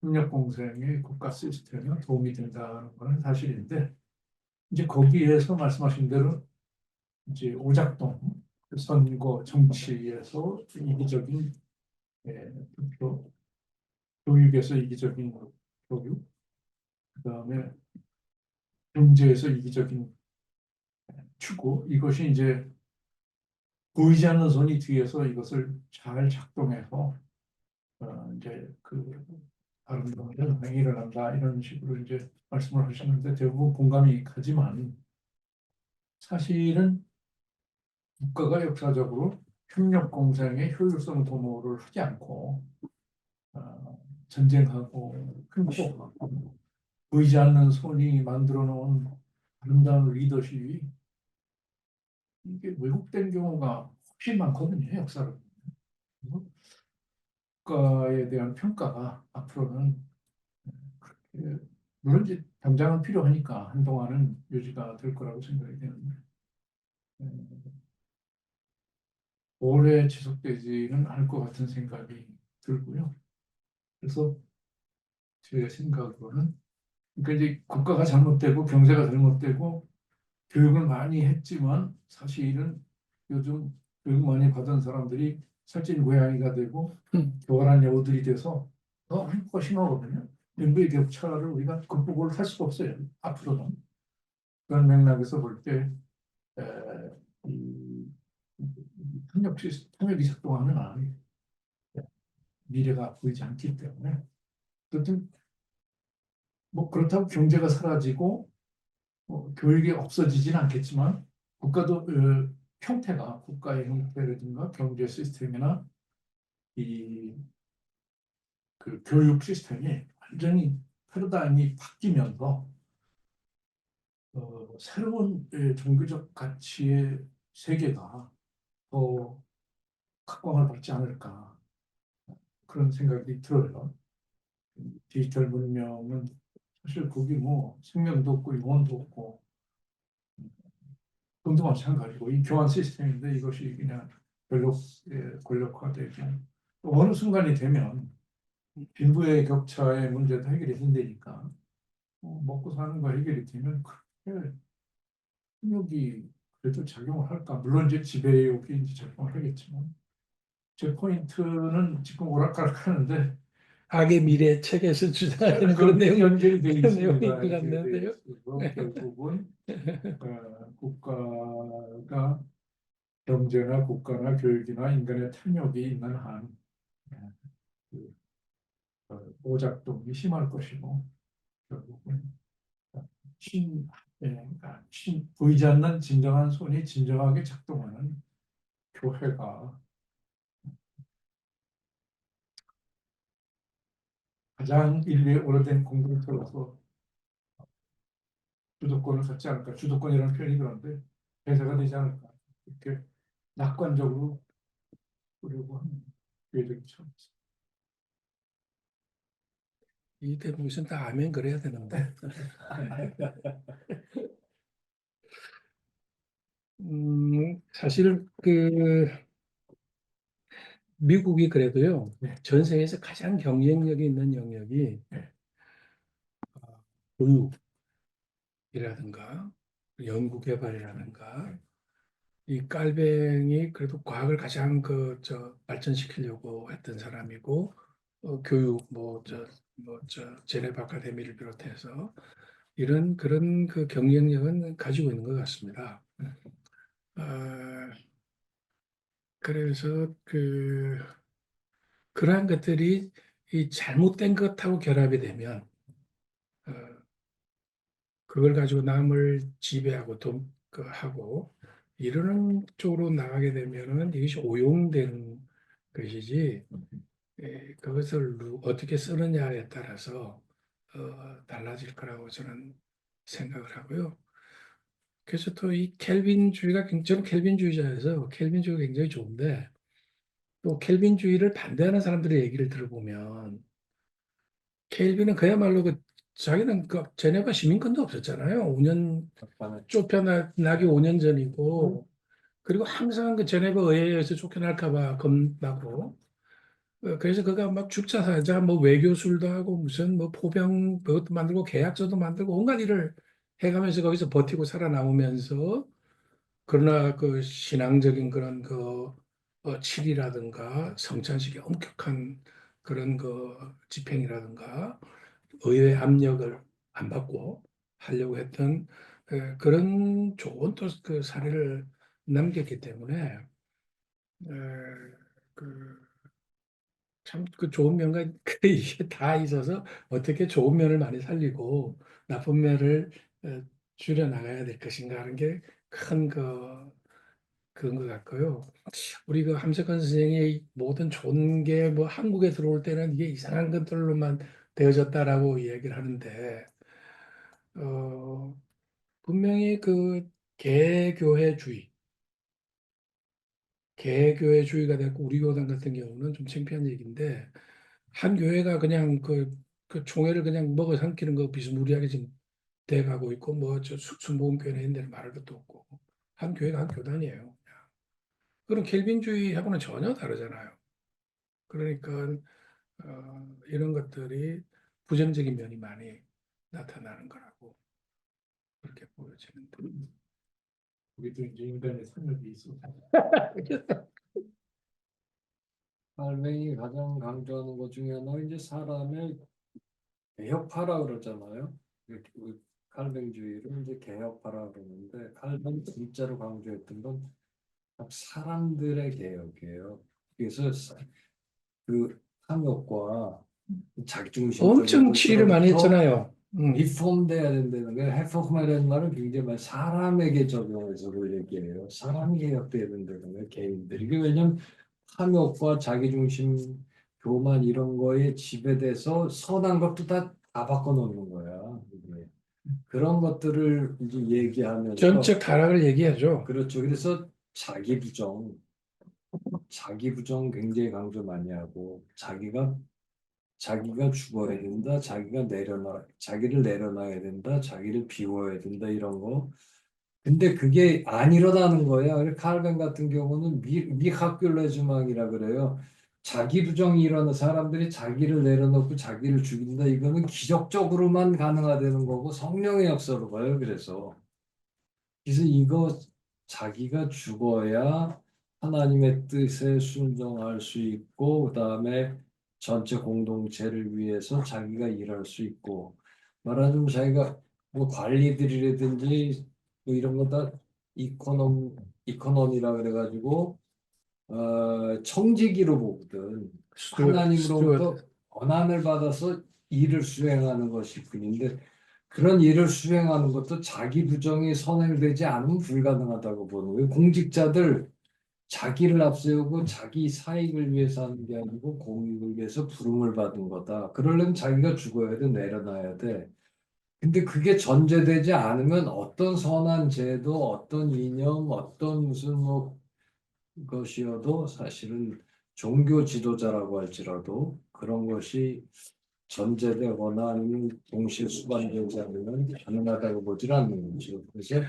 협력 공생의 국가 시스템에 도움이 된다는 것은 사실인데 이제 거기에서 말씀하신 대로 이제 오작동 선거 정치에서 이기적인 투표 교육에서 이기적인 교육 그다음에 경제에서 이기적인 추구 이것이 이제 보이지 않는 손이 뒤에서 이것을 잘 작동해서 이제 그 아름다운 현상이 일어난다 이런 식으로 이제 말씀을 하시는데 대부분 공감이 가지만 사실은 국가가 역사적으로 협력 공생의 효율성 도모를 하지 않고 전쟁하고 흉포하고 보이지 않는 손이 만들어 놓은 아름다운 리더십이 이게 왜곡된 경우가 훨씬 많거든요 역사로. 그래서 국가에 대한 평가가 앞으로는 그렇게 물론 이제 당장은 필요하니까 한동안은 유지가 될 거라고 생각이 되는데 오래 지속되지는 않을 것 같은 생각이 들고요. 그래서 제 생각으로는 그러니까 이제 국가가 잘못되고 경제가 잘못되고 교육을 많이 했지만 사실은 요즘 교육 많이 받은 사람들이 살찐 고양이가 되고 교활한 여우들이 돼서 더 한국가 심하거든요. 인구의 격차를 우리가 극복을 할 수가 없어요. 앞으로는. 그런 맥락에서 볼 때 이 통역이 작동하는 한 미래가 보이지 않기 때문에 어쨌든 뭐 그렇다고 경제가 사라지고 교육이 없어지지는 않겠지만 국가도 형태가 국가의 형태라든가 경제 시스템이나 이 그 교육 시스템이 완전히 패러다임이 바뀌면서 새로운 종교적 가치의 세계가 더 각광을 받지 않을까 그런 생각이 들어요. 디지털 문명은 사실 거기 뭐 생명도 없고 영혼도 없고 돈도 마찬가지고 이 교환 시스템인데 이것이 그냥 권력화되고 또 어느 순간이 되면 빈부의 격차의 문제도 해결이 된다니까 먹고 사는 거 해결이 되면 그렇게 폭력이 그래도 작용을 할까? 물론 이제 지배욕이 이제 작용을 하겠지만 제 포인트는 지금 오락가락하는데 악의 미래 책에서 주장하는 그런 내용, 연결이 되어 그런 내용인 있습니다. 것 같는데요. 그래서 결국은 국가가 경제나 국가나 교육이나 인간의 탐욕이 있는 한 그, 오작동이 심할 것이고 결국은 그러니까 보이지 않는 진정한 손이 진정하게 작동하는 교회가 가장 인류의 오래된 공동체로서 주도권을 갖지 않을까. 주도권이라는 표현이 그런데 대세가 되지 않을까. 이렇게 낙관적으로 보려고 하는 교회들이 참 있어요. 이 대목에서 다 아멘 그래야 되는데. 사실 그 미국이 그래도요. 네. 전 세계에서 가장 경쟁력이 있는 영역이 네. 교육이라든가 연구개발이라든가 이 깔뱅이 그래도 과학을 가장 발전시키려고 했던 사람이고 교육 뭐 저 제네바 아카데미를 비롯해서 이런 그런 그 경쟁력은 가지고 있는 것 같습니다. 아, 그래서 그러한 것들이 이 잘못된 것하고 결합이 되면 어, 그걸 가지고 남을 지배하고 하고 이러는 쪽으로 나가게 되면은 이것이 오용되는 것이지 그것을 어떻게 쓰느냐에 따라서 달라질 거라고 저는 생각을 하고요. 그래서 또 이 켈빈주의가 저는 켈빈주의자여서 켈빈주의가 굉장히 좋은데 또 켈빈주의를 반대하는 사람들의 얘기를 들어보면 켈빈은 그야말로 자기는 제네바 시민권도 없었잖아요. 5년 쫓겨나기 5년 전이고 그리고 항상 그 제네바 의회에서 쫓겨날까 봐 겁나고 그래서 그가 막 죽자 살자 뭐 외교술도 하고 무슨 뭐 포병 그것도 만들고 계약서도 만들고 온갖 일을 해가면서 거기서 버티고 살아남으면서 그러나 그 신앙적인 그런 칠이라든가 성찬식의 엄격한 그런 집행이라든가 의회 압력을 안 받고 하려고 했던 그런 좋은 또 그 사례를 남겼기 때문에 참 그 좋은 면과 이게 다 있어서 어떻게 좋은 면을 많이 살리고 나쁜 면을 줄여 나가야 될 것인가 하는 게 큰 그런 것 같고요. 우리 그 함석헌 선생이 모든 좋은 게 뭐 한국에 들어올 때는 이게 이상한 것들로만 되어졌다라고 이야기를 하는데 어, 분명히 그 개교회주의, 개교회주의가 됐고 우리 교단 같은 경우는 좀 창피한 얘기인데 한 교회가 그냥 그 총회를 그냥 먹어 삼키는 거 비스무리하게 지금 돼가고 있고 뭐 저 순복음교회는 옛날에 말할 것도 없고 한 교회가 한 교단이에요. 그런 켈빈주의하고는 전혀 다르잖아요. 그러니까 이런 것들이 부정적인 면이 많이 나타나는 거라고 그렇게 보여지는데. 우리도 이제 인간의 선역이 있어. 칼뱅이 가장 강조하는 것 중에 하나가 이제 사람의 개혁파라 그러잖아요. 칼뱅주의를 이제 개혁파라 그러는데 칼뱅 진짜로 강조했던 건 사람들의 개혁이에요. 그래서 그 탐욕과 엄청 자기중심적인 치리를 많이 것으로부터 했잖아요. 리폼돼야 된다는 거예요. 해프홈이라는 말은 굉장히 많이 사람에게 적용해서 그 얘기해요. 사람이 개혁돼야 된다는 거예요. 개인들이. 이게 왜냐면 탐욕과 자기중심 교만 이런 거에 지배돼서 선한 것도 다 바꿔놓는 거야. 이게. 그런 것들을 이제 얘기하면서 전적 타락을 얘기하죠. 그렇죠. 그래서 자기 부정 굉장히 강조 많이 하고 자기가 죽어야 된다, 자기를 내려놔야 된다, 자기를 비워야 된다 이런 거. 근데 그게 안 일어나는 거야. 그래서 칼뱅 같은 경우는 미하큘레즈망이라 그래요. 자기 부정이 일어나는 사람들이 자기를 내려놓고 자기를 죽인다. 이거는 기적적으로만 가능하다는 거고 성령의 역사로 봐요. 그래서 이거 자기가 죽어야 하나님의 뜻에 순종할 수 있고 그다음에 전체 공동체를 위해서 자기가 일할 수 있고 말하자면 자기가 뭐 관리들이라든지 뭐 이런 거 다 이코노미라 그래가지고 청지기로 보거든. 하나님으로부터 권한을 받아서 일을 수행하는 것이 뿐인데 그런 일을 수행하는 것도 자기 부정이 선행되지 않으면 불가능하다고 보는 거예요. 공직자들 자기를 앞세우고 자기 사익을 위해서 하는 게 아니고 공익을 위해서 부름을 받은 거다. 그러려면 자기가 죽어야 돼, 내려놔야 돼. 근데 그게 전제되지 않으면 어떤 선한 제도, 어떤 이념, 어떤 무슨 뭐 것이어도 사실은 종교 지도자라고 할지라도 그런 것이 전제되거나 아니면 동시에 수반되지 않으면 가능하다고 보질 않는 거죠. 그래서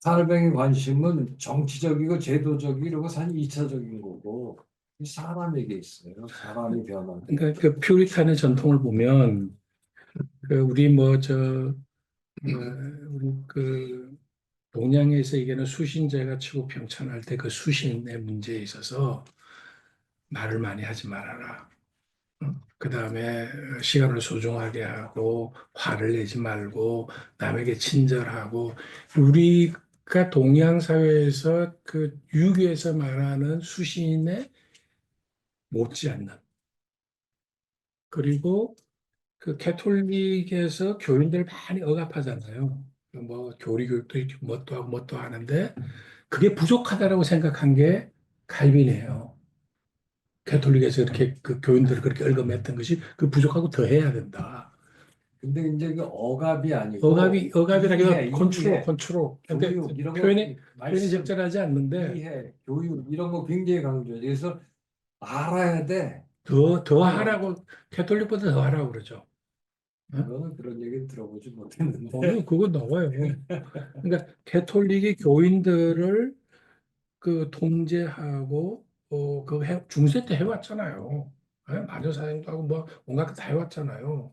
칼뱅의 관심은 정치적이고 제도적이고 이런 거 사실 2차적인 거고 사람에게 있어요. 사람이 변화돼. 그러니까 그 퓨리탄의 전통을 보면 그 우리 우리 그 동양에서 얘기하는 수신제가 치고 병천할 때 그 수신의 문제에 있어서 말을 많이 하지 말아라. 그 다음에 시간을 소중하게 하고 화를 내지 말고 남에게 친절하고 우리가 동양 사회에서 그 유교에서 말하는 수신에 못지않는 그리고 그 캐톨릭에서 교인들 많이 억압하잖아요. 뭐 교리 교육도 있고 뭣도 하고 뭣도 하는데 그게 부족하다라고 생각한 게 칼빈이에요. 캐톨릭에서 이렇게 그 교인들을 그렇게 얽어맸던 것이 그 부족하고 더 해야 된다. 근데 이제 그 억압이 아니고 억압이라기보다 이해, 컨트롤. 근데 교육 이런 거 표현이 말씀 적절하지 않는데 이해, 교육 이런 거 굉장히 강조해. 그래서 알아야 돼. 더 하라고 캐톨릭보다 더 하라고 그러죠. 저는 그런 얘기는 들어보지 못했는데. 그거 나와요. 그러니까 캐톨릭이 교인들을 그 통제하고 중세 때 해왔잖아요. 마녀 사냥도 하고 뭐 온갖 거 다 해왔잖아요.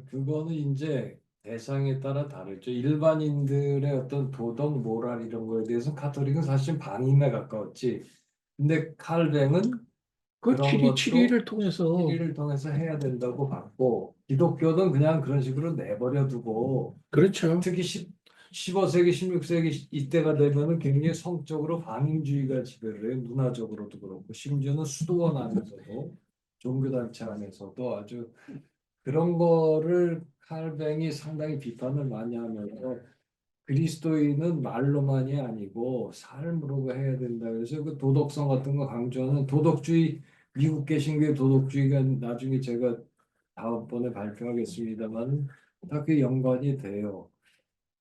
그거는 이제 대상에 따라 다르죠. 일반인들의 어떤 도덕, 모랄 이런 거에 대해서 카톨릭은 사실 반인에 가까웠지. 근데 칼뱅은 그 그런 것도 치리를 통해서 시리를 통해서 해야 된다고 봤고 기독교는 그냥 그런 식으로 내버려 두고 그렇죠. 특히 15세기, 16세기 이때가 되면은 굉장히 성적으로 반인주의가 지배를 해요. 문화적으로도 그렇고 심지어는 수도원 안에서도 종교단체 안에서도 아주 그런 거를 칼뱅이 상당히 비판을 많이 하면서 그리스도인은 말로만이 아니고 삶으로 해야 된다. 그래서 그 도덕성 같은 거 강조하는 도덕주의 미국 개신교의 도덕주의가 나중에 제가 다음번에 발표하겠습니다만 다 그 연관이 돼요.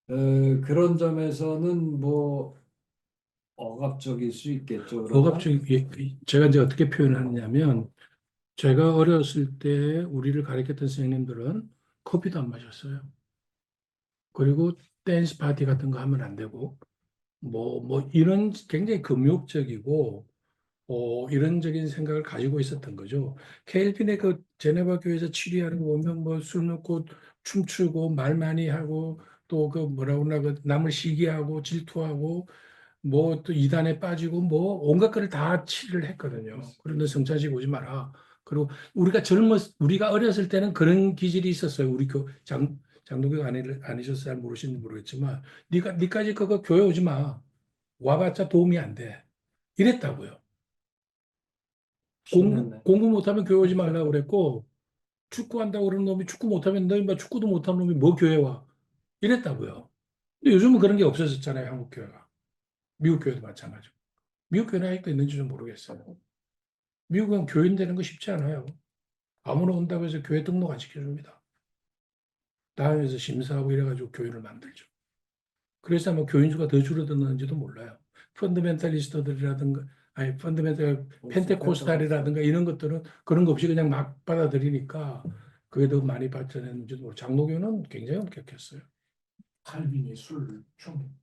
그런 점에서는 뭐 억압적일 수 있겠죠. 그러나 제가 이제 어떻게 표현하느냐면 제가 어렸을 때 우리를 가르쳤던 선생님들은 커피도 안 마셨어요. 그리고 댄스 파티 같은 거 하면 안 되고 뭐 이런 굉장히 금욕적이고 이런적인 생각을 가지고 있었던 거죠. 켈빈의 그 제네바 교회에서 치료하는 거 보면 뭐 술 먹고 춤추고 말 많이 하고 또 그 뭐라 그러나 그 남을 시기하고 질투하고 뭐 또 이단에 빠지고 뭐 온갖 거를 다 치료를 했거든요. 그런데 성찬식 오지 마라. 그리고 우리가 어렸을 때는 그런 기질이 있었어요. 우리 장로교 아니셔서 잘 모르시는지 모르겠지만 니까지 그거 교회 오지 마. 와봤자 도움이 안 돼. 이랬다고요. 신났네. 공부 못하면 교회 오지 말라고 그랬고 축구한다고 그러는 놈이 축구 못하면 너 인마 축구도 못하는 놈이 뭐 교회 와. 이랬다고요. 근데 요즘은 그런 게 없어졌잖아요. 한국 교회가. 미국 교회도 마찬가지고. 미국 교회는 아직도 있는지 좀 모르겠어요. 미국은 교인 되는 거 쉽지 않아요. 아무나 온다고 해서 교회 등록 안 시켜줍니다. 다음에서 심사하고 이래가지고 교인을 만들죠. 그래서 아마 교인 수가 더 줄어드는지도 몰라요. 펀드멘탈리스트들이라든가 아니 펀드멘탈 펜테코스탈이라든가 이런 것들은 그런 거 없이 그냥 막 받아들이니까 그게 더 많이 발전했는지도 모르고 장로교는 굉장히 엄격했어요. 칼빈이 술좀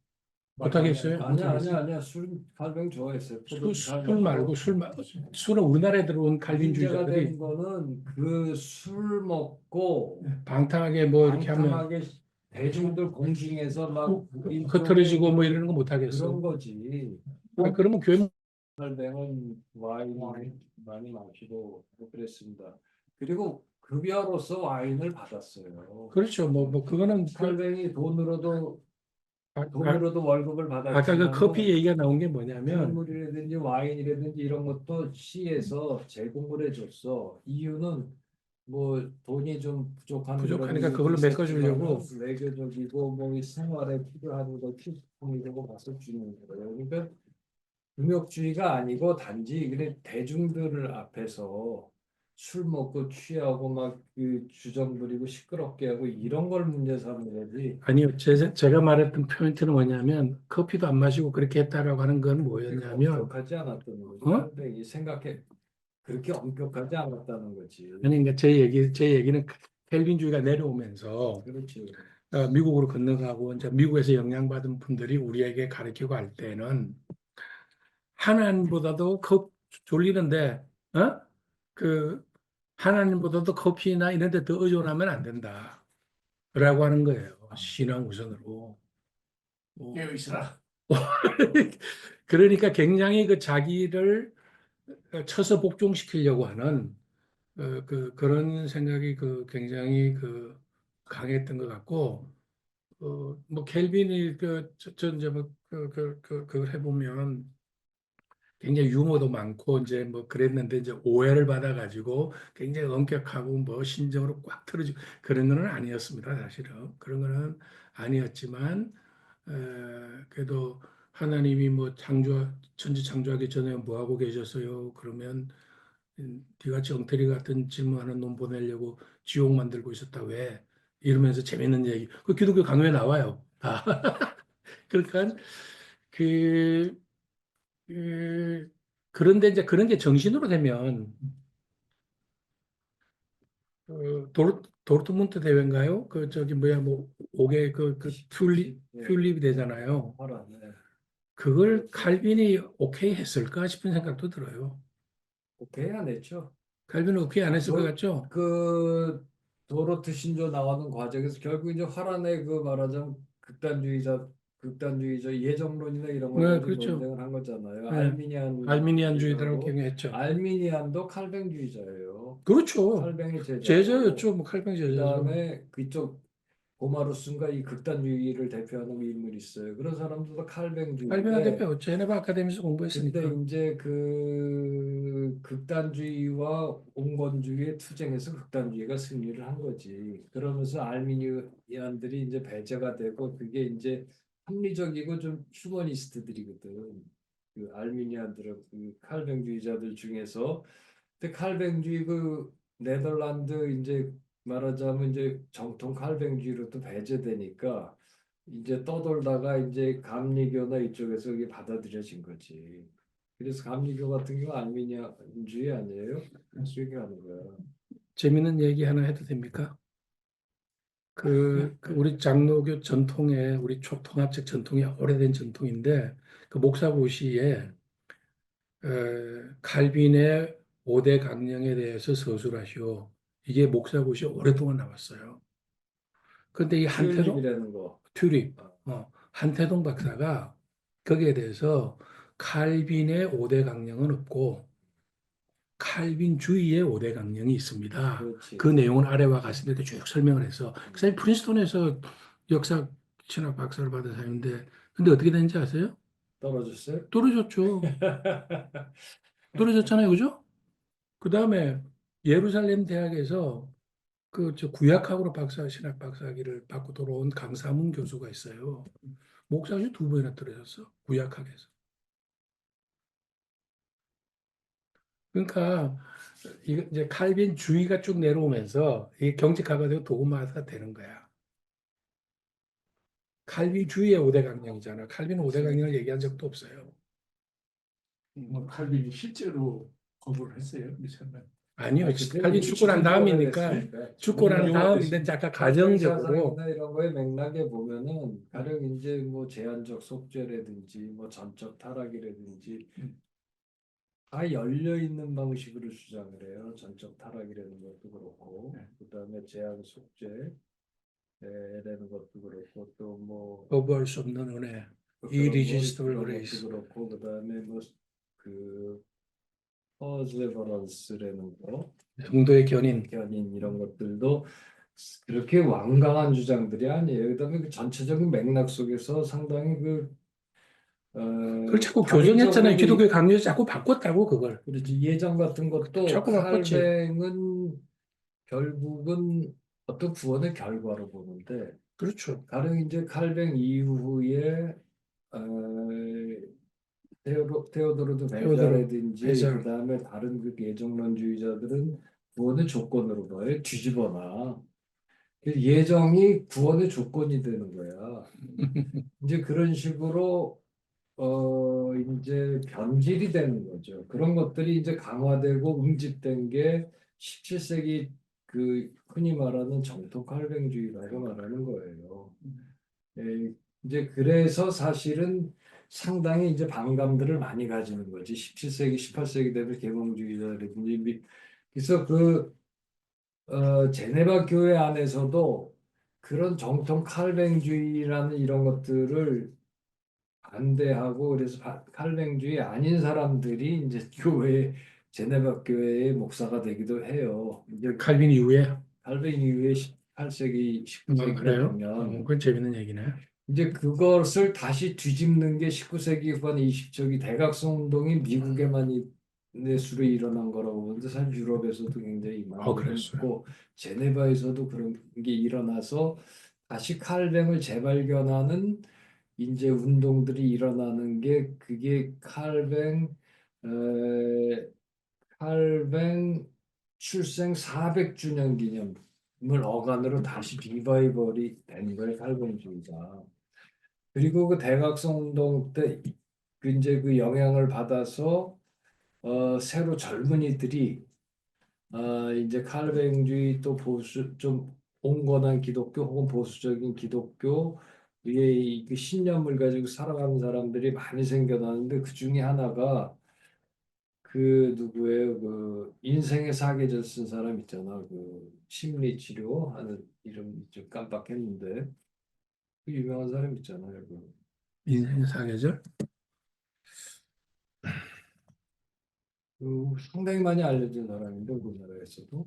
못하겠어요? 아니야. 술 칼뱅 좋아했어요. 술 말고 술은 우리나라에 들어온 문제가 칼빈주의자들이 된 거는 그 술 먹고 방탕하게 뭐 이렇게 하면 방탕하게 대중들 공중에서 막 흩어지고 뭐 이러는 거 그런 못하겠어. 거지. 그러면 교회 칼뱅은 와인 많이 마시고 그랬습니다. 그리고 급여로서 와인을 받았어요. 그렇죠. 뭐 그거는 칼뱅이 돈으로도 아, 월급을 아까 그 받았지만 커피 얘기가 나온 게 뭐냐면 국물이라든지 와인이라든지 이런 것도 시에서 제공을 해줬어. 이유는 뭐 돈이 좀 부족한 부족하니까 그런 그걸로 이유도 메꿔주려고. 있었지만은 외교적이고 뭐 이 생활에 필요한 거 필수품이라고 봐서 주는 거예요. 그러니까 금욕주의가 아니고 단지 그래 대중들을 앞에서 술 먹고 취하고 막 그 주정 부리고 시끄럽게 하고 이런 걸 문제 삼는 거지. 아니요, 제가 말했던 포인트는 뭐냐면 커피도 안 마시고 그렇게 했다라고 하는 건 뭐였냐면 엄격하지 않았던 거지. 어? 근데 이 생각해 그렇게 엄격하지 않았다는 거지. 아니 그러니까 제 얘기는 켈빈주의가 내려오면서 그렇지. 미국으로 건너가고 이제 미국에서 영향받은 분들이 우리에게 가르치고 할 때는 하나님보다도 졸리는데 그 하나님보다도 커피나 이런 데 더 의존하면 안 된다라고 하는 거예요. 신앙 우선으로. 깨어 있으라. 그러니까 굉장히 그 자기를 쳐서 복종시키려고 하는 그런 생각이 굉장히 강했던 것 같고 뭐 켈빈이 저 이제 그걸 해보면 굉장히 유머도 많고 이제 뭐 그랬는데 이제 오해를 받아가지고 굉장히 엄격하고 뭐 신정으로 꽉 틀어지고 그런 거는 아니었습니다. 사실은 그런 거는 아니었지만 그래도 하나님이 뭐 천지 창조하기 전에 뭐 하고 계셨어요? 그러면 니같이 엉터리 같은 질문하는 놈 보내려고 지옥 만들고 있었다 왜? 이러면서 재밌는 얘기. 그 기독교 강요에 나와요. 다. 그러니까 그, 그 그런데 이제 그런 게 정신으로 되면 도르트문트 대회인가요? 그 저기 뭐야 뭐 5개 그 튤립이 되잖아요. 화라네. 그걸 칼빈이 오케이 했을까 싶은 생각도 들어요. 오케이 안 했죠. 칼빈은 오케이 안 했을 것 뭐, 같죠? 그 도로트 신조 나오는 과정에서 결국 이제 화란의 그 말하자면 극단주의자 예정론이나 이런 걸 네, 가지고 그렇죠. 논쟁을 한 거잖아요. 네. 알미니안주의자라고 알미니안주의자고 경영했죠. 알미니안도 칼뱅주의자예요. 그렇죠. 칼뱅의 제자고 제자였죠. 뭐 칼뱅 제자죠. 그다음에 그쪽 고마루스인가 이 극단주의를 대표하는 인물이 있어요. 그런 사람들도 칼뱅은 칼뱅주의인데 대표 제네바 아카데미에서 근데 공부했으니까. 이제 그 극단주의와 온건주의의 투쟁에서 극단주의가 승리를 한 거지. 그러면서 알미니안들이 이제 배제가 되고 그게 이제 합리적이고 좀 휴머니스트들이거든. 그 알미니안들은 그 칼뱅주의자들 중에서 근데 칼뱅주의 그 네덜란드 이제 말하자면 이제 정통 칼뱅주의로 또 배제되니까 이제 떠돌다가 이제 감리교나 이쪽에서 이게 받아들여진 거지. 그래서 감리교 같은 경우 알미니안주의 아니에요? 수익이 하는 거야. 재밌는 얘기 하나 해도 됩니까? 그 우리 장로교 전통의 우리 초통합적 전통이 오래된 전통인데 그 목사고시에 칼빈의 5대 강령에 대해서 서술하시오. 이게 목사고시에 오랫동안 나왔어요. 근데 이 한태동 튤립이라는 거. 튜립 한태동 박사가 거기에 대해서 칼빈의 5대 강령은 없고 칼빈주의의 5대 강령이 있습니다. 그렇지. 그 내용은 아래와 같습니다. 쭉 설명을 해서 그 사람이 프린스톤에서 역사 신학 박사를 받은 사람인데 근데 어떻게 되는지 아세요? 떨어졌어요? 떨어졌죠. 떨어졌잖아요, 그죠? 그 다음에 예루살렘 대학에서 그 저 구약학으로 신학 박사학위를 받고 돌아온 강사문 교수가 있어요. 목사학위 2번이나 떨어졌어. 구약학에서. 그러니까 이제 칼빈 주의가 쭉 내려오면서 이게 경직화가 되고 도구마가 되는 거야. 칼빈 주의의 5대 강령이잖아. 칼빈 5대 강령을 얘기한 적도 없어요. 뭐 칼빈이 실제로 거부를 했어요, 미처음에. 아니요. 그때 칼빈 이미 죽고 난 다음이니까 오래됐으니까. 죽고 난 용어가 다음인데 약간 가정적으로 사상이나 이런 거에 맥락에 보면은 가령 이제 뭐 제한적 속죄라든지 뭐 전적 타락이라든지 음. 다 열려 있는 방식으로 주장을 해요. 전적 타락이라는 것도 그렇고, 네. 그다음에 제한 속죄라는 것도 그렇고, 또 뭐 거부할 수 없는 은혜. 그런 irresistible 그런 grace. 것도 그렇고, 그다음에 뭐그 퍼즈베런스라는 거, 성도의 견인. 견인 이런 것들도 그렇게 완강한 주장들이 아니에요. 그다음에 그 전체적인 맥락 속에서 상당히 그걸 자꾸 다른 교정했잖아요. 쪽으로 기독교 강요해서 자꾸 바꿨다고 그걸. 그렇지. 예전 같은 것도 자꾸 바꿨지. 칼뱅은 결국은 어떤 구원의 결과로 보는데 그렇죠. 가령 이제 칼뱅 이후에 어, 테오도르도 베자라든지 베자. 그다음에 다른 그 예정론주의자들은 구원의 조건으로 봐요. 뒤집어놔. 예정이 구원의 조건이 되는 거야. 이제 그런 식으로 이제 변질이 되는 거죠. 그런 것들이 이제 강화되고 응집된 게 17세기 그 흔히 말하는 정통 칼뱅주의라고 말하는 거예요. 예, 이제 그래서 사실은 상당히 이제 반감들을 많이 가지는 거지. 17세기, 18세기 되면 계몽주의자라든지 그래서 제네바 교회 안에서도 그런 정통 칼뱅주의라는 이런 것들을 반대하고 그래서 칼뱅주의 아닌 사람들이 이제 교회 제네바 교회의 목사가 되기도 해요. 이제 칼빈 이후에. 칼뱅 이후에 18세기, 19세기가 그래요? 되면 그건 재밌는 얘기네. 이제 그것을 다시 뒤집는 게 19세기 후반 20세기 대각성 운동이 미국에만 내수로 일어난 거라고 보는데 사실 유럽에서도 굉장히 많이 그랬어요. 일어났고 제네바에서도 그런 게 일어나서 다시 칼뱅을 재발견하는 이제 운동들이 일어나는 게 그게 칼뱅 출생 400주년 기념을 어간으로 다시 리바이벌이 된 거예요. 칼뱅주의가. 그리고 그 대각성 운동 때 그 이제 그 영향을 받아서 새로 젊은이들이 이제 칼뱅주의 또 보수 좀 온건한 기독교 혹은 보수적인 기독교 위에 그 신념을 가지고 살아가는 사람들이 많이 생겨나는데 그 중에 하나가 그 누구예요? 그 인생의 사계절 쓴 사람 있잖아. 그 심리 치료하는 이름 좀 깜빡했는데 그 유명한 사람 있잖아요. 인생의 사계절. 그 상당히 많이 알려진 사람인데 우리나라에서도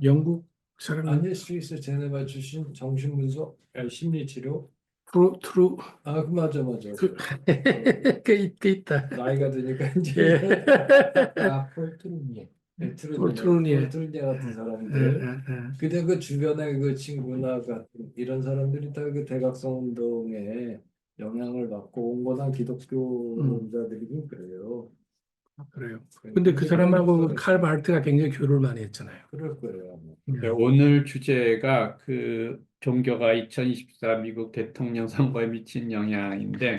영국 사람. 아닐 수 있어. 제네바 출신 정신분석 심리치료. 트루. 그 맞아. 그 있다. 나이가 드니까 이제 예. 폴트루니에 폴트루니에. 폴트루니에 같은 사람들. 근데 그 주변에 그 친구나 같은 이런 사람들이 다 그 대각성 운동에 영향을 받고 온건한 기독교론자들이긴 그래요. 그래요. 근데 그 사람하고 칼 바르트가 굉장히 교류를 많이 했잖아요. 그럴 거예요. 아마. 네, 오늘 주제가 그 종교가 2024 미국 대통령 선거에 미친 영향인데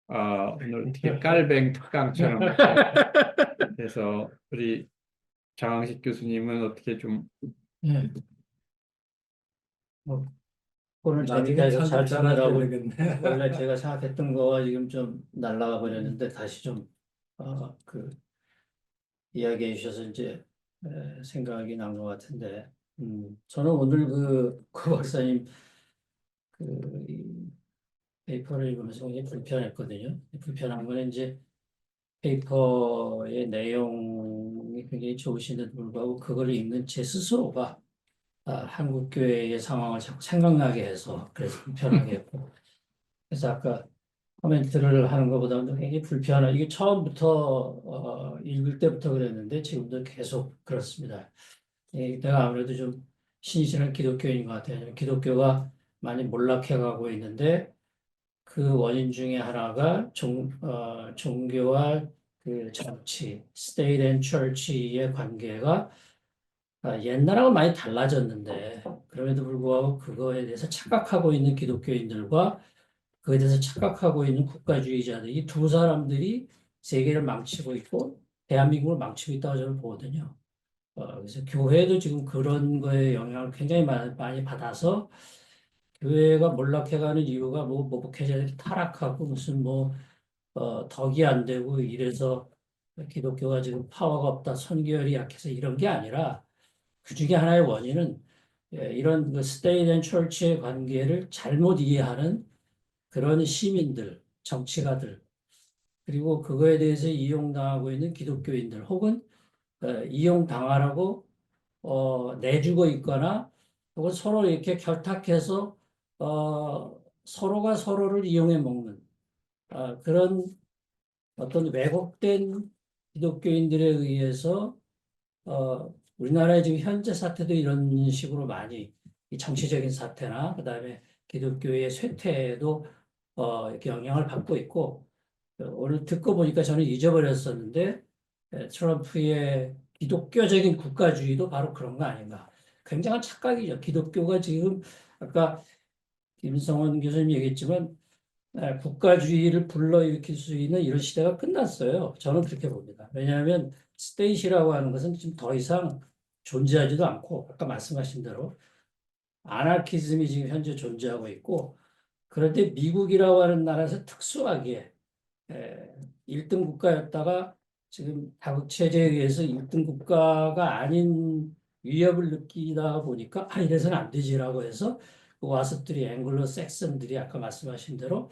오늘 어떻게 깔뱅 특강처럼 해서 우리 장항식 교수님은 어떻게 좀 오늘 나중에 재밌게 잘 편집자한테 듣느라고 되겠네. 원래 제가 생각했던 거와 지금 좀 날아가 버렸는데 다시 좀 이야기해 주셔서 이제 생각이 난 것 같은데 저는 오늘 고 박사님 이 페이퍼를 읽으면서 굉장히 불편했거든요. 불편한 거는 이제 페이퍼의 내용이 굉장히 좋으신데도 불구하고 그걸 읽는 제 스스로가 한국 교회의 상황을 자꾸 생각나게 해서 그래서 불편하게 했고 그래서 아까 코멘트를 하는 것보다는 굉장히 불편한 이게 처음부터 읽을 때부터 그랬는데 지금도 계속 그렇습니다. 내가 아무래도 좀 신실한 기독교인인 것 같아요. 기독교가 많이 몰락해가고 있는데 그 원인 중에 하나가 종교와 그 정치, state and church의 관계가 옛날하고 많이 달라졌는데 그럼에도 불구하고 그거에 대해서 착각하고 있는 기독교인들과 그거에 대해서 착각하고 있는 국가주의자들 이 두 사람들이 세계를 망치고 있고 대한민국을 망치고 있다고 저는 보거든요. 그래서 교회도 지금 그런 거에 영향을 굉장히 많이 받아서 교회가 몰락해가는 이유가 뭐 목회자들이 타락하고 무슨 덕이 안 되고 이래서 기독교가 지금 파워가 없다, 선교열이 약해서 이런 게 아니라 그 중에 하나의 원인은 이런 그 스테이트 앤 철치의 관계를 잘못 이해하는 그런 시민들, 정치가들, 그리고 그거에 대해서 이용당하고 있는 기독교인들, 혹은 이용당하라고 내주고 있거나, 혹은 서로 이렇게 결탁해서 서로가 서로를 이용해 먹는 그런 어떤 왜곡된 기독교인들에 의해서 우리나라의 지금 현재 사태도 이런 식으로 많이 이 정치적인 사태나 그다음에 기독교의 쇠퇴에도 이렇게 영향을 받고 있고 오늘 듣고 보니까 저는 잊어버렸었는데 트럼프의 기독교적인 국가주의도 바로 그런 거 아닌가. 굉장한 착각이죠. 기독교가 지금 아까 김성원 교수님 얘기했지만 국가주의를 불러일으킬 수 있는 이런 시대가 끝났어요. 저는 그렇게 봅니다. 왜냐하면 스테이시라고 하는 것은 지금 더 이상 존재하지도 않고 아까 말씀하신 대로 아나키즘이 지금 현재 존재하고 있고 그런데 미국이라고 하는 나라에서 특수하게 1등 국가였다가 지금 다국 체제에 의해서 1등 국가가 아닌 위협을 느끼다 보니까 이래서는 안 되지라고 해서 그 와서들이 앵글로 섹슨들이 아까 말씀하신 대로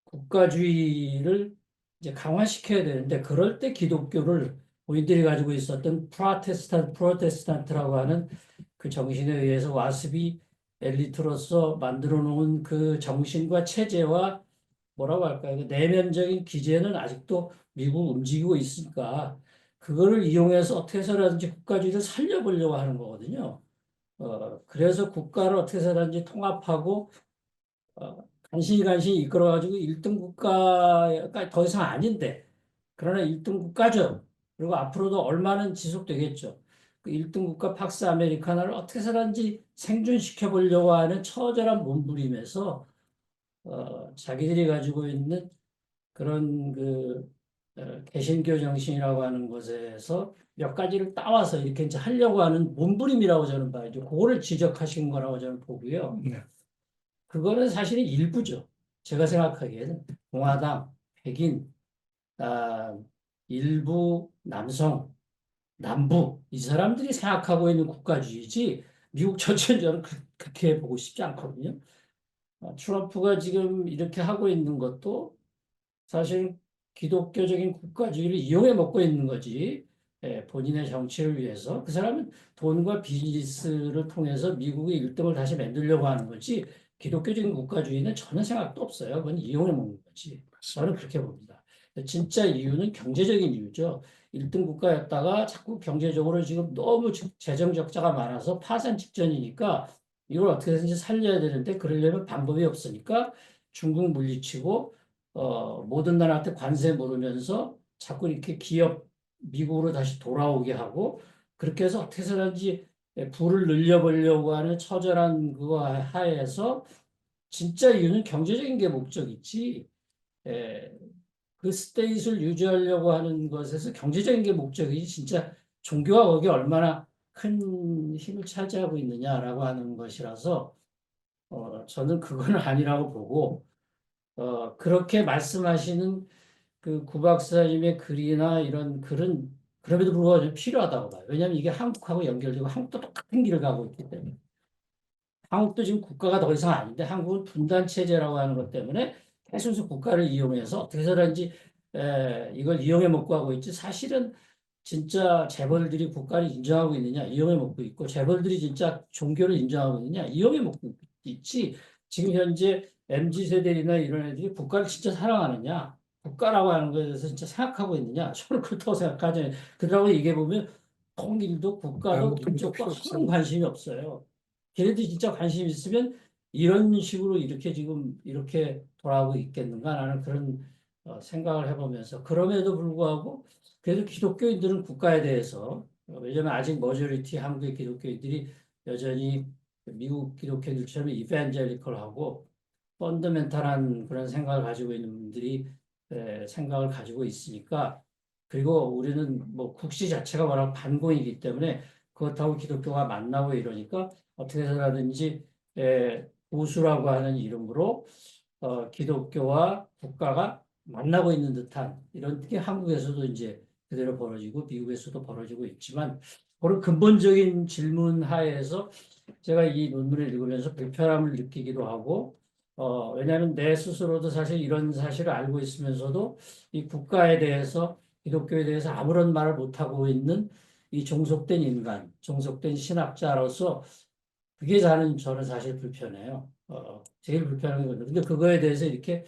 국가주의를 이제 강화시켜야 되는데 그럴 때 기독교를 본인들이 가지고 있었던 프로테스탄트라고 하는 그 정신에 의해서 와스비 엘리트로서 만들어 놓은 그 정신과 체제와 뭐라고 할까요? 그 내면적인 기제는 아직도 미국 움직이고 있으니까 그거를 이용해서 어떻게 해서라든지 국가주의를 살려보려고 하는 거거든요. 그래서 국가를 어떻게 해서든지 통합하고 간신히 이끌어가지고 1등 국가가 더 이상 아닌데 그러나 1등 국가죠. 그리고 앞으로도 얼마는 지속되겠죠. 그 1등 국가 팍스 아메리카나를 어떻게 해서든지 생존시켜 보려고 하는 처절한 몸부림에서 자기들이 가지고 있는 그런 개신교 정신이라고 하는 것에서 몇 가지를 따와서 이렇게 이제 하려고 하는 몸부림이라고 저는 봐야죠. 그거를 지적하신 거라고 저는 보고요. 네. 그거는 사실은 일부죠. 제가 생각하기에는 공화당, 백인, 일부 남성, 남부 이 사람들이 생각하고 있는 국가주의지 미국 전체는 저는 그렇게 보고 싶지 않거든요. 트럼프가 지금 이렇게 하고 있는 것도 사실 기독교적인 국가주의를 이용해 먹고 있는 거지. 본인의 정치를 위해서 그 사람은 돈과 비즈니스를 통해서 미국의 1등을 다시 만들려고 하는 거지 기독교적인 국가주의는 전혀 생각도 없어요. 그건 이용해 먹는 거지. 저는 그렇게 봅니다. 진짜 이유는 경제적인 이유죠. 1등 국가였다가 자꾸 경제적으로 지금 너무 재정 적자가 많아서 파산 직전이니까 이걸 어떻게든지 살려야 되는데 그러려면 방법이 없으니까 중국 물리치고 모든 나라한테 관세 물으면서 자꾸 이렇게 기업 미국으로 다시 돌아오게 하고 그렇게 해서 어떻게 해서든지 부를 늘려보려고 하는 처절한 그거 하에서 진짜 이유는 경제적인 게 목적이지 그 스테이트를 유지하려고 하는 것에서 경제적인 게 목적이지 진짜 종교가 거기 얼마나 큰 힘을 차지하고 있느냐라고 하는 것이라서 저는 그거는 아니라고 보고 그렇게 말씀하시는 그 구박사님의 글이나 이런 글은 그럼에도 불구하고 좀 필요하다고 봐요. 왜냐하면 이게 한국하고 연결되고 한국도 똑같은 길을 가고 있기 때문에. 한국도 지금 국가가 더 이상 아닌데 한국은 분단 체제라고 하는 것 때문에 계속 국가를 이용해서 어떻게 해서든지 이걸 이용해 먹고 하고 있지. 사실은 진짜 재벌들이 국가를 인정하고 있느냐 이용해 먹고 있고 재벌들이 진짜 종교를 인정하고 있느냐 이용해 먹고 있지. 지금 현재 MZ 세대나 이런 애들이 국가를 진짜 사랑하느냐 국가라고 하는 것에 대해서 진짜 생각하고 있느냐 저는 그렇다고 생각하죠. 그러고 얘기해 보면 통일도 국가도 아무것도 믿을 돈쪽과 필요 아무 없어요. 관심이 없어요. 걔네들이 진짜 관심 있으면 이런 식으로 이렇게 지금 이렇게 돌아가고 있겠는가 나는 그런 생각을 해보면서 그럼에도 불구하고 그래도 기독교인들은 국가에 대해서 왜냐하면 아직 머저리티 한국의 기독교인들이 여전히 미국 기독교인들처럼 이벤젤리컬하고 펀더멘탈한 그런 생각을 가지고 있는 분들이 생각을 가지고 있으니까 그리고 우리는 뭐 국시 자체가 워낙 반공이기 때문에 그렇다고 기독교가 만나고 이러니까 어떻게 해서라든지 보수라고 하는 이름으로 기독교와 국가가 만나고 있는 듯한 이런 게 한국에서도 이제 그대로 벌어지고 미국에서도 벌어지고 있지만 그런 근본적인 질문 하에서 제가 이 논문을 읽으면서 불편함을 느끼기도 하고 왜냐하면 내 스스로도 사실 이런 사실을 알고 있으면서도 이 국가에 대해서 기독교에 대해서 아무런 말을 못하고 있는 이 종속된 인간, 종속된 신학자로서 그게 저는 사실 불편해요. 제일 불편한 거거든요. 근데 그거에 대해서 이렇게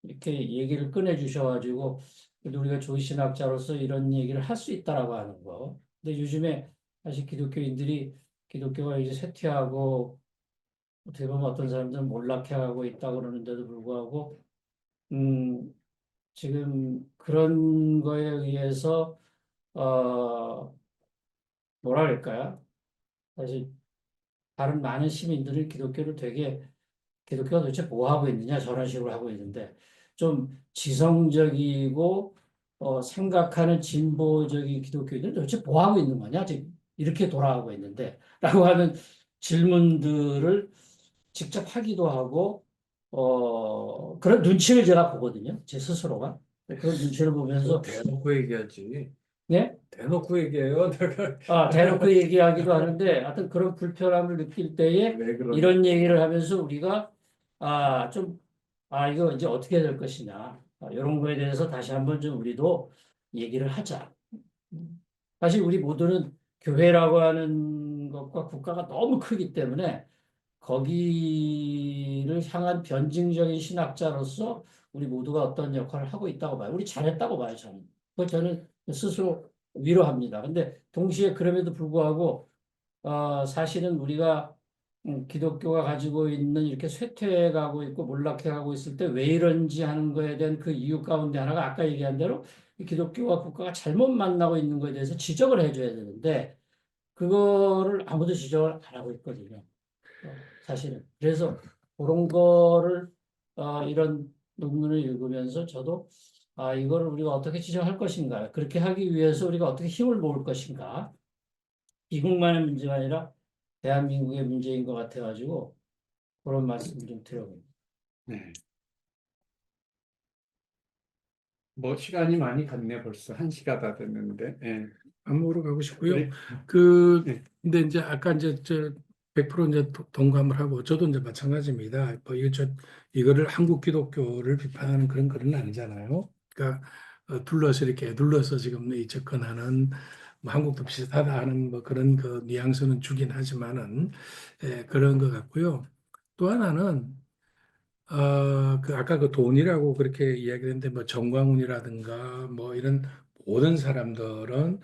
얘기를 꺼내 주셔가지고 그래도 우리가 조신학자로서 이런 얘기를 할 수 있다라고 하는 거. 근데 요즘에 사실 기독교인들이 기독교가 이제 쇠퇴하고 어떻게 보면 어떤 사람들은 몰락해가고 있다 그러는데도 불구하고 음, 지금 그런 거에 의해서 어, 뭐라 그럴까요? 사실 다른 많은 시민들은 기독교를 되게 기독교가 도대체 뭐 하고 있느냐 저런 식으로 하고 있는데 좀 지성적이고 생각하는 진보적인 기독교인들은 도대체 뭐 하고 있는 거냐 지금 이렇게 돌아가고 있는데 라고 하는 질문들을 직접 하기도 하고 그런 눈치를 제가 보거든요 제 스스로가 그런 눈치를 좀 보면서 대놓고 얘기하지. 네? 대놓고 얘기해요. 내가 대놓고 얘기하기도 하는데, 하여튼 그런 불편함을 느낄 때에 왜 그러냐. 이런 얘기를 하면서 우리가, 이거 이제 어떻게 될 것이냐. 이런 거에 대해서 다시 한번 좀 우리도 얘기를 하자. 사실 우리 모두는 교회라고 하는 것과 국가가 너무 크기 때문에 거기를 향한 변증적인 신학자로서 우리 모두가 어떤 역할을 하고 있다고 봐요. 우리 잘했다고 봐요, 저는. 그 저는 스스로 위로합니다. 근데 동시에 그럼에도 불구하고 사실은 우리가 기독교가 가지고 있는 이렇게 쇠퇴해 가고 있고 몰락해 가고 있을 때 왜 이런지 하는 거에 대한 그 이유 가운데 하나가 아까 얘기한 대로 이 기독교와 국가가 잘못 만나고 있는 거에 대해서 지적을 해줘야 되는데 그거를 아무도 지적을 안 하고 있거든요. 사실은. 그래서 그런 거를 이런 논문을 읽으면서 저도 이거를 우리가 어떻게 지적할 것인가, 그렇게 하기 위해서 우리가 어떻게 힘을 모을 것인가, 미국만의 문제가 아니라 대한민국의 문제인 것 같아가지고 그런 말씀을 좀 드려봅니다. 네. 뭐 시간이 많이 갔네 벌써 1시가 다 됐는데. 예. 안무로 가고 싶고요. 우리 네. 근데 이제 아까 이제 100% 이제 동감을 하고 저도 이제 마찬가지입니다. 뭐 이거를 한국 기독교를 비판하는 그런 글은 아니잖아요. 그러니까 둘러서 이렇게 둘러서 지금 이 접근하는 뭐 한국도 비슷하다 하는 뭐 그런 그 뉘앙스는 주긴 하지만은 그런 것 같고요. 또 하나는 그 아까 그 돈이라고 그렇게 이야기를 했는데 뭐 정광훈이라든가 뭐 이런 모든 사람들은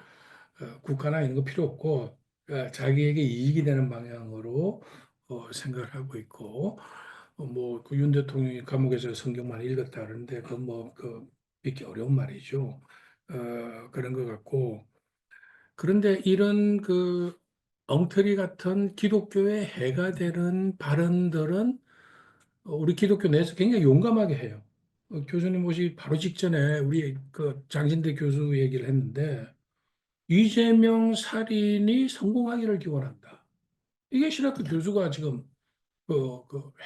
국가나 이런 거 필요 없고 자기에게 이익이 되는 방향으로 생각을 하고 있고 뭐 그 윤 대통령이 감옥에서 성경만 읽었다 그러는데 그건 뭐그 믿기 어려운 말이죠. 그런 것 같고 그런데 이런 그 엉터리 같은 기독교에 해가 되는 발언들은 우리 기독교 내에서 굉장히 용감하게 해요. 교수님 오시기 바로 직전에 우리 그 장신대 교수 얘기를 했는데 이재명 살인이 성공하기를 기원한다. 이게 신학교 교수가 지금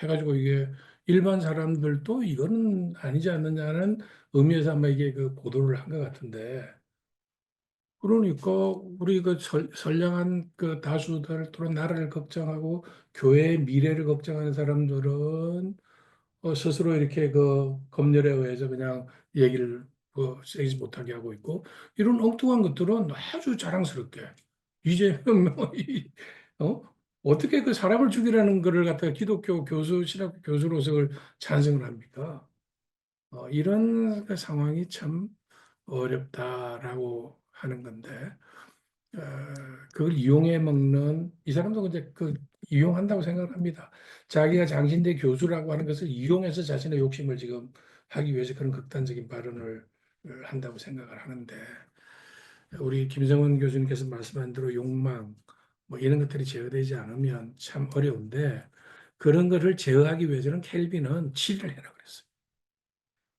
해가지고 이게 일반 사람들도 이거는 아니지 않느냐는 의미에서 아마 이게 그 보도를 한 것 같은데, 그러니까 우리 그 선량한 그 다수들 또는 나라를 걱정하고 교회의 미래를 걱정하는 사람들은 스스로 이렇게 그 검열에 의해서 그냥 얘기를 세지 못하게 하고 있고, 이런 엉뚱한 것들은 아주 자랑스럽게 이재명이 어? 어떻게 그 사람을 죽이라는 거를 갖다가 기독교 교수, 신학교 교수로서 그걸 찬성을 합니까? 이런 그 상황이 참 어렵다라고 하는 건데, 어, 그걸 이용해 먹는 이 사람도 이제 그 이용한다고 생각을 합니다. 자기가 장신대 교수라고 하는 것을 이용해서 자신의 욕심을 지금 하기 위해서 그런 극단적인 발언을 한다고 생각을 하는데, 우리 김성원 교수님께서 말씀한 대로 욕망 뭐 이런 것들이 제어되지 않으면 참 어려운데, 그런 것을 제어하기 위해서는 켈빈은 치리를 해라 그랬어요.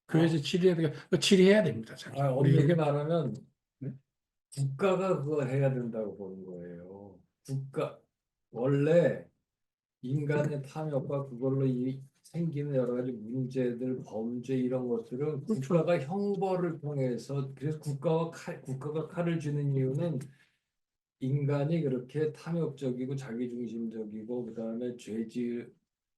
그래서 치리해야 됩니다. 참. 우리 엄밀히 이게 말하면 네? 국가가 그걸 해야 된다고 보는 거예요. 원래 인간의 탐욕과 그걸로 생기는 여러 가지 문제들, 범죄 이런 것들은 국가가 형벌을 통해서, 그래서 국가가 칼을 쥐는 이유는 인간이 그렇게 탐욕적이고 자기중심적이고 그다음에 죄질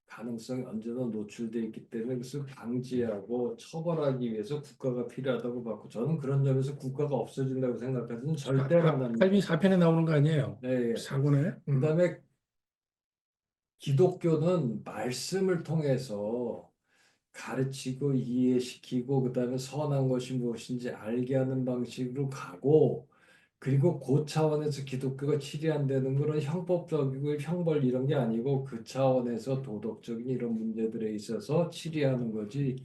가능성이 언제나 노출돼 있기 때문에 그것을 방지하고 처벌하기 위해서 국가가 필요하다고 봤고, 저는 그런 점에서 국가가 없어진다고 생각하지는 절대로 안 합니다. 칼빈 4편에 나오는 거 아니에요? 네. 사고네. 그다음에 기독교는 말씀을 통해서 가르치고 이해시키고 그다음에 선한 것이 무엇인지 알게 하는 방식으로 가고, 그리고 그 차원에서 기독교가 치리한다는 거는 형법적이고 형벌 이런 게 아니고 그 차원에서 도덕적인 이런 문제들에 있어서 치리하는 거지,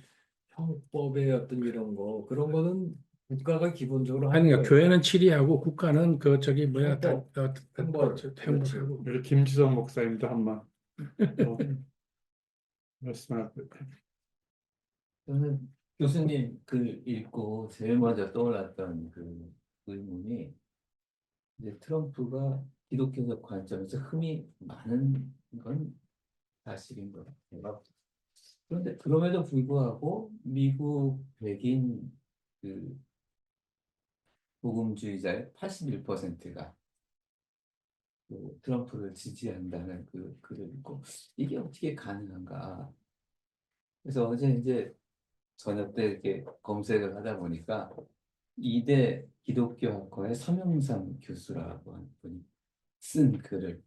형법의 어떤 이런 거 그런 거는 국가가 기본적으로 하는 아니, 거예요. 교회는 치리하고 국가는 그 저기 뭐야 형법, 형벌, 행복하고. 우리 김지성 목사님도 한번 말씀할 것 같아요. 저는 교수님 글 읽고 제일 먼저 떠올랐던 그 의문이, 이제 트럼프가 기독교적 관점에서 흠이 많은 건 사실인 것 같아요. 그런데 그럼에도 불구하고 미국 백인 그 복음주의자의 81%가 그 트럼프를 지지한다는 그 글을 읽고 이게 어떻게 가능한가. 그래서 어제 이제 저녁 때 이렇게 검색을 하다 보니까 이대 기독교학과의 서명삼 교수라고 하는 분이 쓴 글을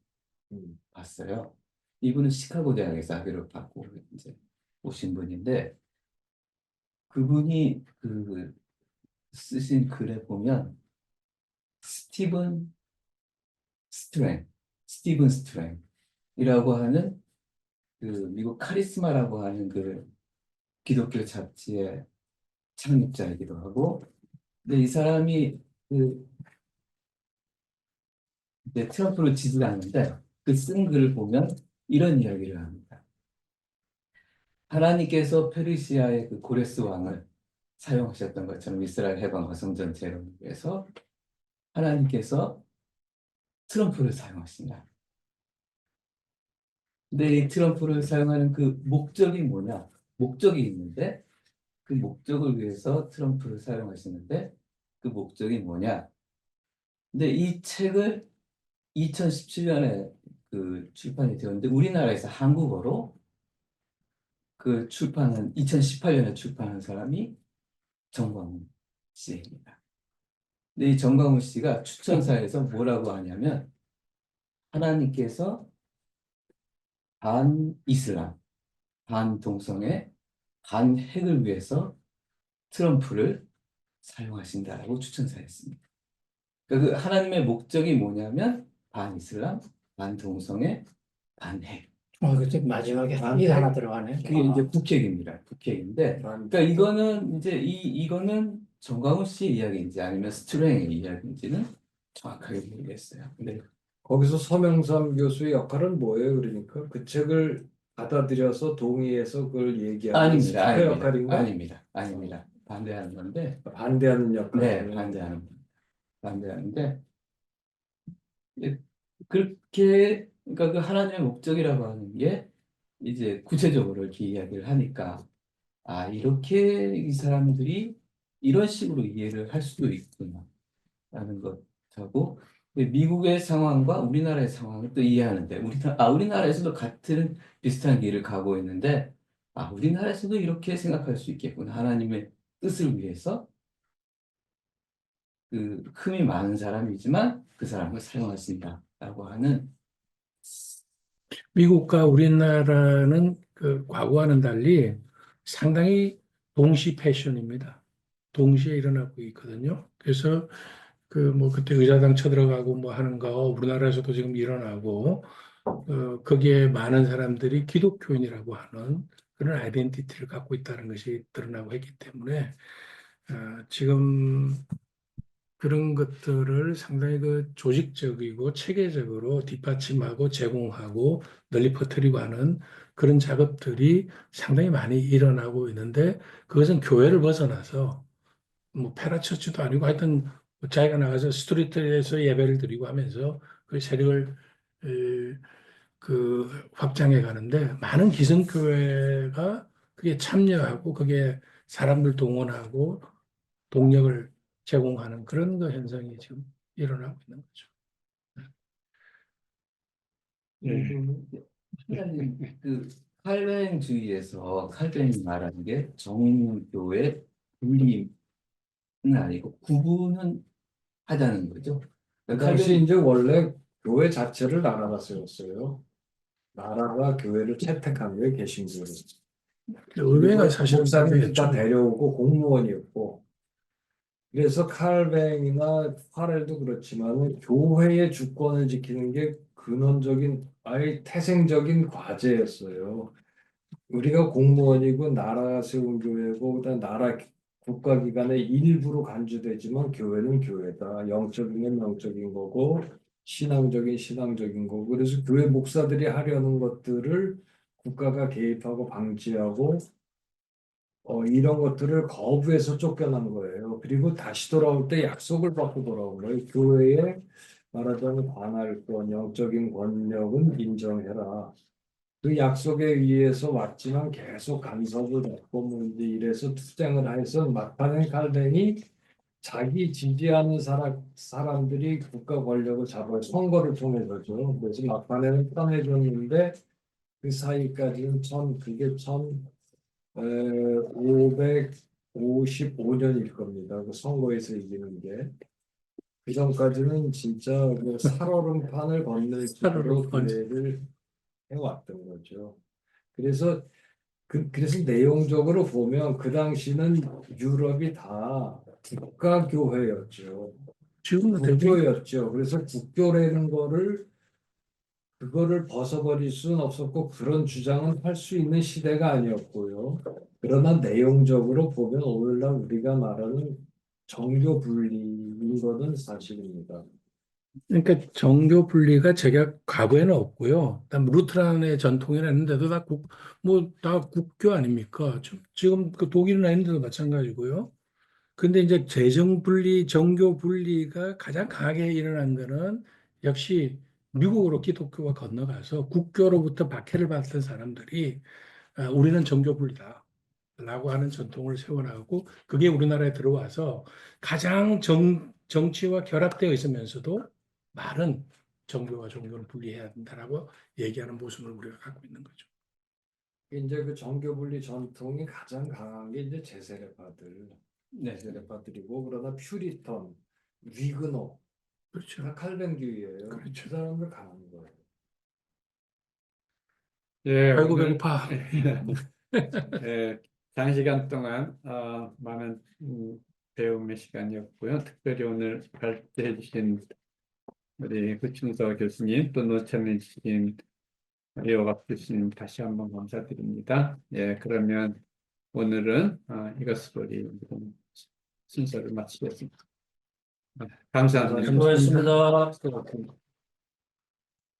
봤어요. 이분은 시카고 대학에서 학위를 받고 이제 오신 분인데, 그분이 그 쓰신 글에 보면 스티븐 스트랭이라고 하는 그 미국 카리스마라고 하는 그 기독교 잡지의 창립자이기도 하고, 근데 이 사람이 그 이제 트럼프를 지지하는데 그 쓴 글을 보면 이런 이야기를 합니다. 하나님께서 페르시아의 그 고레스 왕을 사용하셨던 것처럼 이스라엘 해방 화성전 재론을 위해서 하나님께서 트럼프를 사용하신다. 근데 이 트럼프를 사용하는 그 목적이 뭐냐? 목적이 있는데 그 목적을 위해서 트럼프를 사용하시는데 그 목적이 뭐냐? 근데 이 책을 2017년에 그 출판이 되었는데 우리나라에서 한국어로 그 2018년에 출판한 사람이 정광훈 씨입니다. 근데 이 정광훈 씨가 추천사에서 뭐라고 하냐면, 하나님께서 반 이슬람, 반 동성애, 반 핵을 위해서 트럼프를 사용하신다라고 추천사했습니다. 그러니까 그 하나님의 목적이 뭐냐면 반 이슬람, 반 동성애, 반 핵. 그때 마지막에 한일 하나 들어가네. 그게 이제 북핵입니다. 북핵인데, 그러니까 이거는 이제 이거는 정광훈 씨 이야기인지 아니면 스트랭의 이야기인지는 정확하게 모르겠어요. 근데 거기서 서명삼 교수의 역할은 뭐예요? 그러니까 그 책을 받아들여서 동의해서 그걸 얘기하는 스피커 역할인가? 아닙니다. 반대하는 건데, 반대하는 역할. 네, 반대하는 겁니다. 반대하는데 예, 그렇게 그러니까 그 하나님의 목적이라고 하는 게 이제 구체적으로 이렇게 이야기를 하니까 아 이렇게 이 사람들이 이런 식으로 이해를 할 수도 있구나라는 것하고 미국의 상황과 우리나라의 상황을 또 이해하는데 우리나라에서도 같은 비슷한 길을 가고 있는데 아 우리나라에서도 이렇게 생각할 수 있겠구나 하나님의 뜻을 위해서 그 흠이 많은 사람이지만 그 사람을 사용하신다라고 하는 미국과 우리나라는 그 과거와는 달리 상당히 동시 패션입니다. 동시에 일어나고 있거든요. 그래서 그 뭐 그때 의사당 쳐들어가고 뭐 하는 거 우리나라에서도 지금 일어나고 거기에 많은 사람들이 기독교인이라고 하는 그런 아이덴티티를 갖고 있다는 것이 드러나고 있기 때문에 지금 그런 것들을 상당히 그 조직적이고 체계적으로 뒷받침하고 제공하고 널리 퍼뜨리고 하는 그런 작업들이 상당히 많이 일어나고 있는데 그것은 교회를 벗어나서 뭐 페라처치도 아니고 하여튼 자기가 나가서 스트리트에서 예배를 드리고 하면서 그 세력을 그 확장해 가는데 많은 기성교회가 그게 참여하고 그게 사람들 동원하고 동력을 제공하는 그런 그 현상이 지금 일어나고 있는 거죠. 하나님 그 칼뱅주의에서 칼뱅이 말하는 게 정교의 분리는 아니고 구분은 하자는 거죠. 그 당시 이제 원래 교회 자체를 나라가 세웠어요. 나라가 교회를 채택한 거예요, 개신교를. 의회가 사실은 목사님들 다 그게 데려오고 공무원이었고. 그래서 칼뱅이나 파렐도 그렇지만 교회의 주권을 지키는 게 근원적인 아예 태생적인 과제였어요. 우리가 공무원이고 나라 세운 교회고 그다음 나라 국가기관의 일부로 간주되지만 교회는 교회다. 영적인 건 영적인 거고 신앙적인 신앙적인 거고 그래서 교회 목사들이 하려는 것들을 국가가 개입하고 방지하고 이런 것들을 거부해서 쫓겨난 거예요. 그리고 다시 돌아올 때 약속을 받고 돌아온 거예요. 교회에 말하자면 관할권, 영적인 권력은 인정해라. 그 약속에 의해서 왔지만 계속 간섭을 받고 뭐 이제 이래서 투쟁을 해서 막판에 칼뱅이 자기 지지하는 사람들이 국가 권력을 잡아요. 선거를 통해서죠. 그래서 막판에는 편해졌는데 그 사이까지는 그게 1555년일 겁니다. 그 선거에서 이기는 게. 그 전까지는 진짜 그 살얼음판을 건널 정도로 살얼음판. 기회를 해왔던 거죠. 그래서 그래서 내용적으로 보면 그 당시는 유럽이 다 국가교회였죠. 지금도 대부분 국교였죠. 그래서 국교라는 그거를 벗어버릴 수는 없었고 그런 주장은 할 수 있는 시대가 아니었고요. 그러나 내용적으로 보면 오늘날 우리가 말하는 정교 분리인 것은 사실입니다. 그러니까 정교 분리가 제가 과거에는 없고요. 그다음 루트란의 전통이나 있는데도 다 국교 아닙니까? 지금 그 독일이나 있는 데도 마찬가지고요. 근데 이제 재정 분리, 정교 분리가 가장 강하게 일어난 거는 역시 미국으로 기독교가 건너가서 국교로부터 박해를 받던 사람들이 우리는 정교 분리다. 라고 하는 전통을 세워나가고 그게 우리나라에 들어와서 가장 정치와 결합되어 있으면서도 말은 정교와 종교를 분리해야 된다라고 얘기하는 모습을 우리가 갖고 있는 거죠. 이제 그 정교 분리 전통이 가장 강한 게 이제 제세례파들, 네. 제세례파들이고 그러나 퓨리턴, 위그노 그렇죠. 다 칼뱅주의예요. 그렇죠. 그 사람들 강한 거예요. 예, 아이고 오늘 배고파. 예, 장시간 동안 많은 배움의 시간이었고요. 특별히 오늘 발제해 주신 우리 구충서 교수님 또 노천민 씨님 이어갑 교수님 다시 한번 감사드립니다. 예, 그러면 오늘은 이것으로 우리 순서를 마치겠습니다. 감사합니다. 수고하셨습니다.